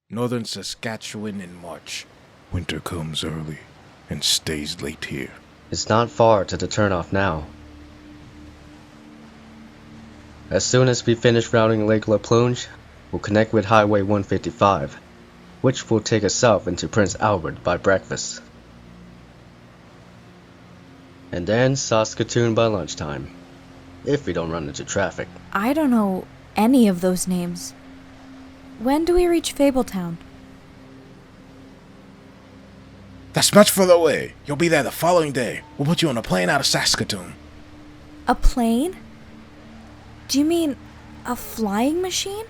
Northern Saskatchewan in March. Winter comes early and stays late here. It's not far to the turnoff now. As soon as we finish routing Lake La Plonge, we'll connect with Highway 155, which will take us south into Prince Albert by breakfast. And then Saskatoon by lunchtime, if we don't run into traffic. I don't know any of those names. When do we reach Fabletown? That's much further away. You'll be there the following day. We'll put you on a plane out of Saskatoon. A plane? Do you mean a flying machine?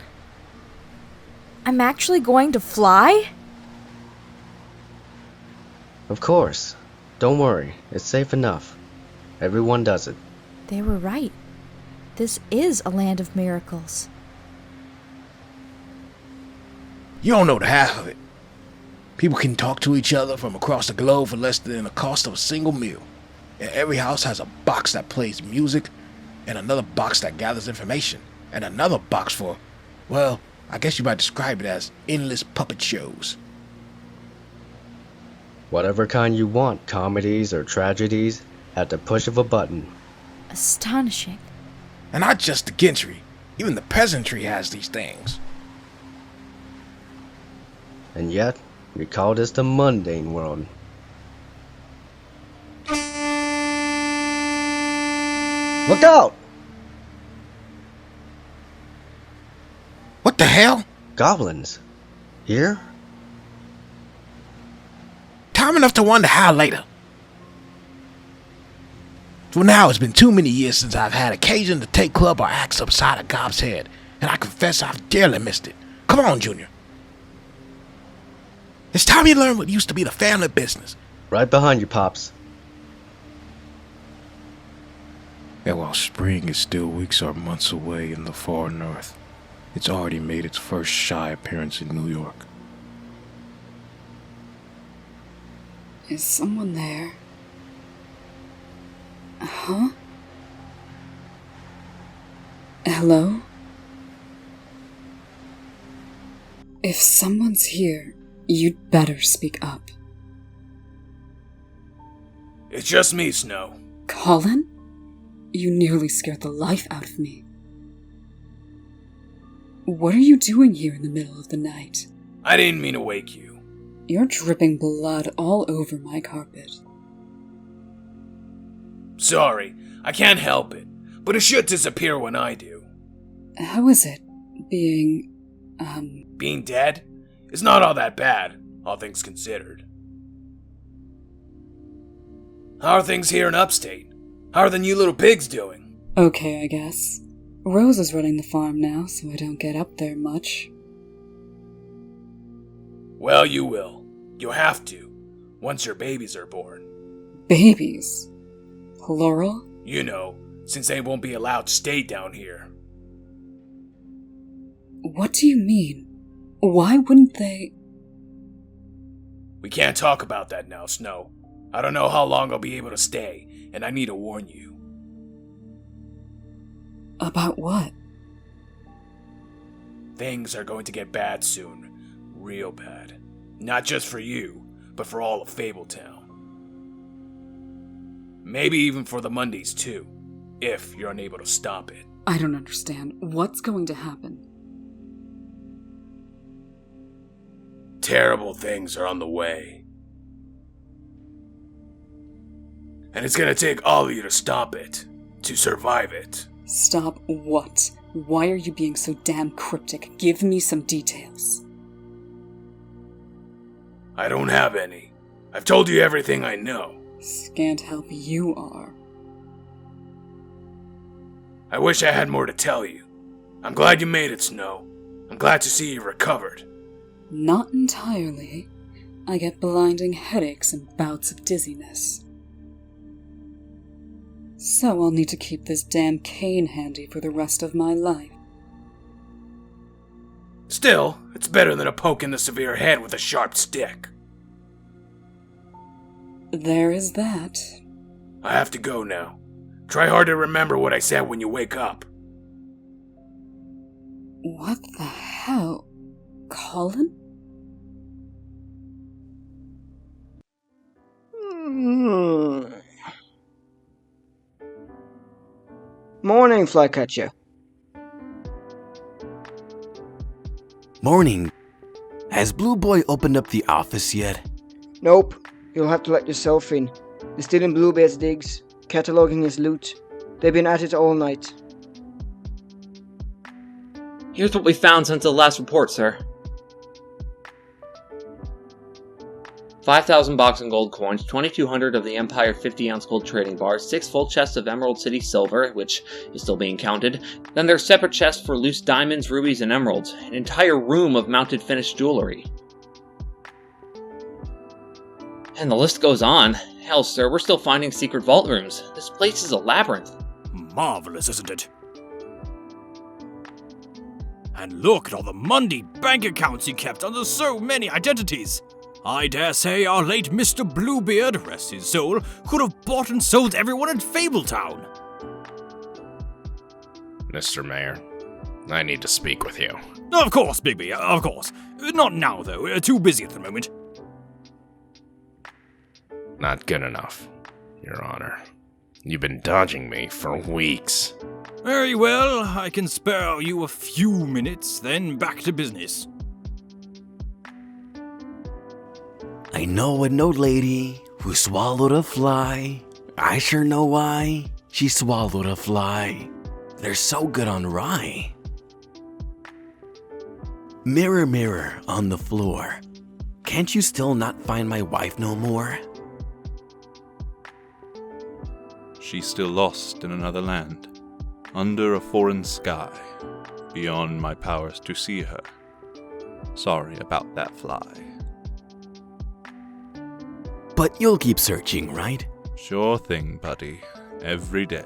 I'm actually going to fly? Of course. Don't worry, it's safe enough. Everyone does it. They were right. This is a land of miracles. You don't know the half of it. People can talk to each other from across the globe for less than the cost of a single meal. And every house has a box that plays music, and another box that gathers information, and another box for, well, I guess you might describe it as endless puppet shows. Whatever kind you want, comedies or tragedies, at the push of a button. Astonishing. And not just the gentry. Even the peasantry has these things. And yet, we call this the mundane world. Look out! What the hell? Goblins. Here? Time enough to wonder how later. For now, it's been too many years since I've had occasion to take club or axe upside a gob's head, and I confess I've dearly missed it. Come on, Junior. It's time you learn what used to be the family business. Right behind you, Pops. And while spring is still weeks or months away in the far north, it's already made its first shy appearance in New York. Is someone there? Huh? Hello? If someone's here, you'd better speak up. It's just me, Snow. Colin? You nearly scared the life out of me. What are you doing here in the middle of the night? I didn't mean to wake you. You're dripping blood all over my carpet. Sorry, I can't help it, but it should disappear when I do. How is it, being, Being dead? It's not all that bad, all things considered. How are things here in upstate? How are the new little pigs doing? Okay, I guess. Rose is running the farm now, so I don't get up there much. Well, you will. You'll have to, once your babies are born. Babies? Plural? You know, since they won't be allowed to stay down here. What do you mean? Why wouldn't they? We can't talk about that now, Snow. I don't know how long I'll be able to stay, and I need to warn you. About what? Things are going to get bad soon. Real bad. Not just for you, but for all of Fabletown. Maybe even for the Mondays too, if you're unable to stop it. I don't understand. What's going to happen? Terrible things are on the way. And it's gonna take all of you to stop it, to survive it. Stop what? Why are you being so damn cryptic? Give me some details. I don't have any. I've told you everything I know. Scant help you are. I wish I had more to tell you. I'm glad you made it, Snow. I'm glad to see you recovered. Not entirely. I get blinding headaches and bouts of dizziness. So I'll need to keep this damn cane handy for the rest of my life. Still, it's better than a poke in the severe head with a sharp stick. There is that. I have to go now. Try hard to remember what I said when you wake up. What the hell? Colin? Morning, Flycatcher. Morning. Has Blue Boy opened up the office yet? Nope. You'll have to let yourself in. They're still in Bluebeard's digs, cataloguing his loot. They've been at it all night. Here's what we found since the last report, sir. 5,000 boxing gold coins, 2,200 of the Empire 50-ounce gold trading bars, 6 full chests of Emerald City silver, which is still being counted. Then there's separate chests for loose diamonds, rubies, and emeralds. An entire room of mounted finished jewelry. And the list goes on. Hell, sir, we're still finding secret vault rooms. This place is a labyrinth. Marvelous, isn't it? And look at all the Monday bank accounts he kept under so many identities. I dare say our late Mr. Bluebeard, rest his soul, could have bought and sold everyone in Fabletown. Mr. Mayor, I need to speak with you. Of course, Bigby, of course. Not now, though. Too busy at the moment. Not good enough, Your Honor. You've been dodging me for weeks. Very well, I can spare you a few minutes, then back to business. I know an old lady who swallowed a fly. I sure know why she swallowed a fly. They're so good on rye. Mirror, mirror on the floor, can't you still not find my wife no more? She's still lost in another land, under a foreign sky, beyond my powers to see her. Sorry about that fly. But you'll keep searching, right? Sure thing, buddy. Every day.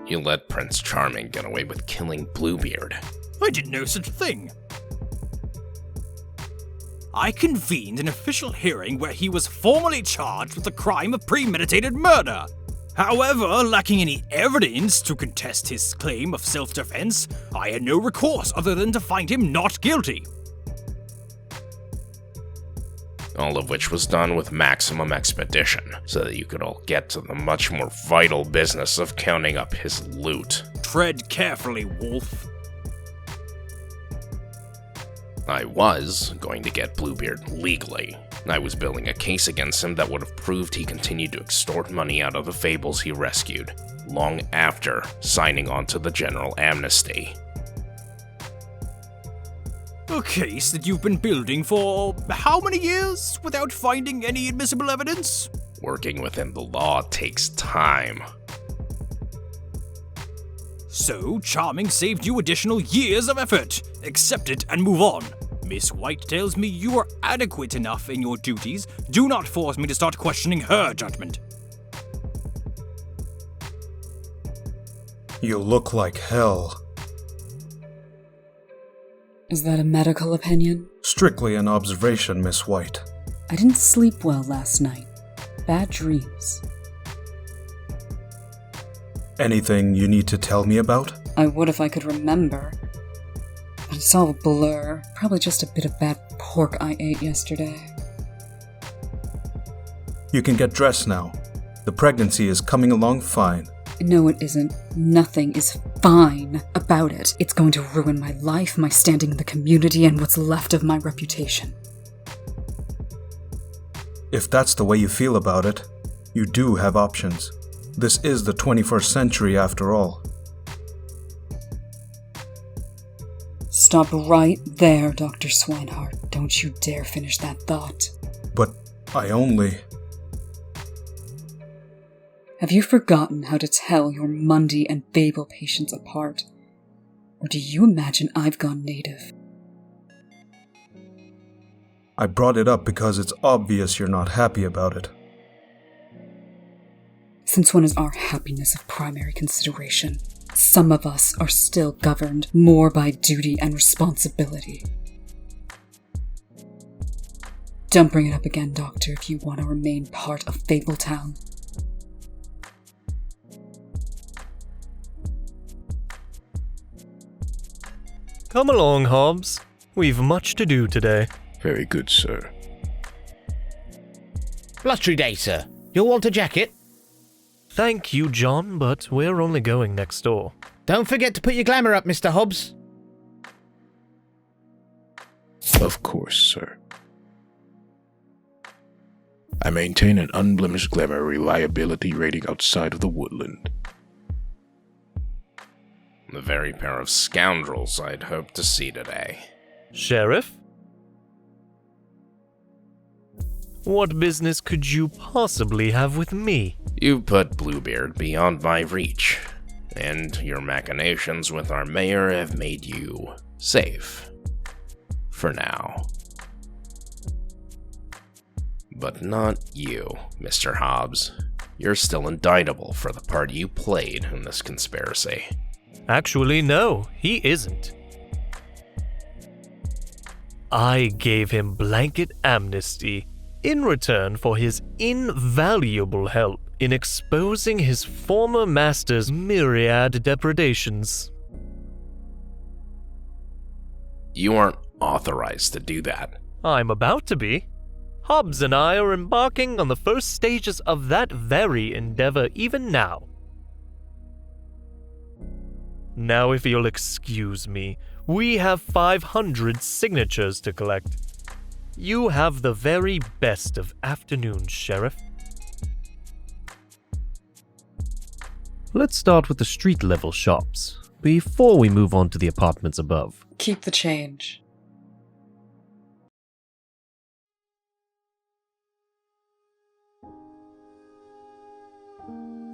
You let Prince Charming get away with killing Bluebeard. I didn't know such a thing. I convened an official hearing where he was formally charged with the crime of premeditated murder. However, lacking any evidence to contest his claim of self-defense, I had no recourse other than to find him not guilty. All of which was done with maximum expedition, so that you could all get to the much more vital business of counting up his loot. Tread carefully, Wolf. I was going to get Bluebeard legally. I was building a case against him that would have proved he continued to extort money out of the Fables he rescued, long after signing on to the general amnesty. A case that you've been building for how many years without finding any admissible evidence? Working within the law takes time. So, Charming saved you additional years of effort. Accept it and move on. Miss White tells me you are adequate enough in your duties. Do not force me to start questioning her judgment. You look like hell. Is that a medical opinion? Strictly an observation, Miss White. I didn't sleep well last night. Bad dreams. Anything you need to tell me about? I would if I could remember. But it's all a blur. Probably just a bit of bad pork I ate yesterday. You can get dressed now. The pregnancy is coming along fine. No, it isn't. Nothing is fine about it. It's going to ruin my life, my standing in the community, and what's left of my reputation. If that's the way you feel about it, you do have options. This is the 21st century after all. Stop right there, Dr. Swineheart. Don't you dare finish that thought. But I only... Have you forgotten how to tell your Mundy and Fable patients apart? Or do you imagine I've gone native? I brought it up because it's obvious you're not happy about it. Since when is our happiness of primary consideration? Some of us are still governed more by duty and responsibility. Don't bring it up again, Doctor, if you want to remain part of Fabletown. Come along, Hobbs. We've much to do today. Very good, sir. Blustery day, sir. You'll want a jacket? Thank you, John, but we're only going next door. Don't forget to put your glamour up, Mr. Hobbs. Of course, sir. I maintain an unblemished glamour reliability rating outside of the woodland. The very pair of scoundrels I'd hoped to see today. Sheriff? What business could you possibly have with me? You put Bluebeard beyond my reach, and your machinations with our mayor have made you safe. For now. But not you, Mr. Hobbs. You're still indictable for the part you played in this conspiracy. Actually, no, he isn't. I gave him blanket amnesty in return for his invaluable help in exposing his former master's myriad depredations. You aren't authorized to do that. I'm about to be. Hobbs and I are embarking on the first stages of that very endeavor even now. Now, if you'll excuse me, we have 500 signatures to collect. You have the very best of afternoons, Sheriff. Let's start with the street-level shops, before we move on to the apartments above. Keep the change.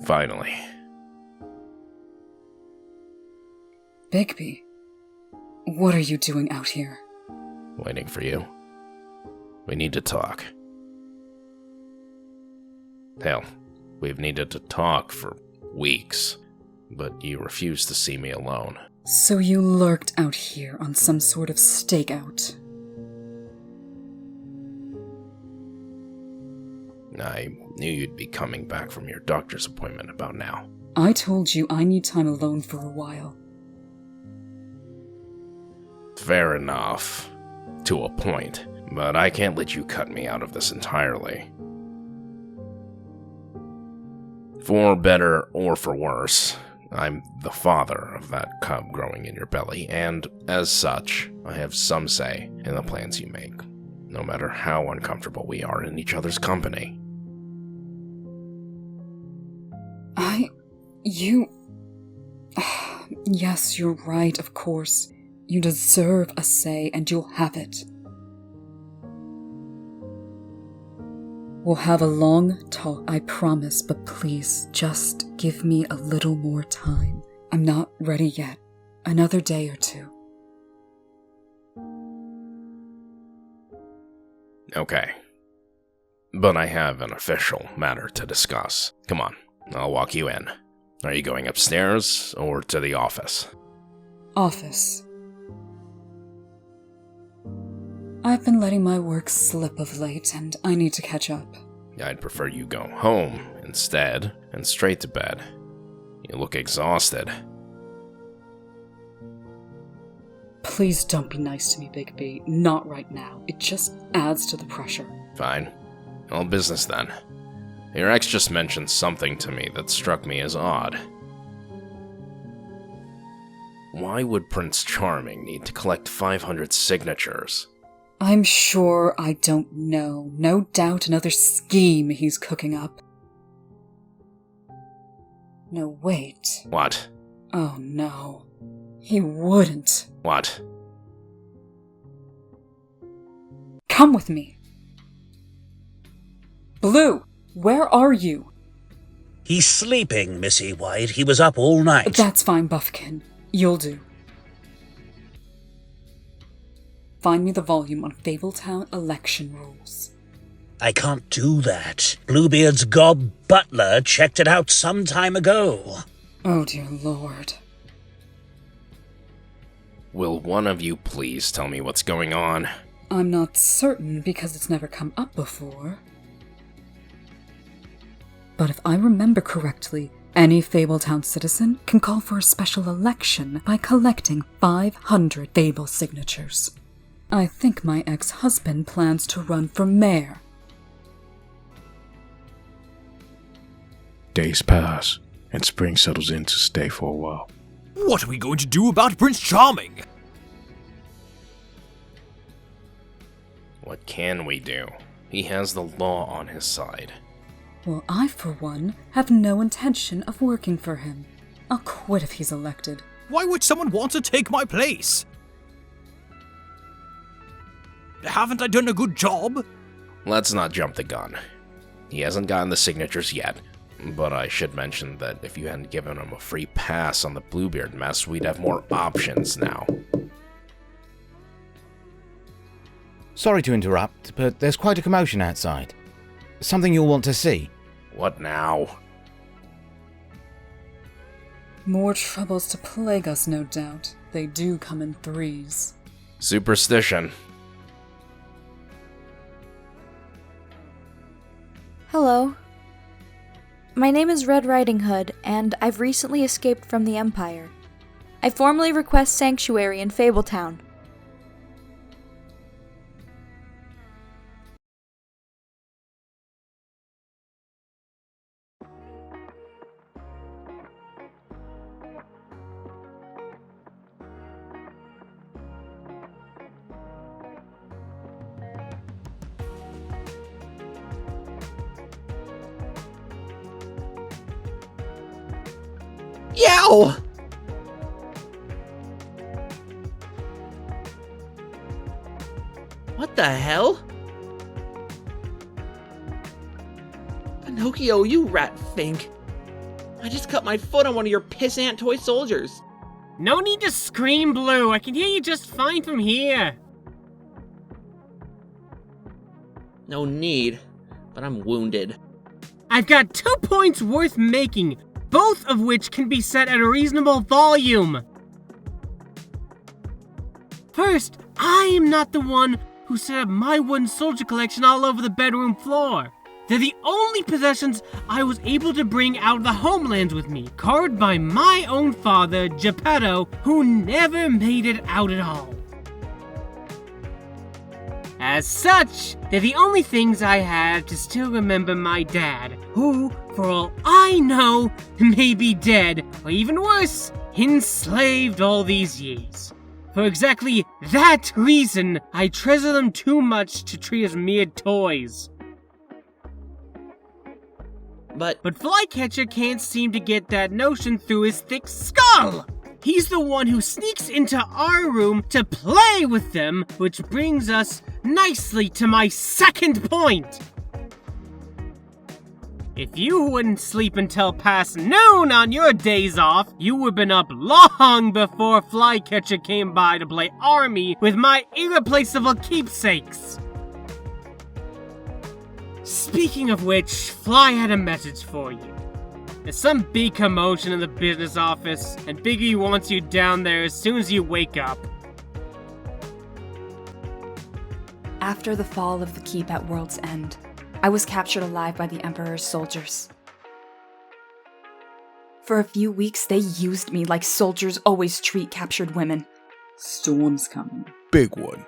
Finally. Bigby, what are you doing out here? Waiting for you. We need to talk. Hell, we've needed to talk for weeks, but you refuse to see me alone. So you lurked out here on some sort of stakeout. I knew you'd be coming back from your doctor's appointment about now. I told you I need time alone for a while. Fair enough. To a point. But I can't let you cut me out of this entirely. For better or for worse, I'm the father of that cub growing in your belly, and as such, I have some say in the plans you make, no matter how uncomfortable we are in each other's company. Yes, you're right, of course. You deserve a say, and you'll have it. We'll have a long talk, I promise, but please, just give me a little more time. I'm not ready yet. Another day or two. Okay. But I have an official matter to discuss. Come on, I'll walk you in. Are you going upstairs or to the office? Office. I've been letting my work slip of late, and I need to catch up. I'd prefer you go home instead, and straight to bed. You look exhausted. Please don't be nice to me, Bigby. Not right now. It just adds to the pressure. Fine. All business then. Your ex just mentioned something to me that struck me as odd. Why would Prince Charming need to collect 500 signatures? I'm sure I don't know. No doubt another scheme he's cooking up. No, wait. What? Oh no. He wouldn't. What? Come with me. Blue, where are you? He's sleeping, Missy White. He was up all night. That's fine, Buffkin. You'll do. Find me the volume on Fabletown election rules. I can't do that. Bluebeard's gob butler checked it out some time ago. Oh, dear Lord. Will one of you please tell me what's going on? I'm not certain because it's never come up before. But if I remember correctly, any Fabletown citizen can call for a special election by collecting 500 Fable signatures. I think my ex-husband plans to run for mayor. Days pass, and spring settles in to stay for a while. What are we going to do about Prince Charming? What can we do? He has the law on his side. Well, I, for one, have no intention of working for him. I'll quit if he's elected. Why would someone want to take my place? Haven't I done a good job? Let's not jump the gun. He hasn't gotten the signatures yet, but I should mention that if you hadn't given him a free pass on the Bluebeard mess, we'd have more options now. Sorry to interrupt, but there's quite a commotion outside. Something you'll want to see. What now? More troubles to plague us, no doubt. They do come in threes. Superstition. Hello. My name is Red Riding Hood, and I've recently escaped from the Empire. I formally request sanctuary in Fabletown. Yow! What the hell? Pinocchio, you rat fink. I just cut my foot on one of your pissant toy soldiers. No need to scream, Blue. I can hear you just fine from here. No need, but I'm wounded. I've got 2 points worth making, both of which can be set at a reasonable volume. First, I am not the one who set up my wooden soldier collection all over the bedroom floor. They're the only possessions I was able to bring out of the homelands with me, carved by my own father, Geppetto, who never made it out at all. As such, they're the only things I have to still remember my dad, who, for all I know, may be dead, or even worse, enslaved all these years. For exactly that reason, I treasure them too much to treat as mere toys. But Flycatcher can't seem to get that notion through his thick skull! He's the one who sneaks into our room to play with them, which brings us nicely to my second point. If you wouldn't sleep until past noon on your days off, you would have been up long before Flycatcher came by to play army with my irreplaceable keepsakes. Speaking of which, Fly had a message for you. There's some big commotion in the business office, and Bigby wants you down there as soon as you wake up. After the fall of the keep at World's End, I was captured alive by the Emperor's soldiers. For a few weeks, they used me like soldiers always treat captured women. Storm's coming. Big one.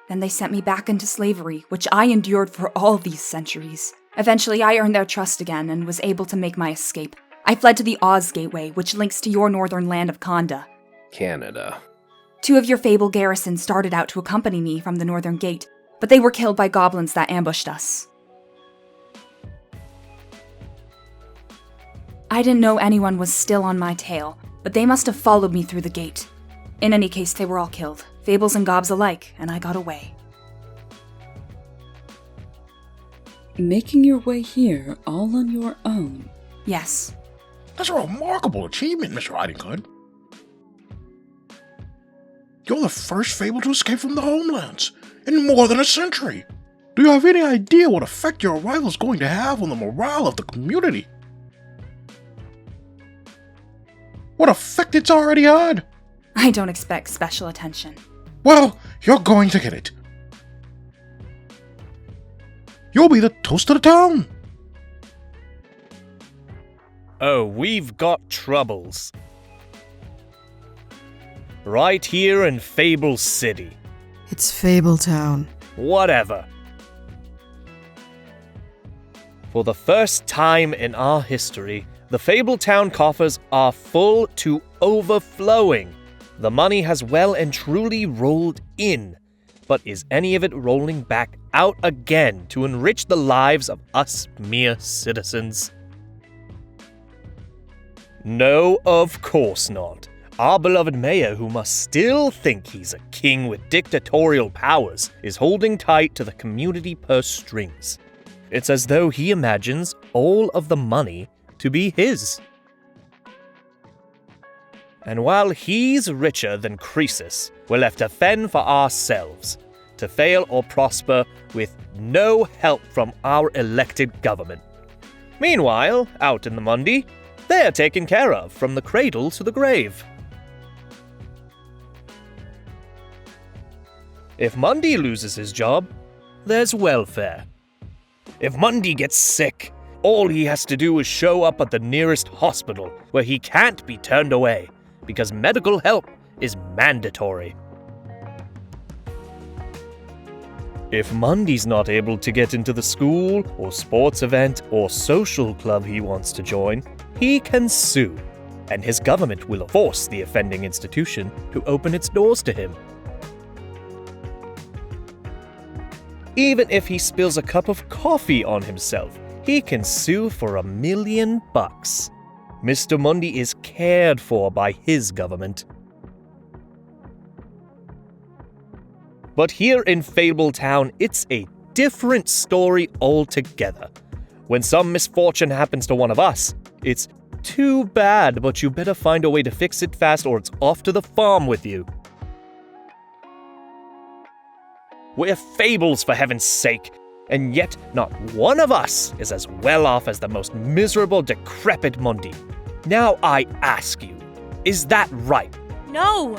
Then they sent me back into slavery, which I endured for all these centuries. Eventually, I earned their trust again and was able to make my escape. I fled to the Oz Gateway, which links to your northern land of Conda. Canada. 2 of your Fable garrisons started out to accompany me from the northern gate, but they were killed by goblins that ambushed us. I didn't know anyone was still on my tail, but they must have followed me through the gate. In any case, they were all killed, Fables and Gobs alike, and I got away. Making your way here all on your own? Yes. That's a remarkable achievement, Miss Riding Hood. You're the first Fable to escape from the homelands in more than a century. Do you have any idea what effect your arrival is going to have on the morale of the community? What effect it's already had? I don't expect special attention. Well, you're going to get it. You'll be the toast of the town. Oh, we've got troubles. Right here in Fable City. It's Fabletown. Whatever. For the first time in our history, the Fabletown coffers are full to overflowing. The money has well and truly rolled in. But is any of it rolling back out again to enrich the lives of us mere citizens? No, of course not. Our beloved mayor, who must still think he's a king with dictatorial powers, is holding tight to the community purse strings. It's as though he imagines all of the money to be his. And while he's richer than Croesus, we're left to fend for ourselves, to fail or prosper with no help from our elected government. Meanwhile, out in the Mundi, they're taken care of from the cradle to the grave. If Mundi loses his job, there's welfare. If Mundi gets sick, all he has to do is show up at the nearest hospital where he can't be turned away, because medical help is mandatory. If Mundi's not able to get into the school or sports event or social club he wants to join, he can sue, and his government will force the offending institution to open its doors to him. Even if he spills a cup of coffee on himself, he can sue for $1 million. Mr. Mundi is cared for by his government. But here in Fabletown, it's a different story altogether. When some misfortune happens to one of us, it's too bad, but you better find a way to fix it fast or it's off to the farm with you. We're Fables, for heaven's sake, and yet not one of us is as well off as the most miserable, decrepit Mundi. Now I ask you, is that right? No!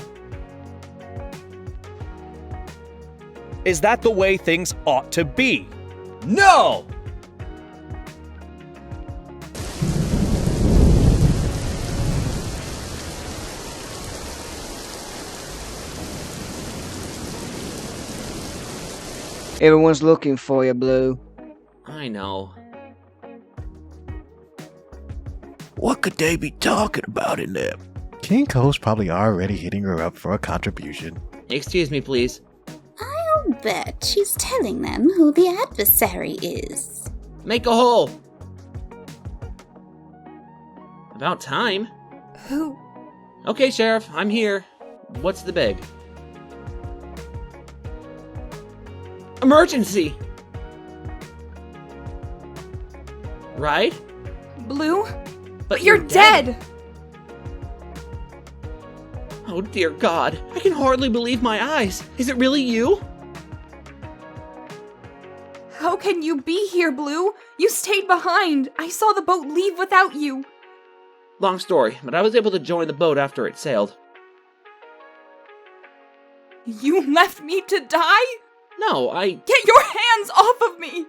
Is that the way things ought to be? No! Everyone's looking for you, Blue. I know. What could they be talking about in there? King Cole's probably already hitting her up for a contribution. Excuse me, please. I'll bet she's telling them who the adversary is. Make a hole! About time. Who? Okay, Sheriff, I'm here. What's the big? Emergency! Right? Blue? But you're dead! Oh dear God, I can hardly believe my eyes. Is it really you? How can you be here, Blue? You stayed behind. I saw the boat leave without you. Long story, but I was able to join the boat after it sailed. You left me to die? No, Get your hands off of me!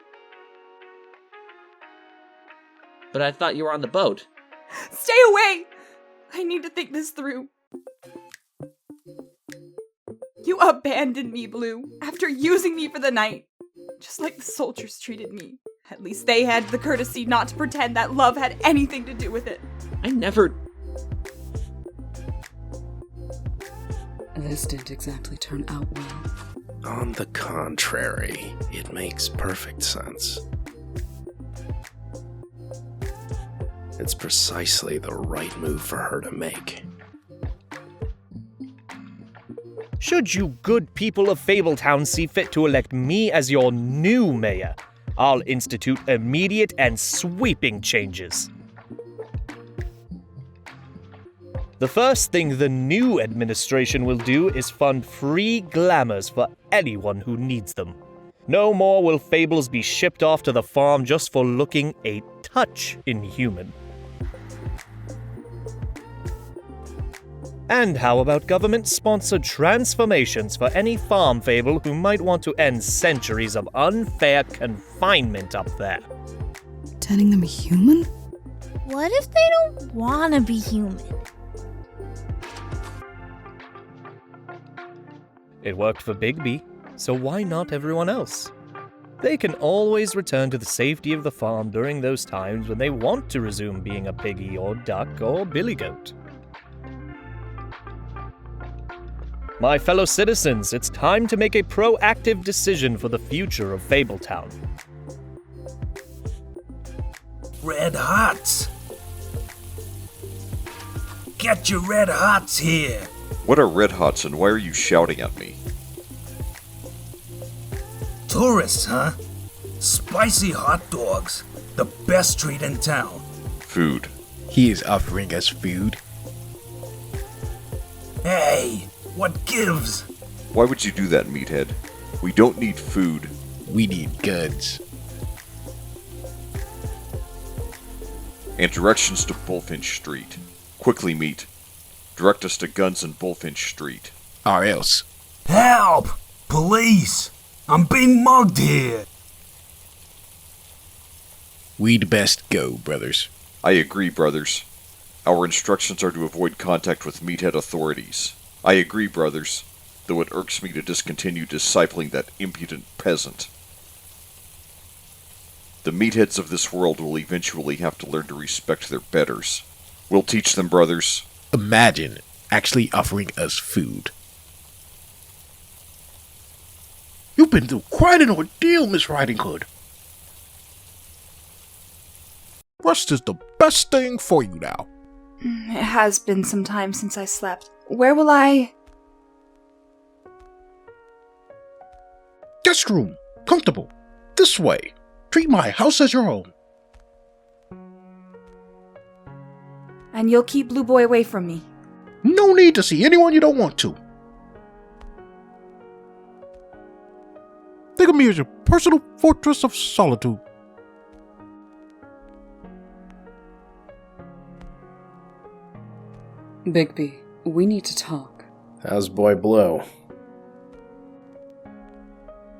But I thought you were on the boat. Stay away! I need to think this through. You abandoned me, Blue, after using me for the night. Just like the soldiers treated me. At least they had the courtesy not to pretend that love had anything to do with it. I never... This didn't exactly turn out well. On the contrary, it makes perfect sense. It's precisely the right move for her to make. Should you good people of Fabletown see fit to elect me as your new mayor, I'll institute immediate and sweeping changes. The first thing the new administration will do is fund free glamours for anyone who needs them. No more will Fables be shipped off to the farm just for looking a touch inhuman. And how about government-sponsored transformations for any farm Fable who might want to end centuries of unfair confinement up there? Turning them human? What if they don't want to be human? It worked for Bigby, so why not everyone else? They can always return to the safety of the farm during those times when they want to resume being a piggy or duck or billy goat. My fellow citizens, it's time to make a proactive decision for the future of Fabletown. Red Hots! Get your Red Hots here! What are Red Hots and why are you shouting at me? Tourists, huh? Spicy hot dogs. The best treat in town. Food. He is offering us food. Hey, what gives? Why would you do that, meathead? We don't need food. We need guns. And directions to Bullfinch Street. Quickly, meat. Direct us to guns in Bullfinch Street. Or else. Help! Police! I'm being mugged here! We'd best go, brothers. I agree, brothers. Our instructions are to avoid contact with meathead authorities. I agree, brothers, though it irks me to discontinue discipling that impudent peasant. The meatheads of this world will eventually have to learn to respect their betters. We'll teach them, brothers. Imagine actually offering us food. You've been through quite an ordeal, Miss Riding Hood. Rest is the best thing for you now. It has been some time since I slept. Where will I... Guest room. Comfortable. This way. Treat my house as your own. And you'll keep Blue Boy away from me? No need to see anyone you don't want to. Think of me as your personal fortress of solitude. Bigby, we need to talk. How's Boy Blue?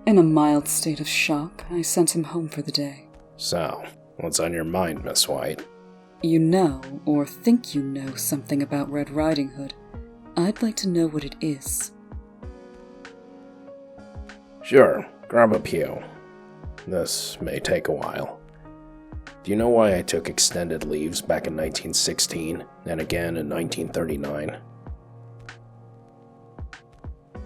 In a mild state of shock, I sent him home for the day. So, what's on your mind, Miss White? You know, or think you know, something about Red Riding Hood. I'd like to know what it is. Sure, grab a pew. This may take a while. Do you know why I took extended leaves back in 1916, and again in 1939?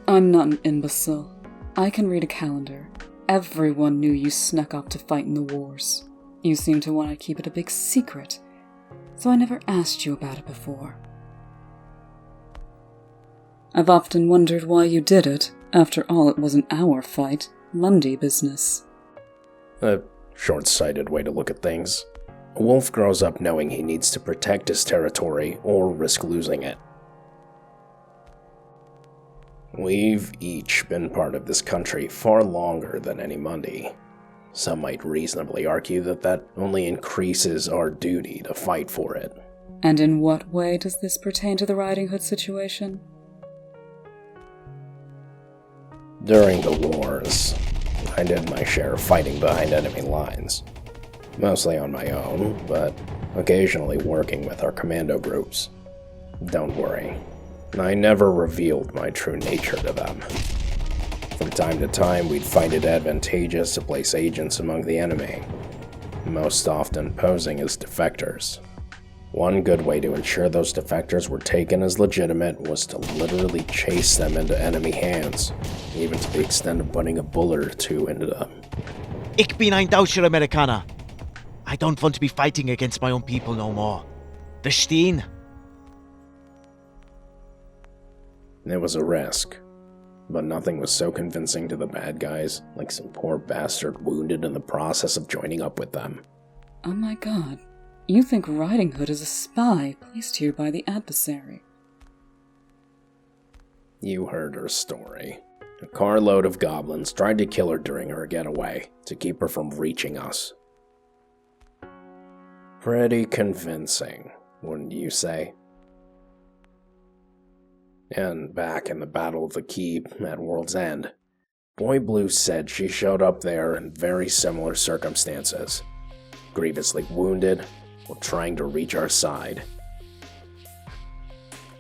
I'm not an imbecile. I can read a calendar. Everyone knew you snuck off to fight in the wars. You seem to want to keep it a big secret, so I never asked you about it before. I've often wondered why you did it. After all, it wasn't our fight. Lundy business. A short-sighted way to look at things. A wolf grows up knowing he needs to protect his territory or risk losing it. We've each been part of this country far longer than any Mundy. Some might reasonably argue that only increases our duty to fight for it. And in what way does this pertain to the Riding Hood situation? During the wars, I did my share of fighting behind enemy lines. Mostly on my own, but occasionally working with our commando groups. Don't worry, I never revealed my true nature to them. From time to time, we'd find it advantageous to place agents among the enemy, most often posing as defectors. One good way to ensure those defectors were taken as legitimate was to literally chase them into enemy hands, even to the extent of putting a bullet or two into them. Ich bin ein Deutscher Amerikaner. I don't want to be fighting against my own people no more. Verstehen? It was a risk, but nothing was so convincing to the bad guys, like some poor bastard wounded in the process of joining up with them. Oh my god. You think Riding Hood is a spy placed here by the adversary? You heard her story. A carload of goblins tried to kill her during her getaway, to keep her from reaching us. Pretty convincing, wouldn't you say? And back in the Battle of the Keep at World's End, Boy Blue said she showed up there in very similar circumstances. Grievously wounded, or trying to reach our side.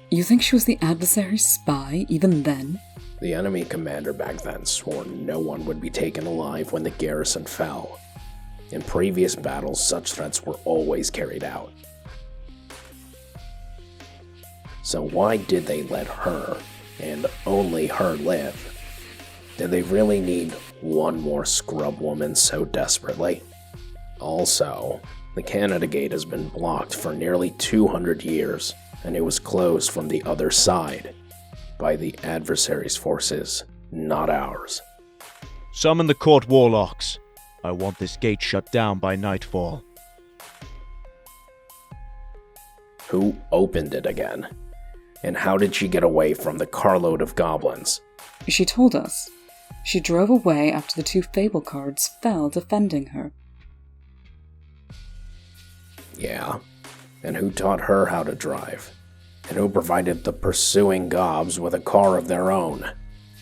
You think she was the adversary's spy even then? The enemy commander back then swore no one would be taken alive when the garrison fell. In previous battles, such threats were always carried out. So why did they let her, and only her, live? Did they really need one more scrub woman so desperately? Also, the Canada Gate has been blocked for nearly 200 years, and it was closed from the other side by the adversary's forces, not ours. Summon the court warlocks. I want this gate shut down by nightfall. Who opened it again? And how did she get away from the carload of goblins? She told us. She drove away after the 2 Fable cards fell defending her. Yeah, and who taught her how to drive? And who provided the pursuing gobs with a car of their own?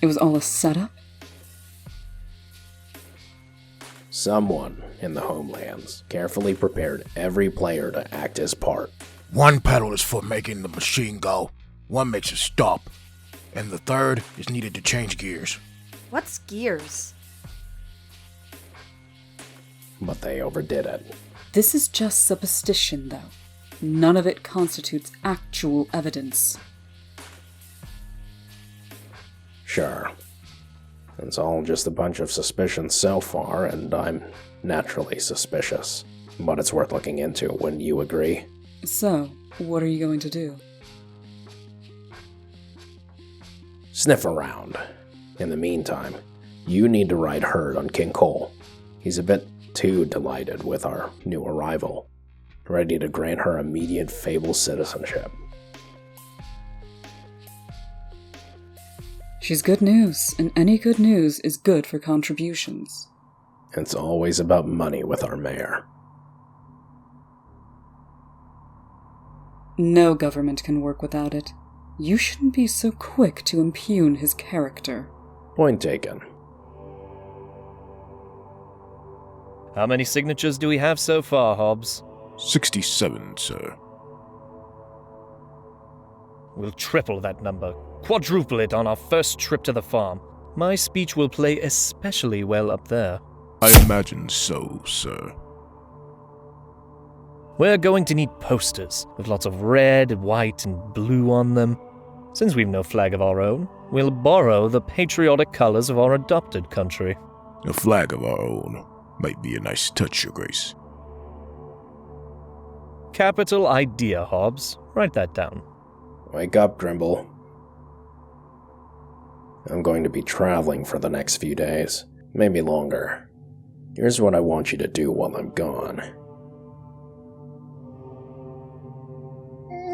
It was all a setup? Someone in the homelands carefully prepared every player to act his part. One pedal is for making the machine go, one makes it stop, and the third is needed to change gears. What's gears? But they overdid it. This is just superstition, though. None of it constitutes actual evidence. Sure. It's all just a bunch of suspicions so far, and I'm naturally suspicious. But it's worth looking into, wouldn't you agree? So, what are you going to do? Sniff around. In the meantime, you need to ride herd on King Cole. He's a bit too delighted with our new arrival, ready to grant her immediate Fable citizenship. She's good news, and any good news is good for contributions. It's always about money with our mayor. No government can work without it. You shouldn't be so quick to impugn his character. Point taken. How many signatures do we have so far, Hobbs? 67, sir. We'll triple that number, quadruple it on our first trip to the farm. My speech will play especially well up there. I imagine so, sir. We're going to need posters with lots of red, white, and blue on them. Since we've no flag of our own, we'll borrow the patriotic colors of our adopted country. A flag of our own might be a nice touch, Your Grace. Capital idea, Hobbs. Write that down. Wake up, Grimble. I'm going to be traveling for the next few days, maybe longer. Here's what I want you to do while I'm gone.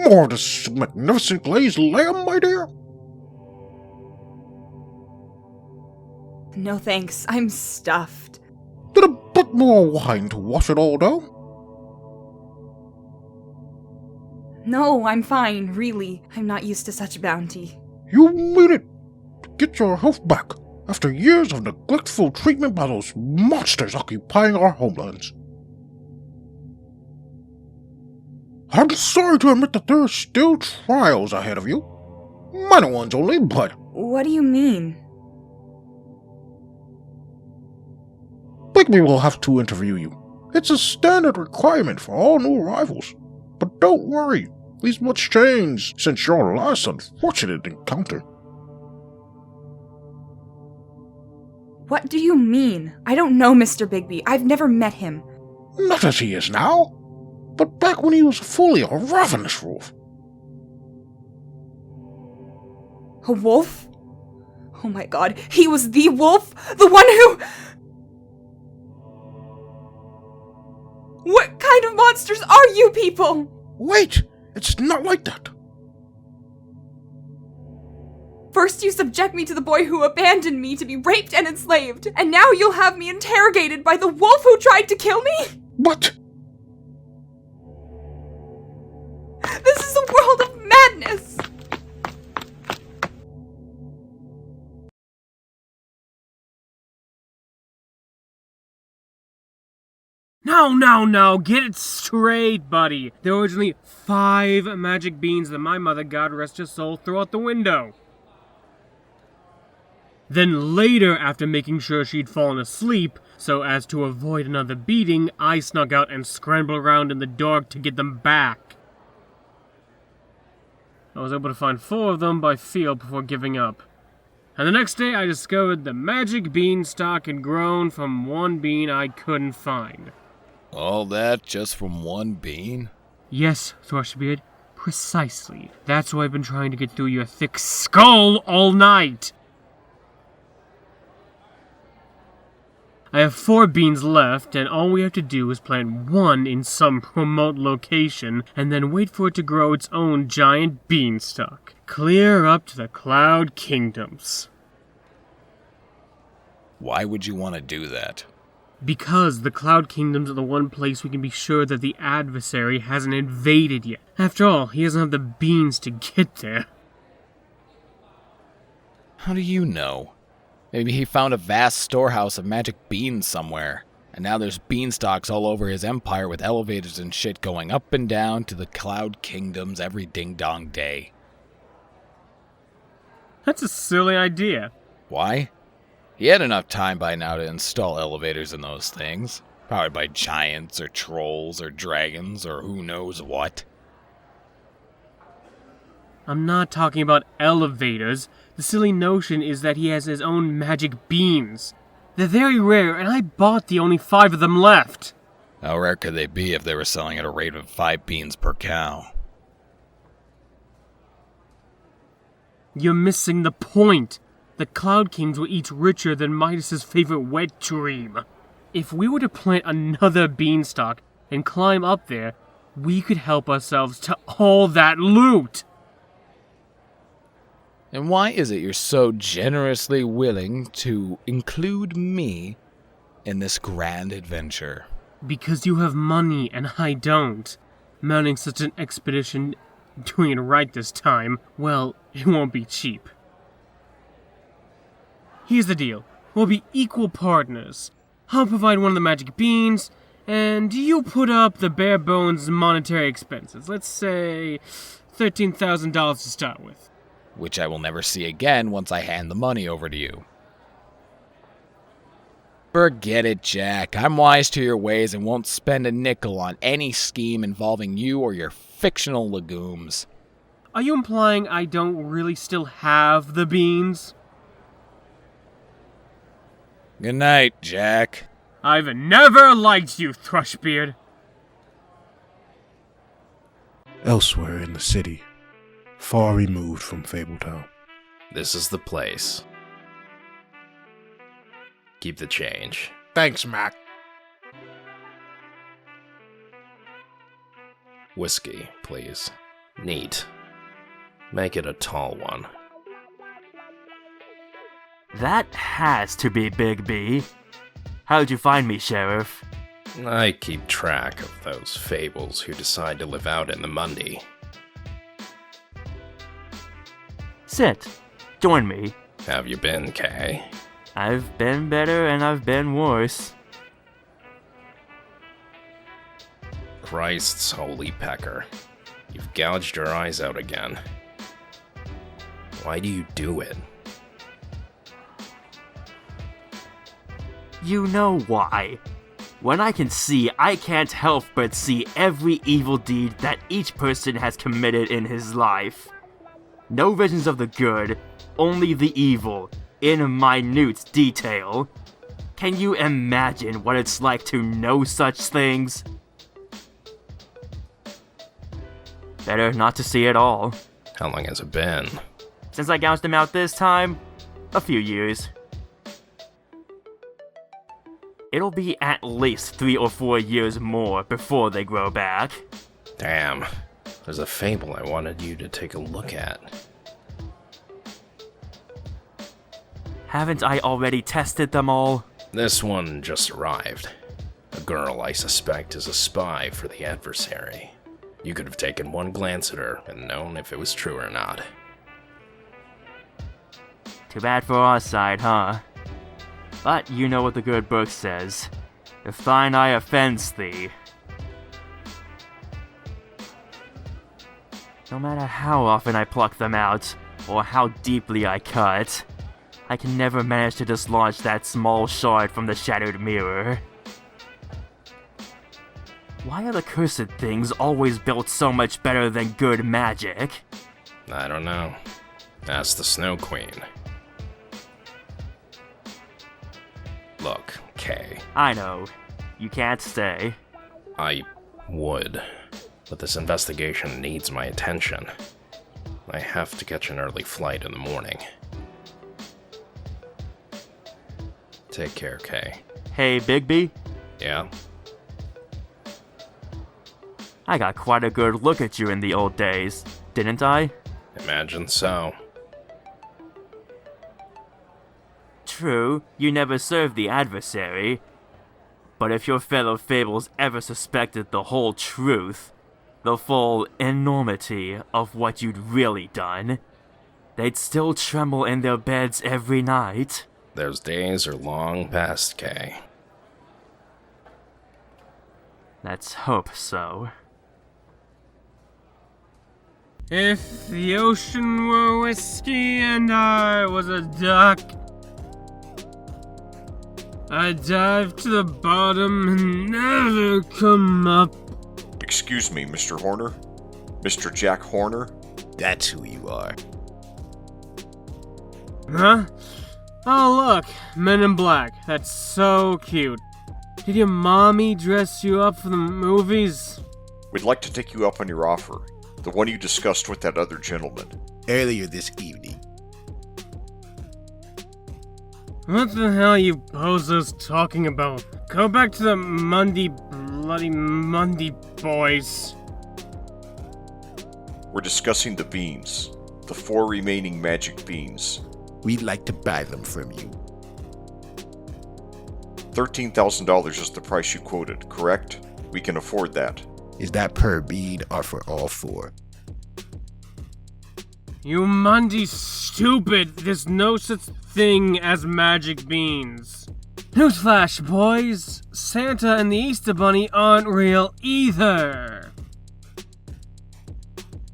More of this magnificent glazed lamb, my dear? No thanks, I'm stuffed. Get a bit more wine to wash it all down. No, I'm fine, really. I'm not used to such bounty. You made it to get your health back after years of neglectful treatment by those monsters occupying our homelands. I'm sorry to admit that there are still trials ahead of you. Minor ones only, but... What do you mean? Bigby will have to interview you. It's a standard requirement for all new arrivals. But don't worry, at least much changed since your last unfortunate encounter. What do you mean? I don't know Mr. Bigby. I've never met him. Not as he is now, but back when he was fully a ravenous wolf. A wolf? Oh my god, he was the wolf? The one who... What kind of monsters are you people? Wait, it's not like that. First you subject me to the boy who abandoned me to be raped and enslaved, and now you'll have me interrogated by the wolf who tried to kill me? What? This is a world of madness! No, get it straight, buddy. There were originally 5 magic beans that my mother, God rest her soul, threw out the window. Then later, after making sure she'd fallen asleep, so as to avoid another beating, I snuck out and scrambled around in the dark to get them back. I was able to find 4 of them by feel before giving up. And the next day I discovered the magic beanstalk had grown from one bean I couldn't find. All that just from one bean? Yes, Thrushbeard, precisely. That's why I've been trying to get through your thick skull all night. I have 4 beans left, and all we have to do is plant 1 in some remote location, and then wait for it to grow its own giant beanstalk, clear up to the Cloud Kingdoms. Why would you want to do that? Because the Cloud Kingdoms are the one place we can be sure that the adversary hasn't invaded yet. After all, he doesn't have the beans to get there. How do you know? Maybe he found a vast storehouse of magic beans somewhere, and now there's beanstalks all over his empire with elevators and shit going up and down to the Cloud Kingdoms every ding-dong day. That's a silly idea. Why? He had enough time by now to install elevators in those things. Powered by giants, or trolls, or dragons, or who knows what. I'm not talking about elevators. The silly notion is that he has his own magic beans. They're very rare, and I bought the only 5 of them left. How rare could they be if they were selling at a rate of 5 beans per cow? You're missing the point. The Cloud Kings were each richer than Midas's favorite wet dream. If we were to plant another beanstalk and climb up there, we could help ourselves to all that loot. And why is it you're so generously willing to include me in this grand adventure? Because you have money and I don't. Mounting such an expedition, doing it right this time, well, it won't be cheap. Here's the deal. We'll be equal partners. I'll provide one of the magic beans, and you put up the bare bones monetary expenses. Let's say $13,000 to start with. Which I will never see again once I hand the money over to you. Forget it, Jack. I'm wise to your ways and won't spend a nickel on any scheme involving you or your fictional legumes. Are you implying I don't really still have the beans? Good night, Jack. I've never liked you, Thrushbeard. Elsewhere in the city, far removed from Fabletown. This is the place. Keep the change. Thanks, Mac. Whiskey, please. Neat. Make it a tall one. That has to be Bigby. How'd you find me, Sheriff? I keep track of those Fables who decide to live out in the Mundy. Sit. Join me. Have you been, Kay? I've been better and I've been worse. Christ's holy pecker. You've gouged your eyes out again. Why do you do it? You know why. When I can see, I can't help but see every evil deed that each person has committed in his life. No visions of the good, only the evil, in minute detail. Can you imagine what it's like to know such things? Better not to see it all. How long has it been? Since I gouged them out this time, a few years. It'll be at least 3 or 4 years more before they grow back. Damn. There's a fable I wanted you to take a look at. Haven't I already tested them all? This one just arrived. A girl I suspect is a spy for the adversary. You could have taken one glance at her and known if it was true or not. Too bad for our side, huh? But you know what the good book says. If thine eye offends thee. No matter how often I pluck them out, or how deeply I cut, I can never manage to dislodge that small shard from the shattered mirror. Why are the cursed things always built so much better than good magic? I don't know. Ask the Snow Queen. Look, Kay. I know. You can't stay. I would, but this investigation needs my attention. I have to catch an early flight in the morning. Take care, Kay. Hey, Bigby? Yeah? I got quite a good look at you in the old days, didn't I? Imagine so. True, you never served the adversary, but if your fellow Fables ever suspected the whole truth, the full enormity of what you'd really done, they'd still tremble in their beds every night. Those days are long past, Kay. Let's hope so. If the ocean were whiskey and I was a duck, I'd dive to the bottom and never come up. Excuse me, Mr. Horner? Mr. Jack Horner? That's who you are. Huh? Oh look, Men in Black. That's so cute. Did your mommy dress you up for the movies? We'd like to take you up on your offer. The one you discussed with that other gentleman. Earlier this evening. What the hell are you posers talking about? Go back to the bloody Monday boys. We're discussing the beans. The 4 remaining magic beans. We'd like to buy them from you. $13,000 is the price you quoted, correct? We can afford that. Is that per bead or for all 4? You Monday stupid! There's no such thing as magic beans. Newsflash, boys! Santa and the Easter Bunny aren't real either!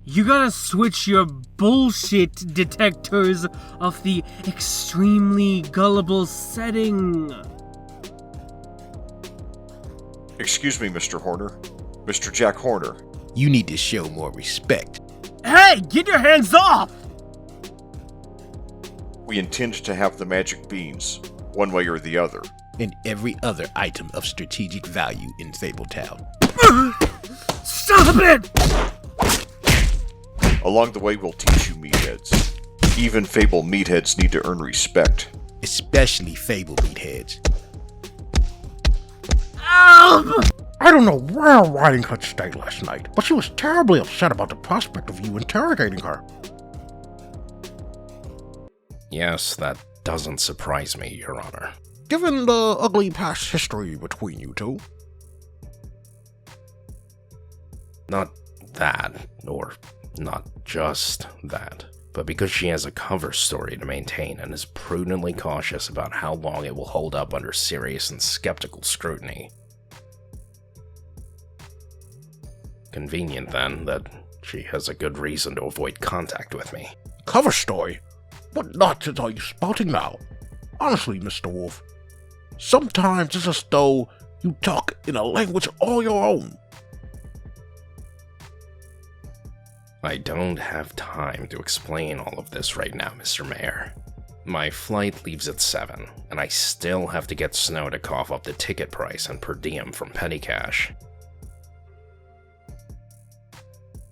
You gotta switch your bullshit detectors off the extremely gullible setting. Excuse me, Mr. Horner. Mr. Jack Horner. You need to show more respect. Hey, get your hands off! We intend to have the magic beans, one way or the other. And every other item of strategic value in Fabletown. Stop it! Along the way, we'll teach you meatheads. Even Fable meatheads need to earn respect. Especially Fable meatheads. I don't know where Riding Hood stayed last night, but she was terribly upset about the prospect of you interrogating her. Yes, that doesn't surprise me, Your Honor. Given the ugly past history between you two. Not that, or not just that, but because she has a cover story to maintain and is prudently cautious about how long it will hold up under serious and skeptical scrutiny. Convenient, then, that she has a good reason to avoid contact with me. Cover story? What nonsense are you spouting now? Honestly, Mr. Wolf, sometimes it's as though you talk in a language all your own. I don't have time to explain all of this right now, Mr. Mayor. My flight leaves at 7, and I still have to get Snow to cough up the ticket price and per diem from petty cash.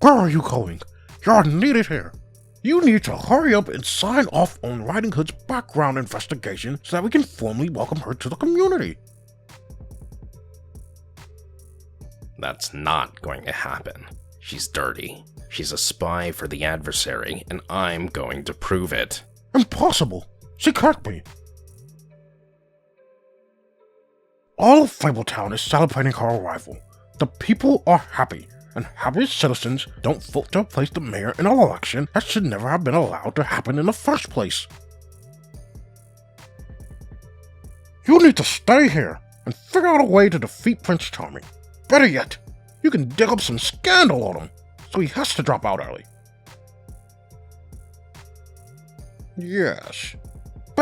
Where are you going? You're needed here. You need to hurry up and sign off on Riding Hood's background investigation so that we can formally welcome her to the community. That's not going to happen. She's dirty. She's a spy for the adversary, and I'm going to prove it. Impossible. She can't be. All of Fabletown is celebrating her arrival. The people are happy, and happy citizens don't vote to replace the mayor in an election that should never have been allowed to happen in the first place. You need to stay here and figure out a way to defeat Prince Charming. Better yet, you can dig up some scandal on him, so he has to drop out early. Yes,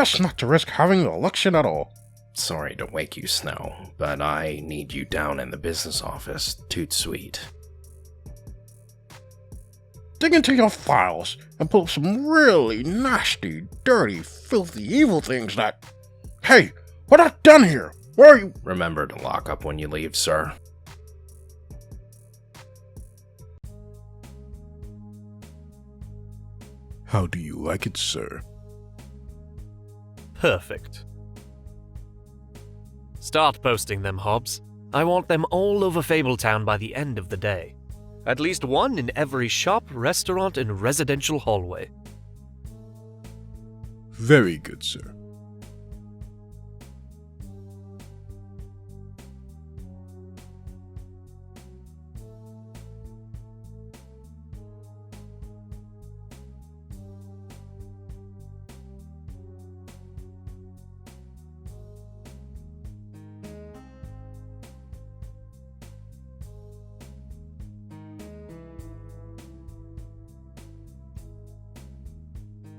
best not to risk having the election at all. Sorry to wake you, Snow, but I need you down in the business office, toot sweet. Dig into your files and pull up some really nasty, dirty, filthy, evil things that... Hey, what I've done here? Where are you? Remember to lock up when you leave, sir. How do you like it, sir? Perfect. Start posting them, Hobbs. I want them all over Fabletown by the end of the day. At least one in every shop, restaurant, and residential hallway. Very good, sir.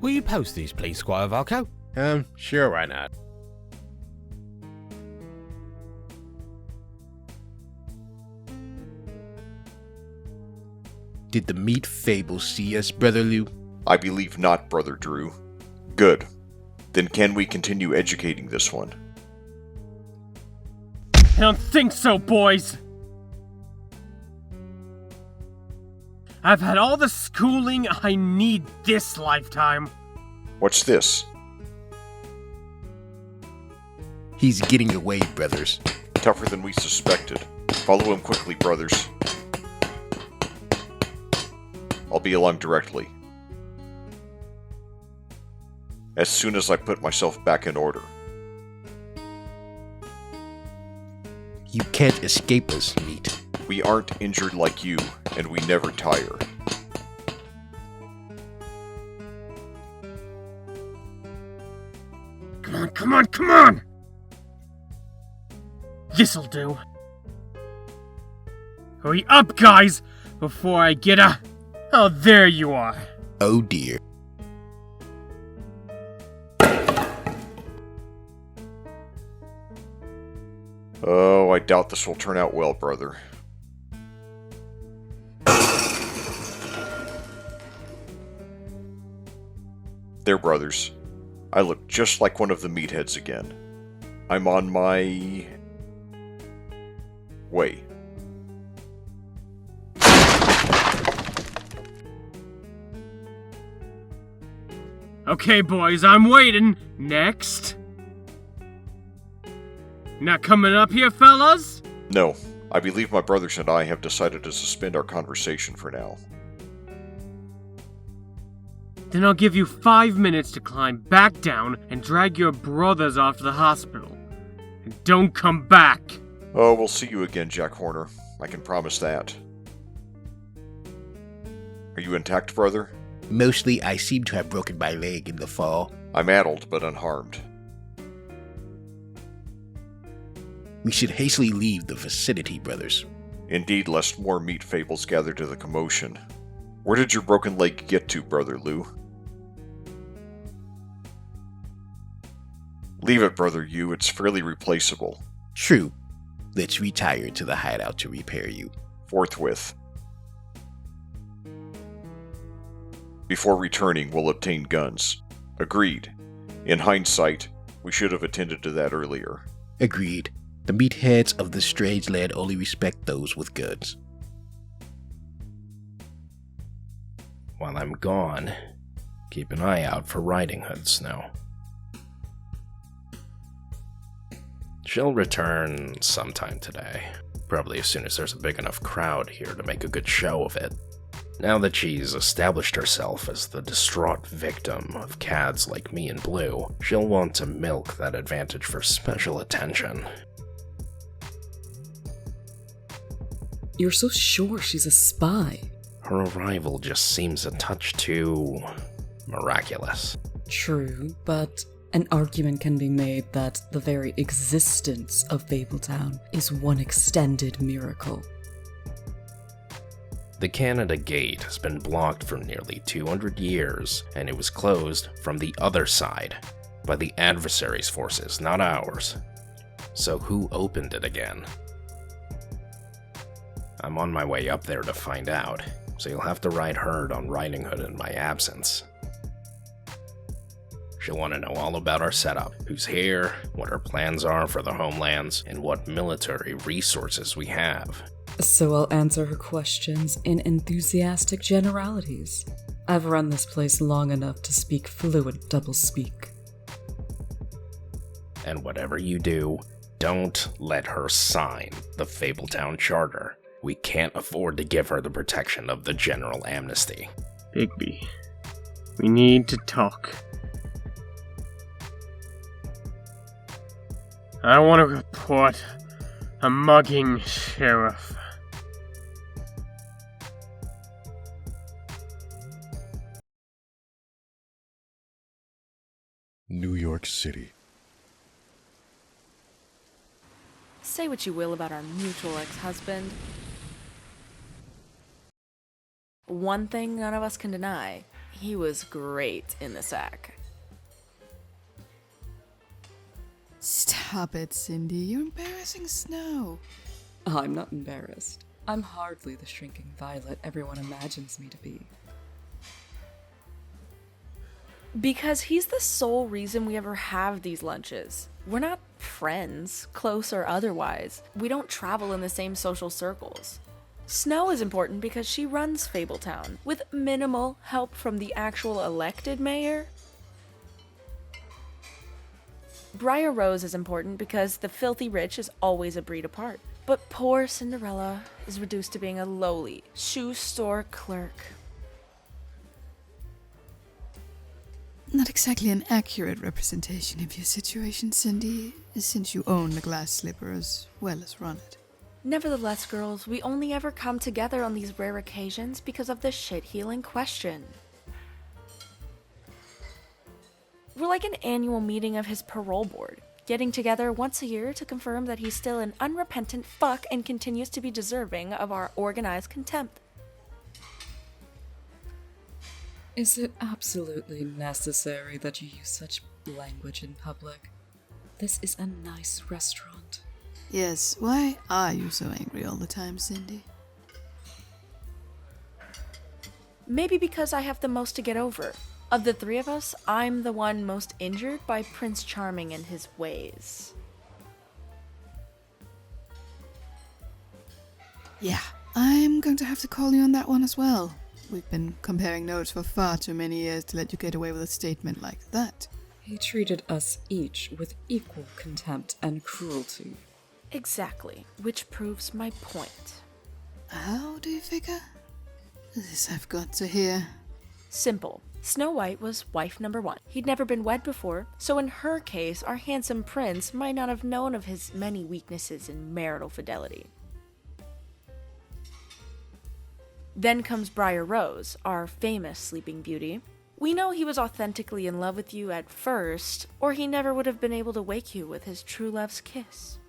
Will you post these, please, Squire Valco? Sure, why not? Did the meat Fables see us, Brother Lou? I believe not, Brother Drew. Good. Then can we continue educating this one? I don't think so, boys! I've had all the schooling I need this lifetime. What's this? He's getting away, brothers. Tougher than we suspected. Follow him quickly, brothers. I'll be along directly. As soon as I put myself back in order. You can't escape us, meat. We aren't injured like you, and we never tire. Come on, come on, come on! This'll do. Hurry up, guys, before I get a... Oh, there you are. Oh dear. Oh, I doubt this will turn out well, brother. There, brothers. I look just like one of the meatheads again. I'm on my... way. Okay, boys, I'm waiting. Next. Not coming up here, fellas? No, I believe my brothers and I have decided to suspend our conversation for now. Then I'll give you 5 minutes to climb back down and drag your brothers off to the hospital. And don't come back. Oh, we'll see you again, Jack Horner. I can promise that. Are you intact, brother? Mostly, I seem to have broken my leg in the fall. I'm addled, but unharmed. We should hastily leave the vicinity, brothers. Indeed, lest more meat fables gather to the commotion. Where did your broken leg get to, Brother Lou? Leave it, Brother Yu. It's fairly replaceable. True. Let's retire to the hideout to repair you. Forthwith. Before returning, we'll obtain guns. Agreed. In hindsight, we should have attended to that earlier. Agreed. The meatheads of the strange land only respect those with guns. While I'm gone, keep an eye out for Riding Hood, Snow. She'll return sometime today. Probably as soon as there's a big enough crowd here to make a good show of it. Now that she's established herself as the distraught victim of cads like me and Blue, she'll want to milk that advantage for special attention. You're so sure she's a spy? Her arrival just seems a touch too... miraculous. True, but an argument can be made that the very existence of Fabletown is one extended miracle. The Canada Gate has been blocked for nearly 200 years, and it was closed from the other side. By the adversary's forces, not ours. So who opened it again? I'm on my way up there to find out, so you'll have to ride herd on Riding Hood in my absence. She'll want to know all about our setup, who's here, what our plans are for the homelands, and what military resources we have. So I'll answer her questions in enthusiastic generalities. I've run this place long enough to speak fluent doublespeak. And whatever you do, don't let her sign the Fabletown Charter. We can't afford to give her the protection of the general amnesty. Bigby, we need to talk. I want to report a mugging sheriff. New York City. Say what you will about our mutual ex-husband. One thing none of us can deny, he was great in the sack. Stop it, Cindy. You're embarrassing Snow. I'm not embarrassed. I'm hardly the shrinking violet everyone imagines me to be. Because he's the sole reason we ever have these lunches. We're not friends, close or otherwise. We don't travel in the same social circles. Snow is important because she runs Fabletown, with minimal help from the actual elected mayor. Briar Rose is important because the filthy rich is always a breed apart. But poor Cinderella is reduced to being a lowly shoe store clerk. Not exactly an accurate representation of your situation, Cindy, since you own the glass slipper as well as run it. Nevertheless, girls, we only ever come together on these rare occasions because of the shit-healing question. We're like an annual meeting of his parole board, getting together once a year to confirm that he's still an unrepentant fuck and continues to be deserving of our organized contempt. Is it absolutely necessary that you use such language in public? This is a nice restaurant. Yes, why are you so angry all the time, Cindy? Maybe because I have the most to get over. Of the three of us, I'm the one most injured by Prince Charming and his ways. Yeah, I'm going to have to call you on that one as well. We've been comparing notes for far too many years to let you get away with a statement like that. He treated us each with equal contempt and cruelty. Exactly, which proves my point. How do you figure? This I've got to hear. Simple. Snow White was wife number one. He'd never been wed before, so in her case, our handsome prince might not have known of his many weaknesses in marital fidelity. Then comes Briar Rose, our famous Sleeping Beauty. We know he was authentically in love with you at first, or he never would have been able to wake you with his true love's kiss.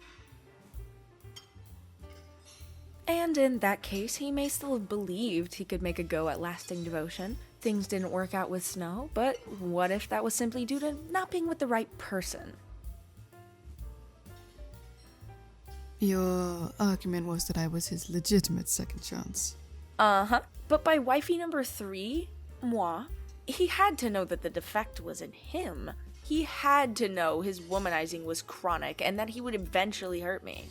And in that case, he may still have believed he could make a go at lasting devotion. Things didn't work out with Snow, but what if that was simply due to not being with the right person? Your argument was that I was his legitimate second chance. Uh-huh. But by wifey number 3, moi, he had to know that the defect was in him. He had to know his womanizing was chronic and that he would eventually hurt me.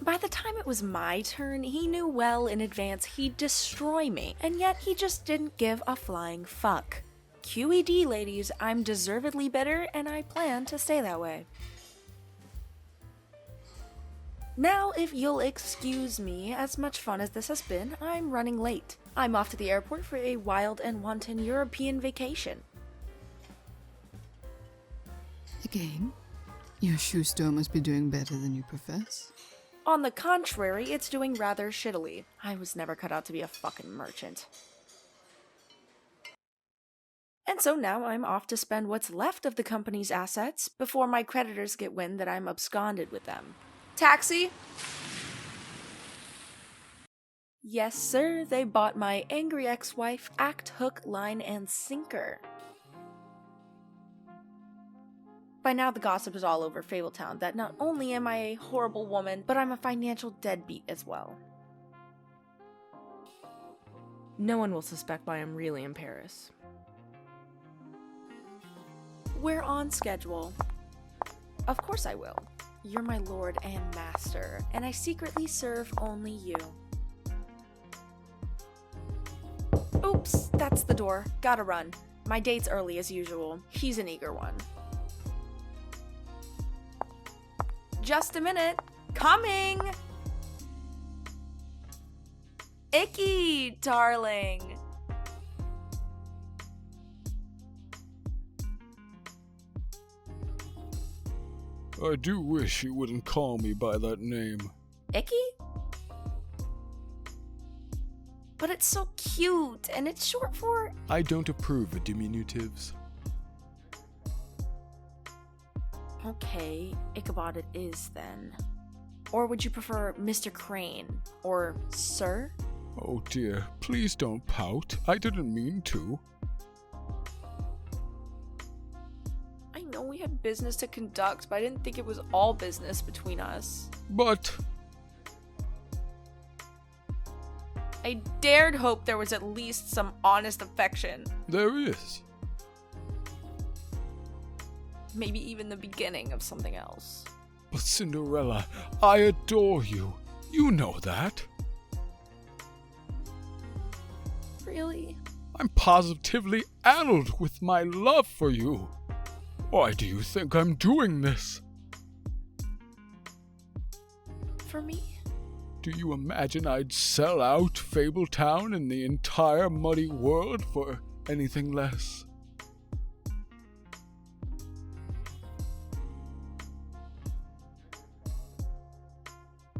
By the time it was my turn, he knew well in advance he'd destroy me, and yet he just didn't give a flying fuck. QED, ladies, I'm deservedly bitter, and I plan to stay that way. Now, if you'll excuse me, as much fun as this has been, I'm running late. I'm off to the airport for a wild and wanton European vacation. Again, your shoe store must be doing better than you profess. On the contrary, it's doing rather shittily. I was never cut out to be a fucking merchant. And so now I'm off to spend what's left of the company's assets before my creditors get wind that I'm absconded with them. Taxi? Yes, sir, they bought my angry ex-wife act, hook, line, and sinker. By now the gossip is all over Fabletown that not only am I a horrible woman, but I'm a financial deadbeat as well. No one will suspect why I'm really in Paris. We're on schedule. Of course I will. You're my lord and master, and I secretly serve only you. Oops, that's the door. Gotta run. My date's early as usual. He's an eager one. Just a minute. Coming! Icky, darling. I do wish you wouldn't call me by that name. Icky? But it's so cute, and it's short for... I don't approve of diminutives. Okay, Ichabod it is then. Or would you prefer Mr. Crane? Or Sir? Oh dear, please don't pout. I didn't mean to. I know we had business to conduct, but I didn't think it was all business between us. But... I dared hope there was at least some honest affection. There is. Maybe even the beginning of something else. But Cinderella, I adore you. You know that. Really? I'm positively addled with my love for you. Why do you think I'm doing this? For me? Do you imagine I'd sell out Fabletown and the entire muddy world for anything less?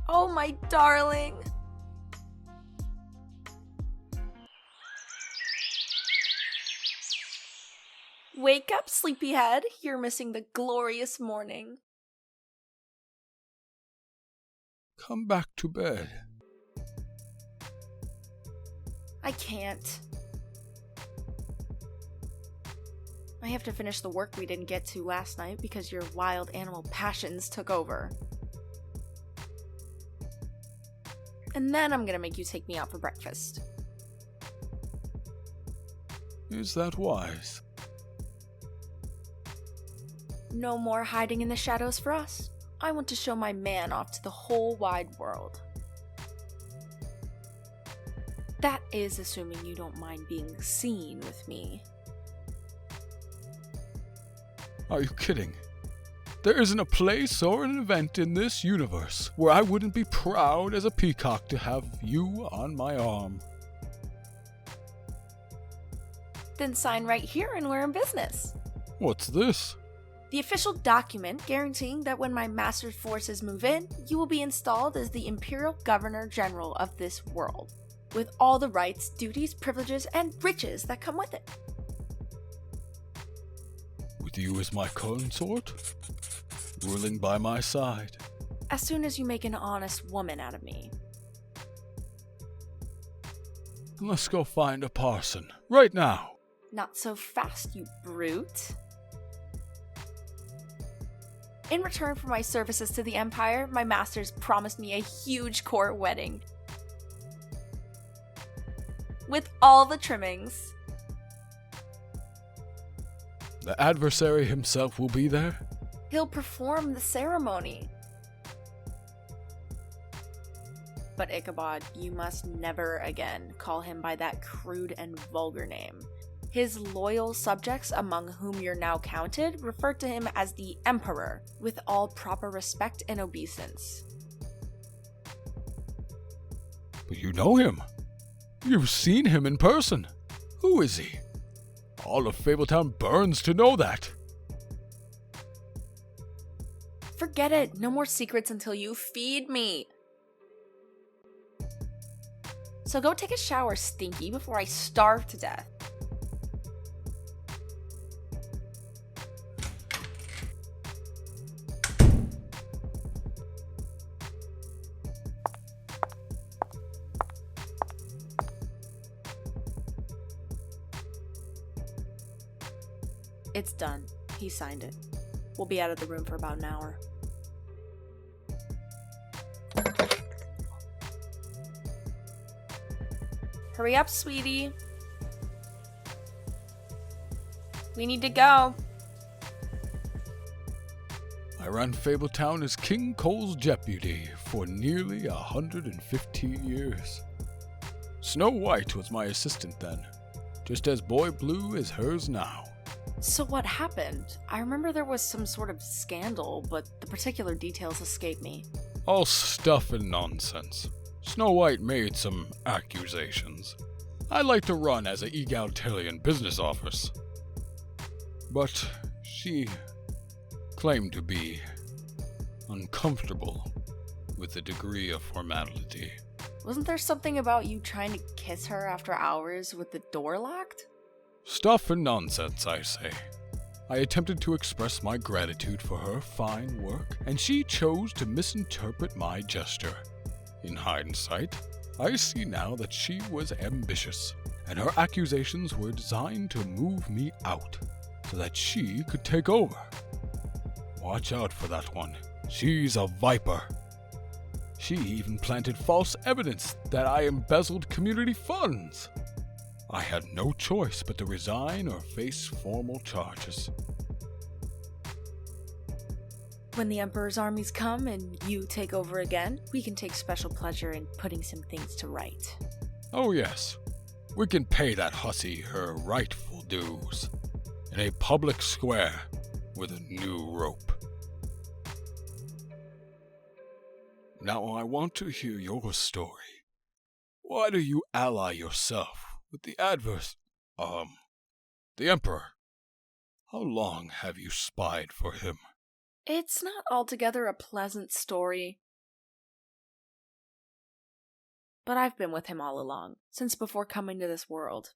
Oh, my darling! Wake up, sleepyhead. You're missing the glorious morning. Come back to bed. I can't. I have to finish the work we didn't get to last night because your wild animal passions took over. And then I'm gonna make you take me out for breakfast. Is that wise? No more hiding in the shadows for us. I want to show my man off to the whole wide world. That is assuming you don't mind being seen with me. Are you kidding? There isn't a place or an event in this universe where I wouldn't be proud as a peacock to have you on my arm. Then sign right here and we're in business. What's this? The official document guaranteeing that when my master's forces move in, you will be installed as the Imperial Governor General of this world, with all the rights, duties, privileges, and riches that come with it. With you as my consort? Ruling by my side? As soon as you make an honest woman out of me. Let's go find a parson, right now. Not so fast, you brute. In return for my services to the Empire, my masters promised me a huge court wedding. With all the trimmings. The adversary himself will be there? He'll perform the ceremony. But Ichabod, you must never again call him by that crude and vulgar name. His loyal subjects, among whom you're now counted, refer to him as the Emperor, with all proper respect and obeisance. But you know him. You've seen him in person. Who is he? All of Fabletown burns to know that. Forget it. No more secrets until you feed me. So go take a shower, Stinky, before I starve to death. It's done. He signed it. We'll be out of the room for about an hour. Hurry up, sweetie. We need to go. I ran Fabletown as King Cole's deputy for nearly 115 years. Snow White was my assistant then, just as Boy Blue is hers now. So what happened? I remember there was some sort of scandal, but the particular details escape me. All stuff and nonsense. Snow White made some accusations. I like to run as an egalitarian business office. But she claimed to be uncomfortable with the degree of formality. Wasn't there something about you trying to kiss her after hours with the door locked? Stuff and nonsense, I say. I attempted to express my gratitude for her fine work, and she chose to misinterpret my gesture. In hindsight, I see now that she was ambitious, and her accusations were designed to move me out, so that she could take over. Watch out for that one. She's a viper. She even planted false evidence that I embezzled community funds. I had no choice but to resign or face formal charges. When the Emperor's armies come and you take over again, we can take special pleasure in putting some things to right. Oh yes, we can pay that hussy her rightful dues in a public square with a new rope. Now I want to hear your story. Why do you ally yourself with the the Emperor? How long have you spied for him? It's not altogether a pleasant story. But I've been with him all along, since before coming to this world.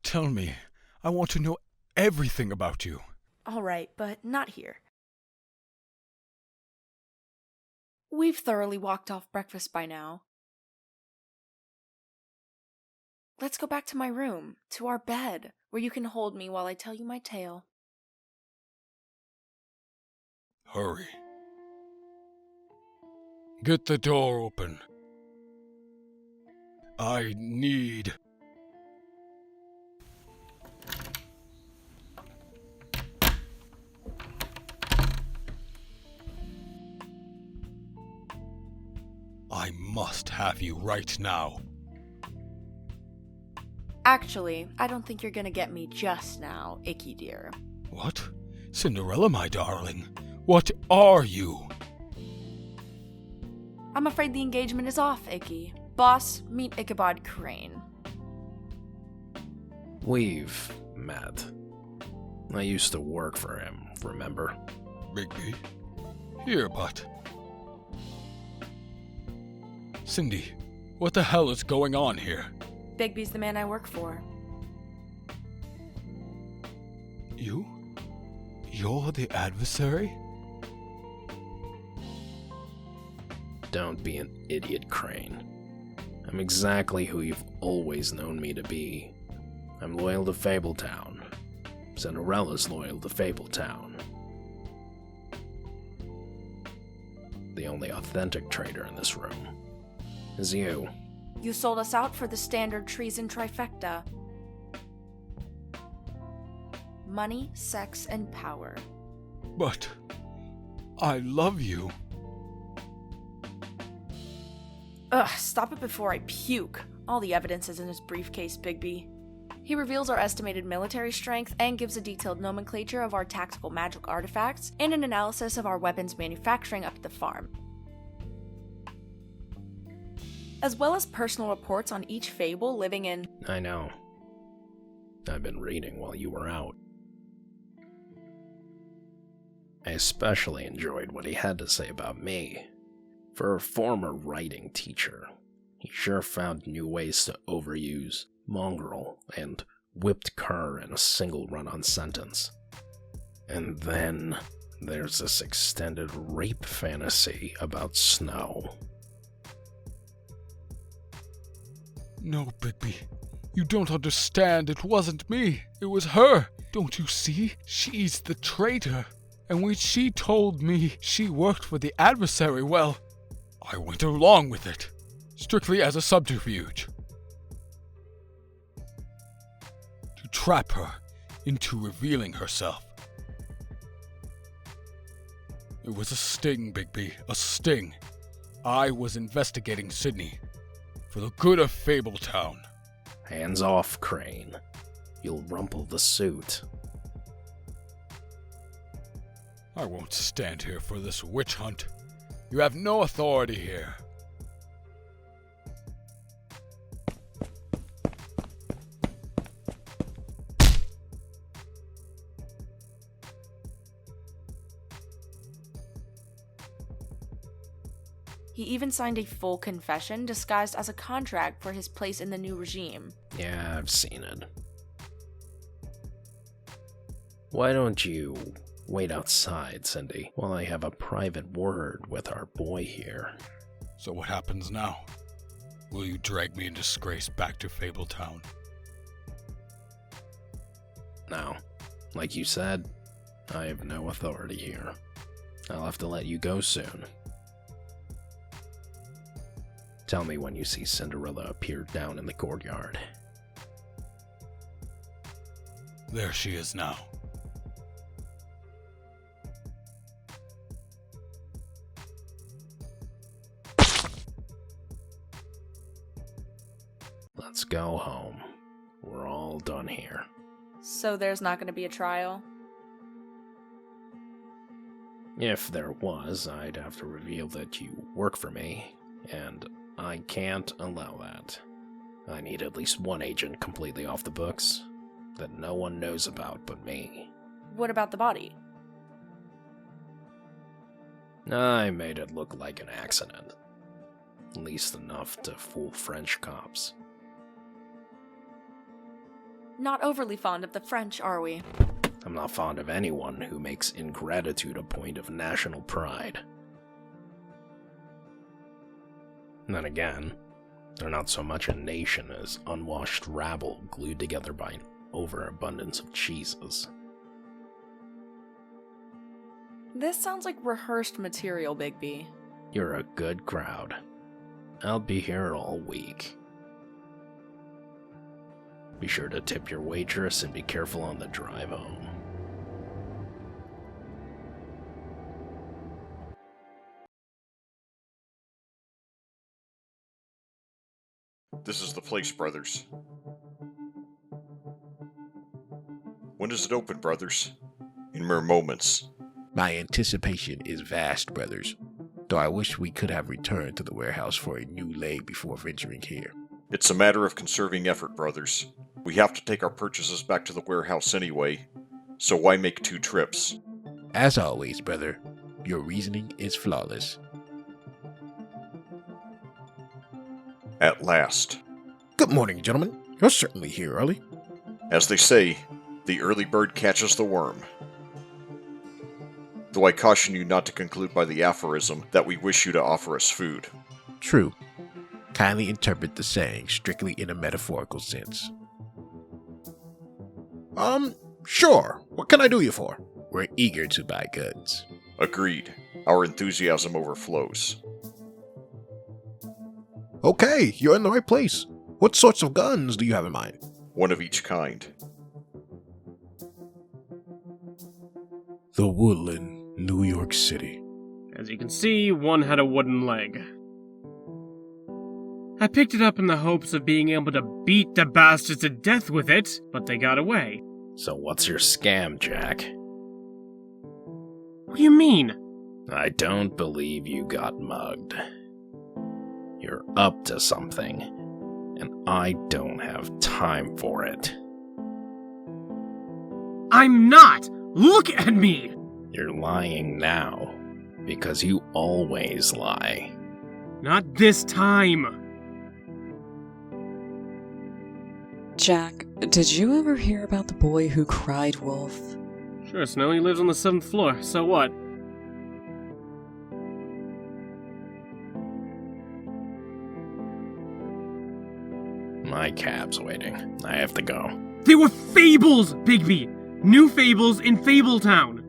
Tell me. I want to know everything about you. All right, but not here. We've thoroughly walked off breakfast by now. Let's go back to my room, to our bed, where you can hold me while I tell you my tale. Hurry. Get the door open. I need... I must have you right now. Actually, I don't think you're gonna get me just now, Icky dear. What? Cinderella, my darling. What are you? I'm afraid the engagement is off, Icky. Boss, meet Ichabod Crane. We've met. I used to work for him, remember? Bigby? Here, but... Cindy, what the hell is going on here? Bigby's the man I work for. You? You're the adversary? Don't be an idiot, Crane. I'm exactly who you've always known me to be. I'm loyal to Fabletown. Cinderella's loyal to Fabletown. The only authentic traitor in this room is you. You sold us out for the standard treason trifecta. Money, sex, and power. But... I love you. Ugh, stop it before I puke. All the evidence is in his briefcase, Bigby. He reveals our estimated military strength and gives a detailed nomenclature of our tactical magic artifacts and an analysis of our weapons manufacturing up at the farm, as well as personal reports on each Fable living in... I know. I've been reading while you were out. I especially enjoyed what he had to say about me. For a former writing teacher, he sure found new ways to overuse mongrel and whipped cur in a single run-on sentence. And then there's this extended rape fantasy about Snow. No, Bigby. You don't understand. It wasn't me. It was her. Don't you see? She's the traitor. And when she told me she worked for the adversary, well, I went along with it, strictly as a subterfuge. To trap her into revealing herself. It was a sting, Bigby, a sting. I was investigating Sydney for the good of Fabletown. Hands off, Crane. You'll rumple the suit. I won't stand here for this witch hunt. You have no authority here. He even signed a full confession disguised as a contract for his place in the new regime. Yeah, I've seen it. Why don't you wait outside, Cindy, while I have a private word with our boy here? So what happens now? Will you drag me in disgrace back to Fabletown? No. Like you said, I have no authority here. I'll have to let you go soon. Tell me when you see Cinderella appear down in the courtyard. There she is now. Let's go home. We're all done here. So there's not going to be a trial? If there was, I'd have to reveal that you work for me, and I can't allow that. I need at least one agent completely off the books that no one knows about but me. What about the body? I made it look like an accident. At least enough to fool French cops. Not overly fond of the French, are we? I'm not fond of anyone who makes ingratitude a point of national pride. Then again, they're not so much a nation as unwashed rabble glued together by an overabundance of cheeses. This sounds like rehearsed material, Bigby. You're a good crowd. I'll be here all week. Be sure to tip your waitress and be careful on the drive home. This is the place, brothers. When does it open, brothers? In mere moments. My anticipation is vast, brothers, though I wish we could have returned to the warehouse for a new leg before venturing here. It's a matter of conserving effort, brothers. We have to take our purchases back to the warehouse anyway, so why make 2 trips? As always, brother, your reasoning is flawless. At last. Good morning, gentlemen. You're certainly here early. As they say, the early bird catches the worm. Though I caution you not to conclude by the aphorism that we wish you to offer us food. True. Kindly interpret the saying strictly in a metaphorical sense. Sure. What can I do you for? We're eager to buy goods. Agreed. Our enthusiasm overflows. Okay, you're in the right place. What sorts of guns do you have in mind? One of each kind. The Woodland, New York City. As you can see, one had a wooden leg. I picked it up in the hopes of being able to beat the bastards to death with it, but they got away. So what's your scam, Jack? What do you mean? I don't believe you got mugged. You're up to something, and I don't have time for it. I'm not! Look at me! You're lying now, because you always lie. Not this time! Jack, did you ever hear about the boy who cried wolf? Sure, Snow, he lives on the 7th floor, so what? My cab's waiting. I have to go. They were fables, Bigby! new Fables in Fabletown.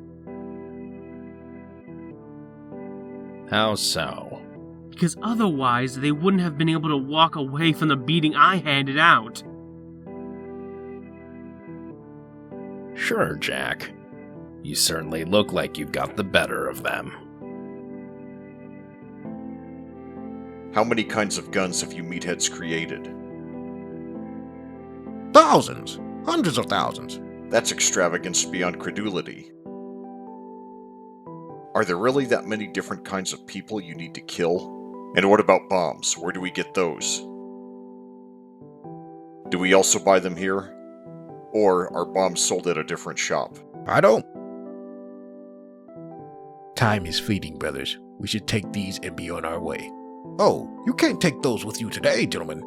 How so? Because otherwise, they wouldn't have been able to walk away from the beating I handed out. Sure, Jack. You certainly look like you've got the better of them. How many kinds of guns have you meatheads created? Thousands! Hundreds of thousands. That's extravagance beyond credulity. Are there really that many different kinds of people you need to kill? And what about bombs? Where do we get those? Do we also buy them here? Or are bombs sold at a different shop? I don't. Time is fleeting, brothers. We should take these and be on our way. Oh, you can't take those with you today, gentlemen.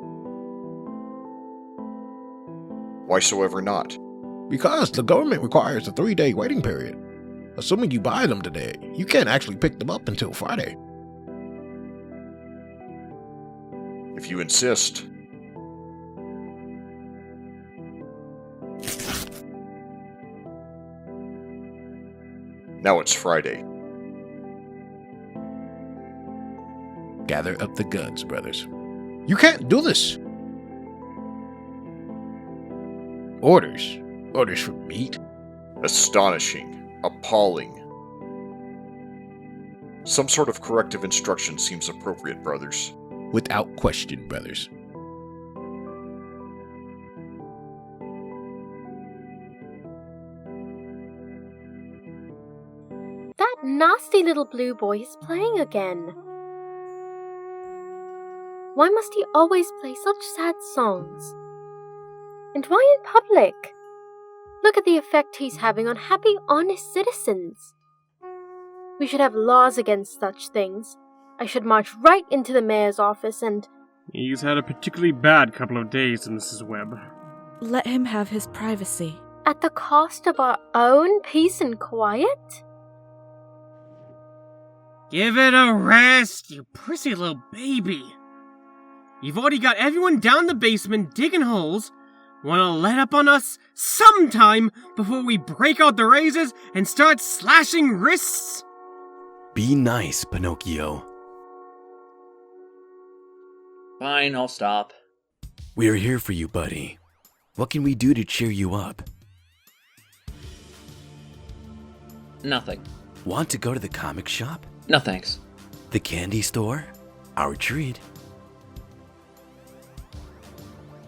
Why so ever not? Because the government requires a 3-day waiting period. Assuming you buy them today, you can't actually pick them up until Friday. If you insist. Now it's Friday. Gather up the guns, brothers. You can't do this! Orders? Orders for meat? Astonishing. Appalling. Some sort of corrective instruction seems appropriate, brothers. Without question, brothers. That nasty little blue boy is playing again. Why must he always play such sad songs? And why in public? Look at the effect he's having on happy, honest citizens. We should have laws against such things. I should march right into the mayor's office and... He's had a particularly bad couple of days, Mrs. Webb. Let him have his privacy. At the cost of our own peace and quiet? Give it a rest, you prissy little baby. You've already got everyone down the basement digging holes. Wanna let up on us sometime before we break out the razors and start slashing wrists? Be nice, Pinocchio. Fine, I'll stop. We're here for you, buddy. What can we do to cheer you up? Nothing. Want to go to the comic shop? No thanks. The candy store? Our treat.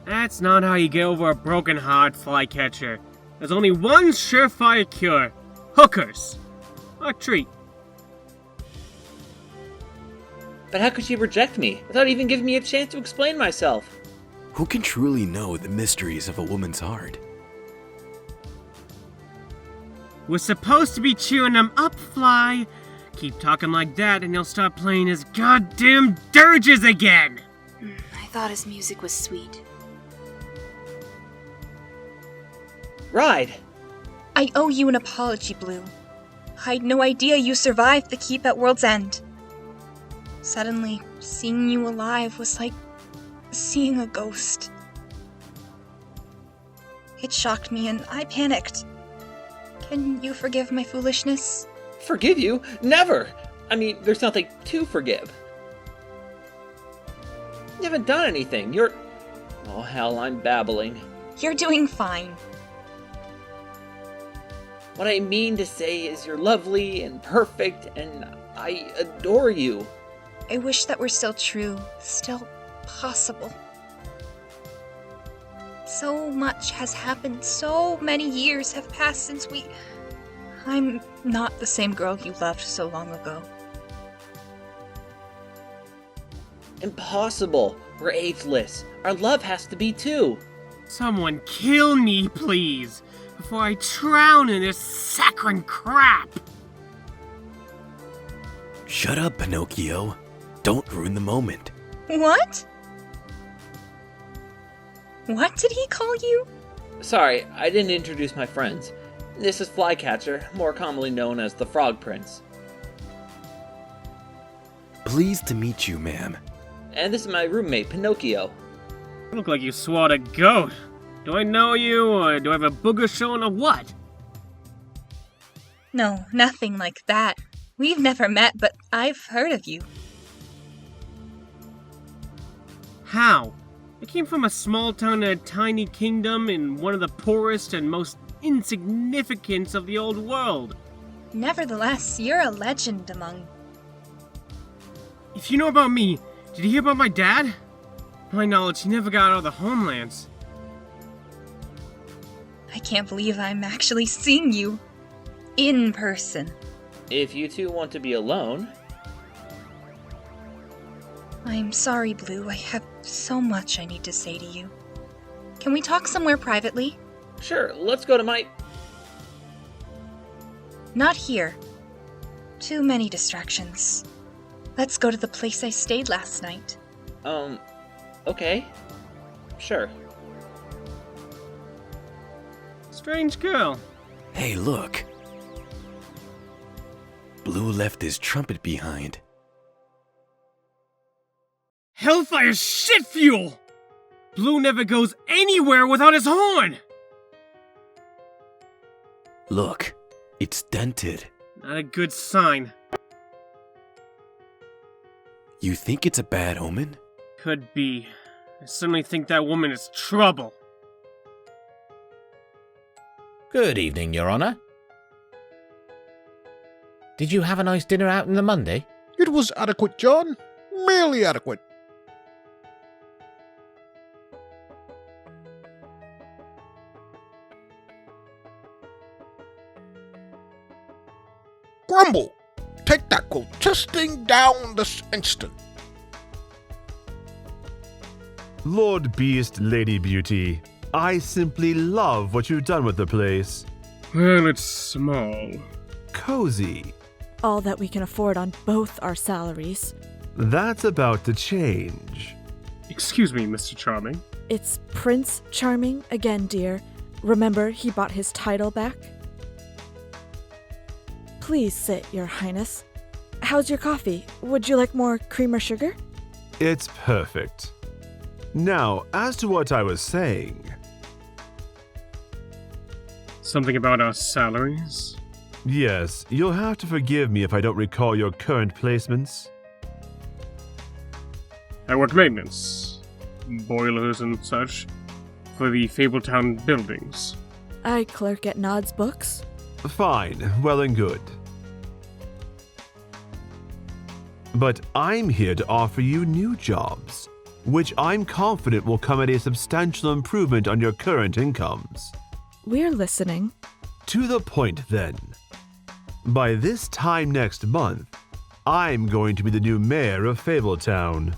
That's not how you get over a broken heart, Flycatcher. There's only one surefire cure. Hookers. A treat. But how could she reject me without even giving me a chance to explain myself? Who can truly know the mysteries of a woman's heart? We're supposed to be cheering him up, Fly. Keep talking like that and he'll start playing his goddamn dirges again. I thought his music was sweet. Ride! I owe you an apology, Blue. I'd no idea you survived the keep at World's End. Suddenly, seeing you alive was like seeing a ghost. It shocked me and I panicked. Can you forgive my foolishness? Forgive you? Never! I mean, there's nothing to forgive. You haven't done anything. You're... Oh, hell, I'm babbling. You're doing fine. What I mean to say is you're lovely and perfect, and I adore you. I wish that were still true, still possible. So much has happened, so many years have passed since we... I'm not the same girl you loved so long ago. Impossible. We're ageless. Our love has to be too. Someone kill me, please, before I drown in this saccharine crap. Shut up, Pinocchio. Don't ruin the moment. What? What did he call you? Sorry, I didn't introduce my friends. This is Flycatcher, more commonly known as the Frog Prince. Pleased to meet you, ma'am. And this is my roommate, Pinocchio. You look like you swallowed a goat. Do I know you, or do I have a booger showing, or what? No, nothing like that. We've never met, but I've heard of you. How? I came from a small town in a tiny kingdom in one of the poorest and most insignificant of the old world. Nevertheless, you're a legend among... If you know about me, did you hear about my dad? To my knowledge, he never got out of the homelands. I can't believe I'm actually seeing you. In person. If you two want to be alone... I'm sorry, Blue. I have so much I need to say to you. Can we talk somewhere privately? Sure, let's go to my... Not here. Too many distractions. Let's go to the place I stayed last night. Okay. Sure. Strange girl. Hey, look. Blue left his trumpet behind. Hellfire shit fuel! Blue never goes anywhere without his horn! Look, it's dented. Not a good sign. You think it's a bad omen? Could be. I certainly think that woman is trouble. Good evening, Your Honor. Did you have a nice dinner out in the Monday? It was adequate, John. Merely adequate. Grimble, take that protesting down this instant. Lord Beast, Lady Beauty, I simply love what you've done with the place. Well, it's small. Cozy. All that we can afford on both our salaries. That's about to change. Excuse me, Mr. Charming. It's Prince Charming again, dear. Remember, he bought his title back? Please sit, Your Highness. How's your coffee? Would you like more cream or sugar? It's perfect. Now, as to what I was saying... Something about our salaries? Yes, you'll have to forgive me if I don't recall your current placements. I work maintenance, boilers and such, for the Fabletown buildings. I clerk at Nod's Books. Fine, well and good. But I'm here to offer you new jobs, which I'm confident will come at a substantial improvement on your current incomes. We're listening. To the point, then. By this time next month, I'm going to be the new mayor of Fabletown.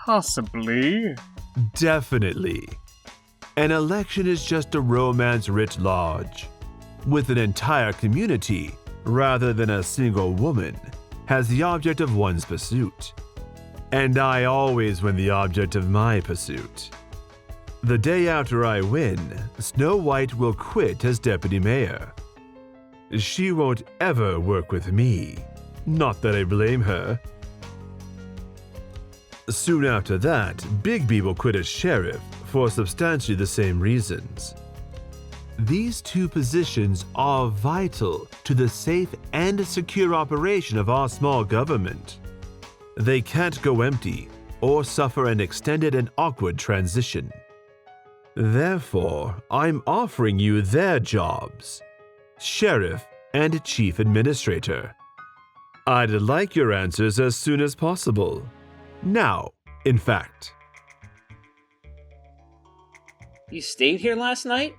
Possibly. Definitely. An election is just a romance writ large, with an entire community, rather than a single woman, has the object of one's pursuit. And I always win the object of my pursuit. The day after I win, Snow White will quit as deputy mayor. She won't ever work with me. Not that I blame her. Soon after that, Bigby will quit as sheriff for substantially the same reasons. These two positions are vital to the safe and secure operation of our small government. They can't go empty or suffer an extended and awkward transition. Therefore, I'm offering you their jobs, sheriff and chief administrator. I'd like your answers as soon as possible. Now, in fact. You stayed here last night?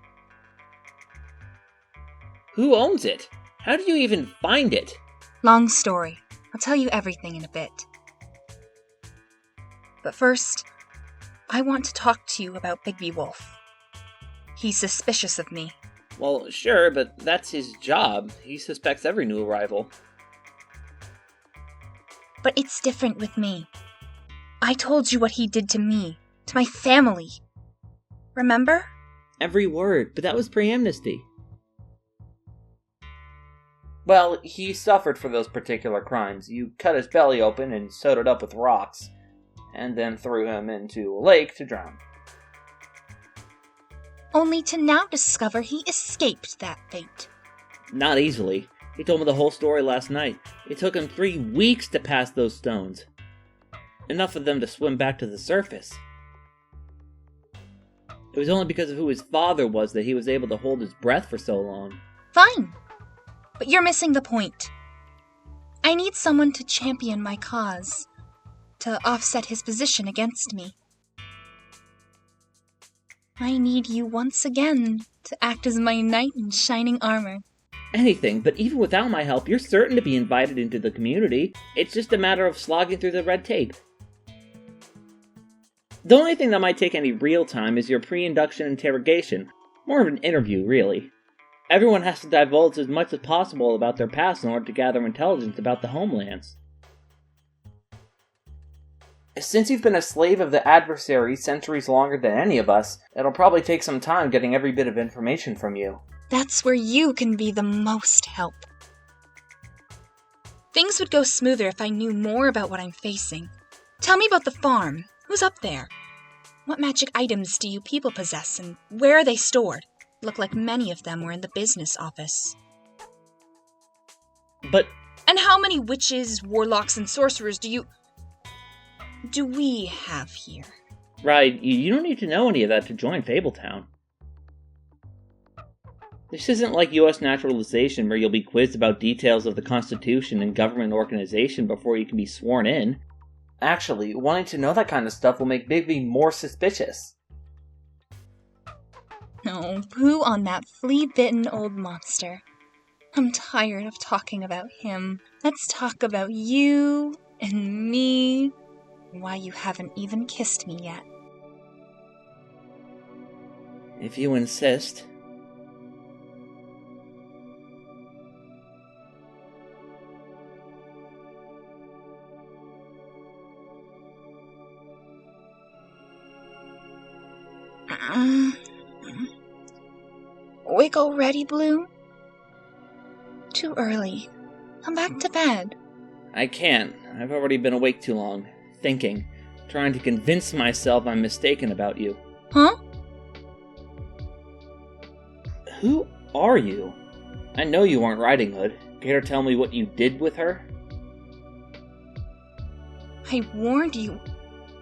Who owns it? How do you even find it? Long story. I'll tell you everything in a bit. But first, I want to talk to you about Bigby Wolf. He's suspicious of me. Well, sure, but that's his job. He suspects every new arrival. But it's different with me. I told you what he did to me, to my family. Remember? Every word, but that was pre-amnesty. Well, he suffered for those particular crimes. You cut his belly open and sewed it up with rocks, and then threw him into a lake to drown. Only to now discover he escaped that fate. Not easily. He told me the whole story last night. It took him 3 weeks to pass those stones. Enough of them to swim back to the surface. It was only because of who his father was that he was able to hold his breath for so long. Fine. But you're missing the point. I need someone to champion my cause, to offset his position against me. I need you once again to act as my knight in shining armor. Anything, but even without my help, you're certain to be invited into the community. It's just a matter of slogging through the red tape. The only thing that might take any real time is your pre-induction interrogation. More of an interview, really. Everyone has to divulge as much as possible about their past in order to gather intelligence about the homelands. Since you've been a slave of the adversary centuries longer than any of us, it'll probably take some time getting every bit of information from you. That's where you can be the most help. Things would go smoother if I knew more about what I'm facing. Tell me about the farm. Who's up there? What magic items do you people possess, and where are they stored? Look like many of them were in the business office. But... And how many witches, warlocks, and sorcerers do we have here? Right, you don't need to know any of that to join Fabletown. This isn't like U.S. naturalization where you'll be quizzed about details of the Constitution and government organization before you can be sworn in. Actually, wanting to know that kind of stuff will make Bigby more suspicious. Oh, poo on that flea-bitten old monster. I'm tired of talking about him. Let's talk about you and me. Why you haven't even kissed me yet. If you insist. Awake already, Blue? Too early. Come back to bed. I can't. I've already been awake too long. Thinking. Trying to convince myself I'm mistaken about you. Huh? Who are you? I know you aren't Riding Hood. Care to tell me what you did with her? I warned you.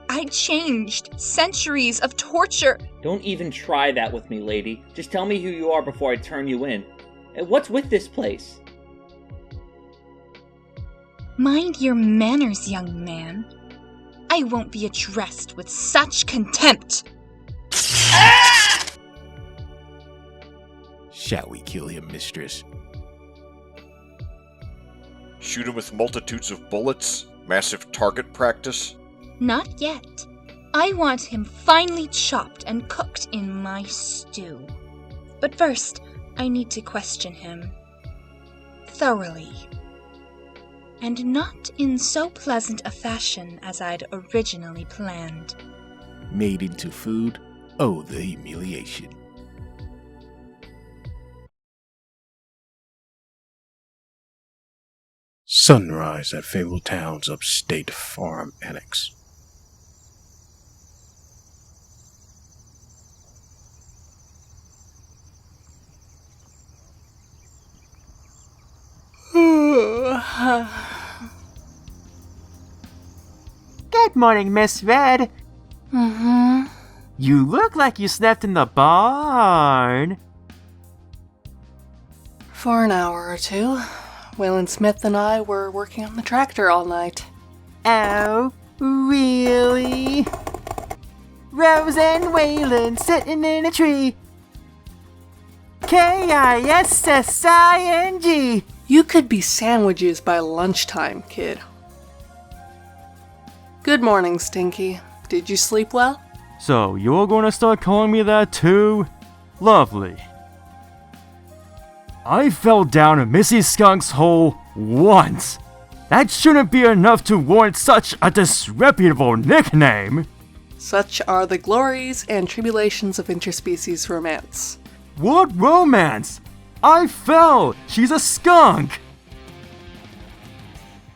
I changed. Centuries of torture. Don't even try that with me, lady. Just tell me who you are before I turn you in. And what's with this place? Mind your manners, young man. I won't be addressed with such contempt. Shall we kill him, mistress? Shoot him with multitudes of bullets? Massive target practice? Not yet. I want him finely chopped and cooked in my stew. But first, I need to question him. Thoroughly. And not in so pleasant a fashion as I'd originally planned. Made into food? Oh, the humiliation. Sunrise at Fabletown's upstate farm annex. Good morning, Miss Red. Mm-hmm. You look like you slept in the barn. For an hour or two. Weyland Smith and I were working on the tractor all night. Oh, really? Rose and Weyland sitting in a tree. K-I-S-S-I-N-G. You could be sandwiches by lunchtime, kid. Good morning, Stinky. Did you sleep well? So you're gonna start calling me that too? Lovely. I fell down a Missy Skunk's hole once. That shouldn't be enough to warrant such a disreputable nickname. Such are the glories and tribulations of interspecies romance. What romance? I fell! She's a skunk!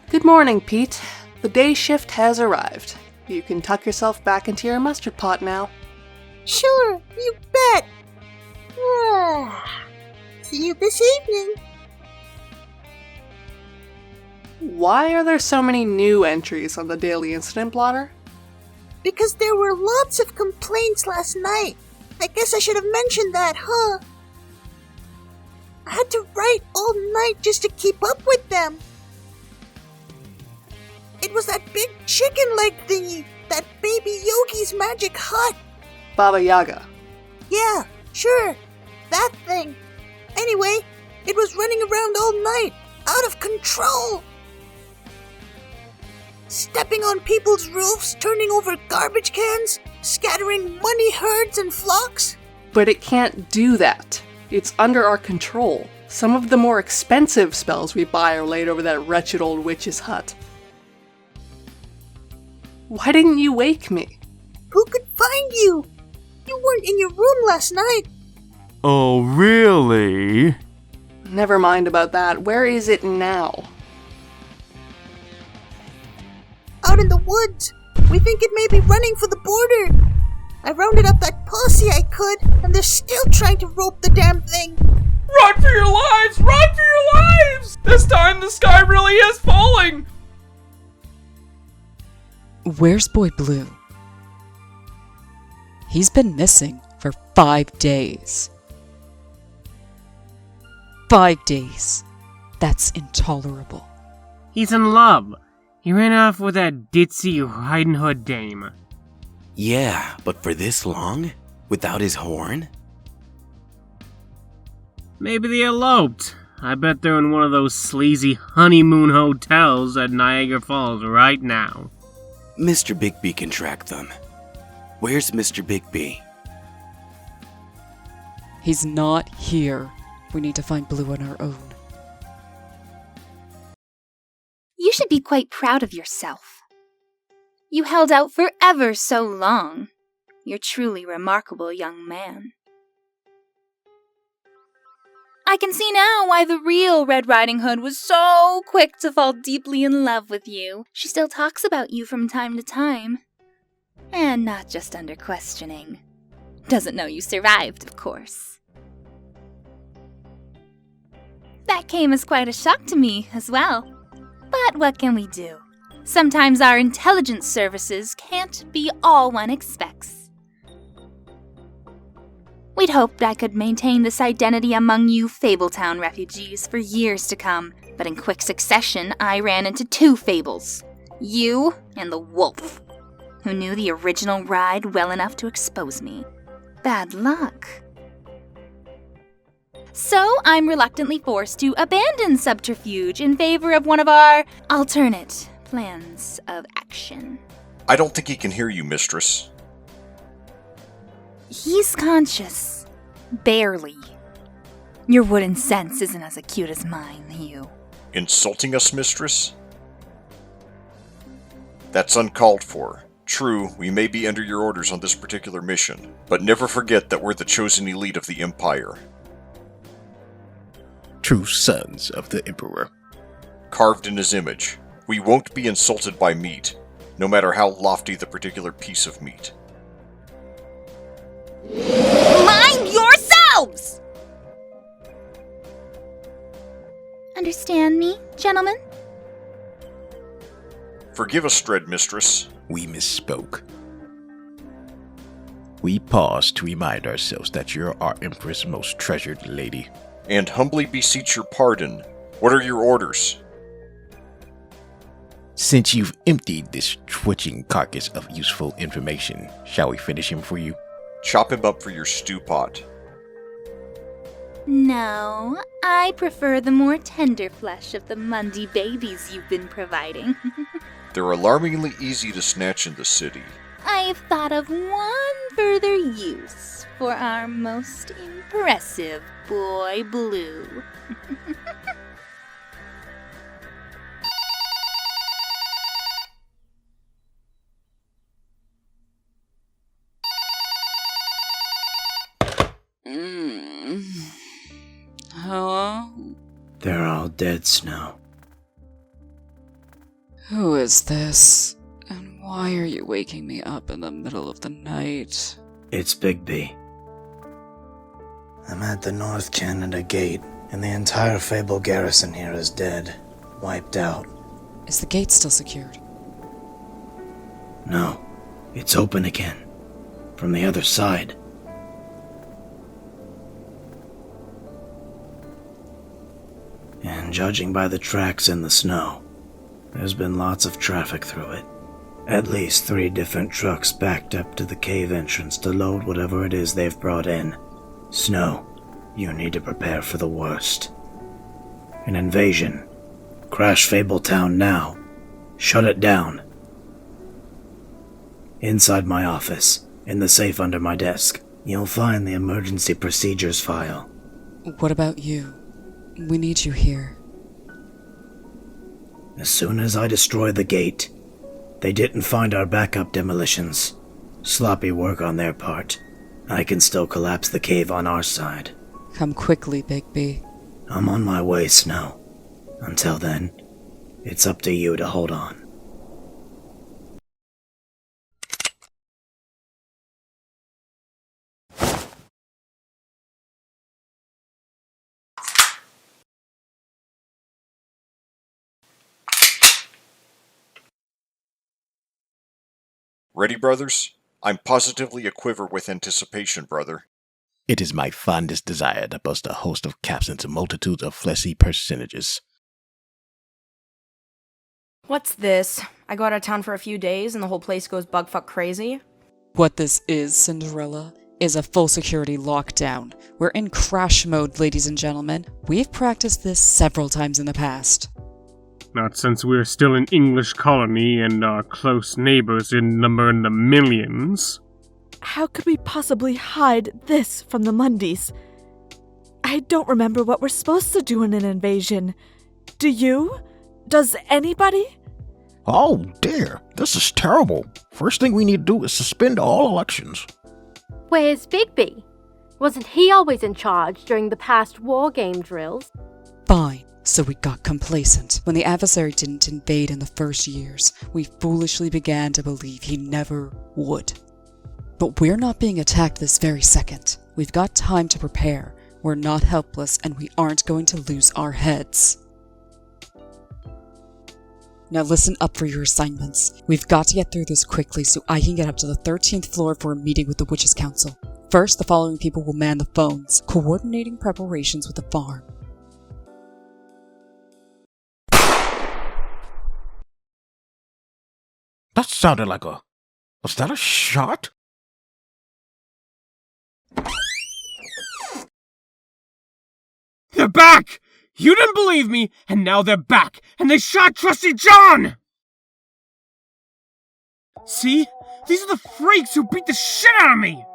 Good morning, Pete. The day shift has arrived. You can tuck yourself back into your mustard pot now. Sure, you bet. See you this evening. Why are there so many new entries on the daily incident blotter? Because there were lots of complaints last night. I guess I should have mentioned that, huh? I had to write all night just to keep up with them. It was that big chicken leg thingy, that baby Yogi's magic hut. Baba Yaga. Yeah, sure, that thing. Anyway, it was running around all night, out of control. Stepping on people's roofs, turning over garbage cans, scattering money herds and flocks. But it can't do that. It's under our control. Some of the more expensive spells we buy are laid over that wretched old witch's hut. Why didn't you wake me? Who could find you? You weren't in your room last night. Oh, really? Never mind about that. Where is it now? Out in the woods. We think it may be running for the border. I rounded up that posse I could, and they're still trying to rope the damn thing. Run for your lives! Run for your lives! This time the sky really is falling! Where's Boy Blue? He's been missing for 5 days. 5 days. That's intolerable. He's in love. He ran off with that ditzy Riding Hood dame. Yeah, but for this long? Without his horn? Maybe they eloped. I bet they're in one of those sleazy honeymoon hotels at Niagara Falls right now. Mr. Bigby can track them. Where's Mr. Bigby? He's not here. We need to find Blue on our own. You should be quite proud of yourself. You held out for ever so long. You're truly remarkable, young man. I can see now why the real Red Riding Hood was so quick to fall deeply in love with you. She still talks about you from time to time. And not just under questioning. Doesn't know you survived, of course. That came as quite a shock to me as well. But what can we do? Sometimes our intelligence services can't be all one expects. We'd hoped I could maintain this identity among you Fabletown refugees for years to come, but in quick succession I ran into 2 Fables. You and the wolf, who knew the original ride well enough to expose me. Bad luck. So I'm reluctantly forced to abandon subterfuge in favor of one of our alternate plans of action. I don't think he can hear you, mistress. He's conscious. Barely. Your wooden sense isn't as acute as mine, Hugh. Insulting us, mistress? That's uncalled for. True, we may be under your orders on this particular mission, but never forget that we're the chosen elite of the Empire. True sons of the Emperor. Carved in his image. We won't be insulted by meat, no matter how lofty the particular piece of meat. Mind yourselves! Understand me, gentlemen? Forgive us, Dread Mistress. We misspoke. We pause to remind ourselves that you're our Empress' most treasured lady. And humbly beseech your pardon. What are your orders? Since you've emptied this twitching carcass of useful information, shall we finish him for you? Chop him up for your stew pot. No, I prefer the more tender flesh of the Mundy babies you've been providing. They're alarmingly easy to snatch in the city. I've thought of one further use for our most impressive Boy Blue. Hello? They're all dead, Snow. Who is this? And why are you waking me up in the middle of the night? It's Bigby. I'm at the North Canada Gate, and the entire Fable garrison here is dead. Wiped out. Is the gate still secured? No, it's open again. From the other side. And judging by the tracks in the snow, there's been lots of traffic through it. At least 3 different trucks backed up to the cave entrance to load whatever it is they've brought in. Snow, you need to prepare for the worst. An invasion. Crash Fabletown now. Shut it down. Inside my office, in the safe under my desk, you'll find the emergency procedures file. What about you? We need you here. As soon as I destroy the gate, they didn't find our backup demolitions. Sloppy work on their part. I can still collapse the cave on our side. Come quickly, Bigby. I'm on my way, Snow. Until then, it's up to you to hold on. Ready, brothers? I'm positively aquiver with anticipation, brother. It is my fondest desire to bust a host of caps into multitudes of fleshy percentages. What's this? I go out of town for a few days and the whole place goes bugfuck crazy? What this is, Cinderella, is a full security lockdown. We're in crash mode, ladies and gentlemen. We've practiced this several times in the past. Not since we're still an English colony and our close neighbors in number in the millions. How could we possibly hide this from the Mundies? I don't remember what we're supposed to do in an invasion. Do you? Does anybody? Oh dear, this is terrible. First thing we need to do is suspend all elections. Where's Bigby? Wasn't he always in charge during the past war game drills? Fine. So we got complacent. When the adversary didn't invade in the first years, we foolishly began to believe he never would. But we're not being attacked this very second. We've got time to prepare. We're not helpless, and we aren't going to lose our heads. Now listen up for your assignments. We've got to get through this quickly so I can get up to the 13th floor for a meeting with the Witches' Council. First, the following people will man the phones, coordinating preparations with the farm. That sounded like a... Was that a shot? They're back! You didn't believe me, and now they're back, and they shot Trusty John! See? These are the freaks who beat the shit out of me!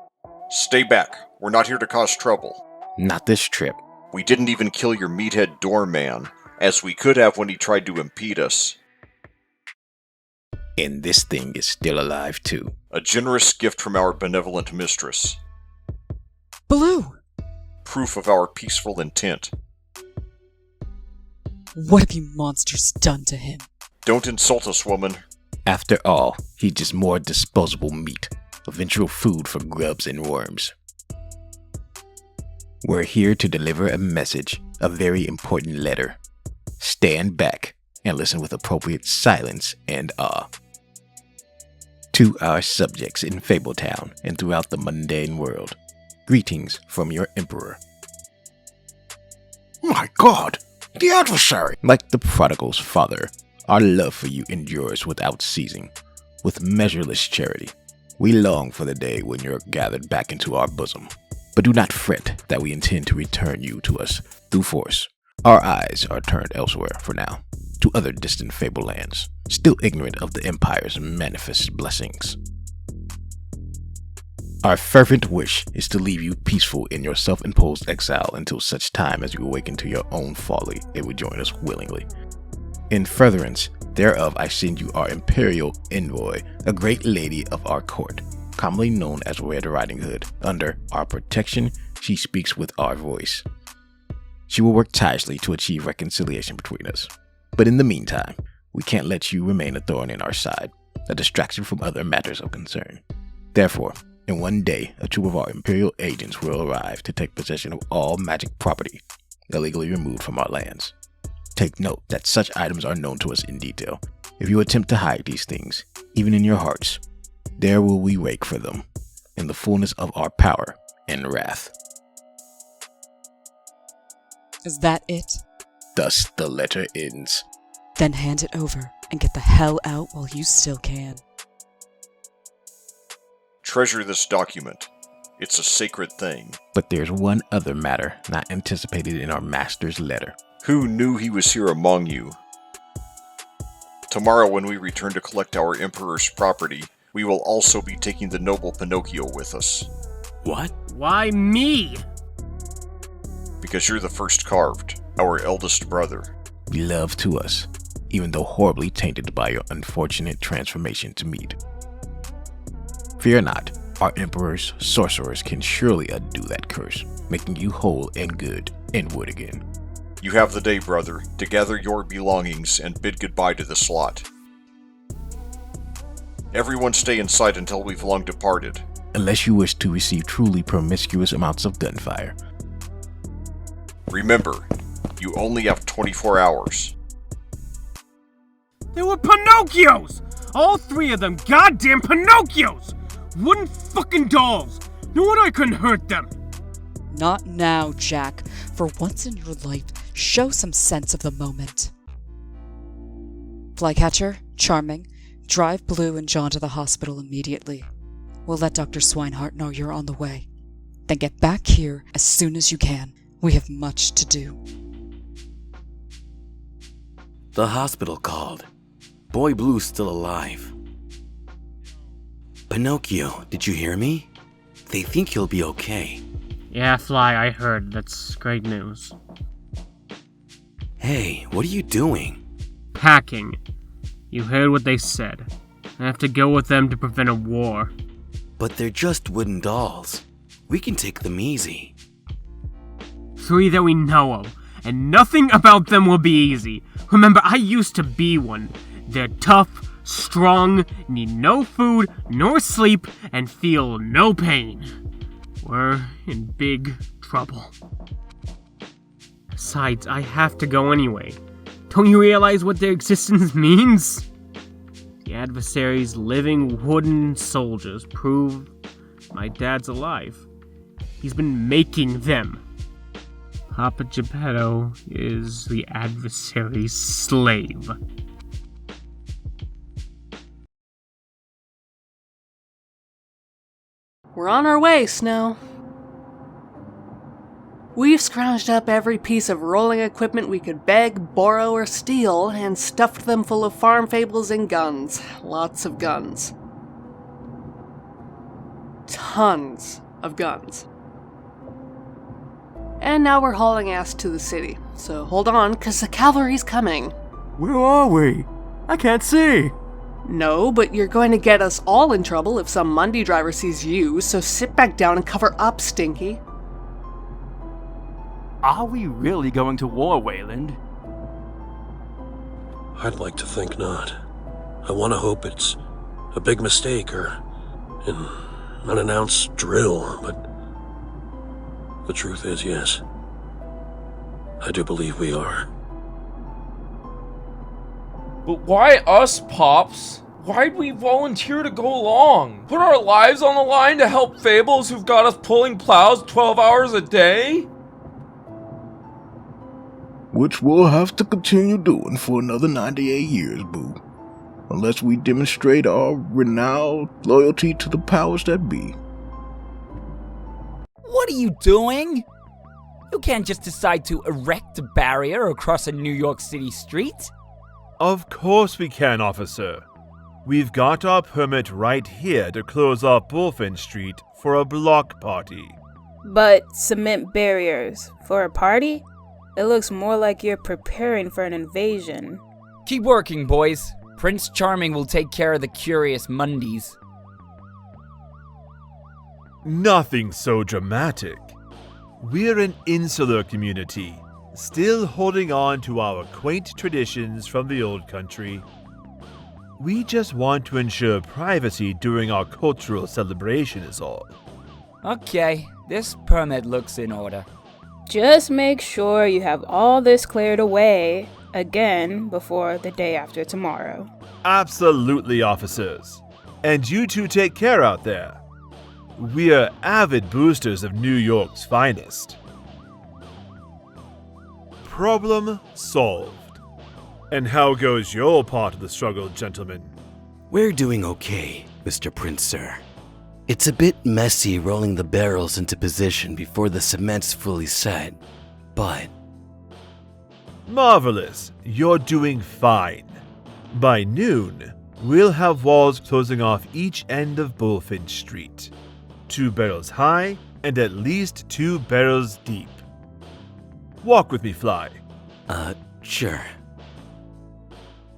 Stay back. We're not here to cause trouble. Not this trip. We didn't even kill your meathead doorman, as we could have when he tried to impede us. And this thing is still alive too. A generous gift from our benevolent mistress. Blue! Proof of our peaceful intent. What have you monsters done to him? Don't insult us, woman. After all, he's just more disposable meat. Eventual food for grubs and worms. We're here to deliver a message, a very important letter. Stand back and listen with appropriate silence and awe. To our subjects in Fabletown and throughout the mundane world, greetings from your emperor. My God, the adversary! Like the prodigal's father, our love for you endures without ceasing, with measureless charity. We long for the day when you're gathered back into our bosom, but do not fret that we intend to return you to us through force. Our eyes are turned elsewhere for now, to other distant fable lands, still ignorant of the Empire's manifest blessings. Our fervent wish is to leave you peaceful in your self-imposed exile until such time as you awaken to your own folly and would join us willingly. In furtherance thereof, I send you our imperial envoy, a great lady of our court, commonly known as Red Riding Hood. Under our protection, she speaks with our voice. She will work tirelessly to achieve reconciliation between us. But in the meantime, we can't let you remain a thorn in our side, a distraction from other matters of concern. Therefore, in one day, a troop of our Imperial agents will arrive to take possession of all magic property illegally removed from our lands. Take note that such items are known to us in detail. If you attempt to hide these things, even in your hearts, there will we wake for them, in the fullness of our power and wrath. Is that it? Thus the letter ends. Then hand it over and get the hell out while you still can. Treasure this document. It's a sacred thing. But there's one other matter not anticipated in our master's letter. Who knew he was here among you? Tomorrow when we return to collect our Emperor's property, we will also be taking the noble Pinocchio with us. What? Why me? Because you're the first carved, our eldest brother. Beloved to us, even though horribly tainted by your unfortunate transformation to meat. Fear not, our Emperor's sorcerers can surely undo that curse, making you whole and good and wood again. You have the day, brother, to gather your belongings and bid goodbye to the slot. Everyone stay inside until we've long departed. Unless you wish to receive truly promiscuous amounts of gunfire. Remember, you only have 24 hours. They were Pinocchios! All three of them goddamn Pinocchios! Wooden fucking dolls! No wonder I couldn't hurt them! Not now, Jack. For once in your life, show some sense of the moment. Flycatcher, Charming, drive Blue and John to the hospital immediately. We'll let Dr. Swineheart know you're on the way. Then get back here as soon as you can. We have much to do. The hospital called. Boy Blue's still alive. Pinocchio, did you hear me? They think he'll be okay. Yeah, Fly, I heard. That's great news. Hey, what are you doing? Packing. You heard what they said. I have to go with them to prevent a war. But they're just wooden dolls. We can take them easy. 3 that we know of, and nothing about them will be easy. Remember, I used to be one. They're tough, strong, need no food nor sleep, and feel no pain. We're in big trouble. Besides, I have to go anyway. Don't you realize what their existence means? The adversary's living wooden soldiers prove my dad's alive. He's been making them. Papa Geppetto is the adversary's slave. We're on our way, Snow. We've scrounged up every piece of rolling equipment we could beg, borrow, or steal, and stuffed them full of farm fables and guns. Lots of guns. Tons of guns. And now we're hauling ass to the city. So hold on, cause the cavalry's coming. Where are we? I can't see. No, but you're going to get us all in trouble if some Monday driver sees you, so sit back down and cover up, Stinky. Are we really going to war, Weyland? I'd like to think not. I want to hope it's a big mistake or an unannounced drill, but the truth is, yes, I do believe we are. But why us, Pops? Why'd we volunteer to go along? Put our lives on the line to help Fables who've got us pulling plows 12 hours a day? Which we'll have to continue doing for another 98 years, boo. Unless we demonstrate our renowned loyalty to the powers that be. What are you doing? You can't just decide to erect a barrier across a New York City street. Of course we can, officer. We've got our permit right here to close off Bullfin Street for a block party. But cement barriers for a party? It looks more like you're preparing for an invasion. Keep working, boys. Prince Charming will take care of the curious Mondays. Nothing so dramatic. We're an insular community, still holding on to our quaint traditions from the old country. We just want to ensure privacy during our cultural celebration is all. Okay, this permit looks in order. Just make sure you have all this cleared away again before the day after tomorrow. Absolutely, officers. And you two take care out there. We are avid boosters of New York's finest. Problem solved. And how goes your part of the struggle, gentlemen? We're doing okay, Mr. Prince, sir. It's a bit messy rolling the barrels into position before the cement's fully set, but... Marvelous. You're doing fine. By noon, we'll have walls closing off each end of Bullfinch Street. 2 barrels high and at least 2 barrels deep. Walk with me, Fly. Sure.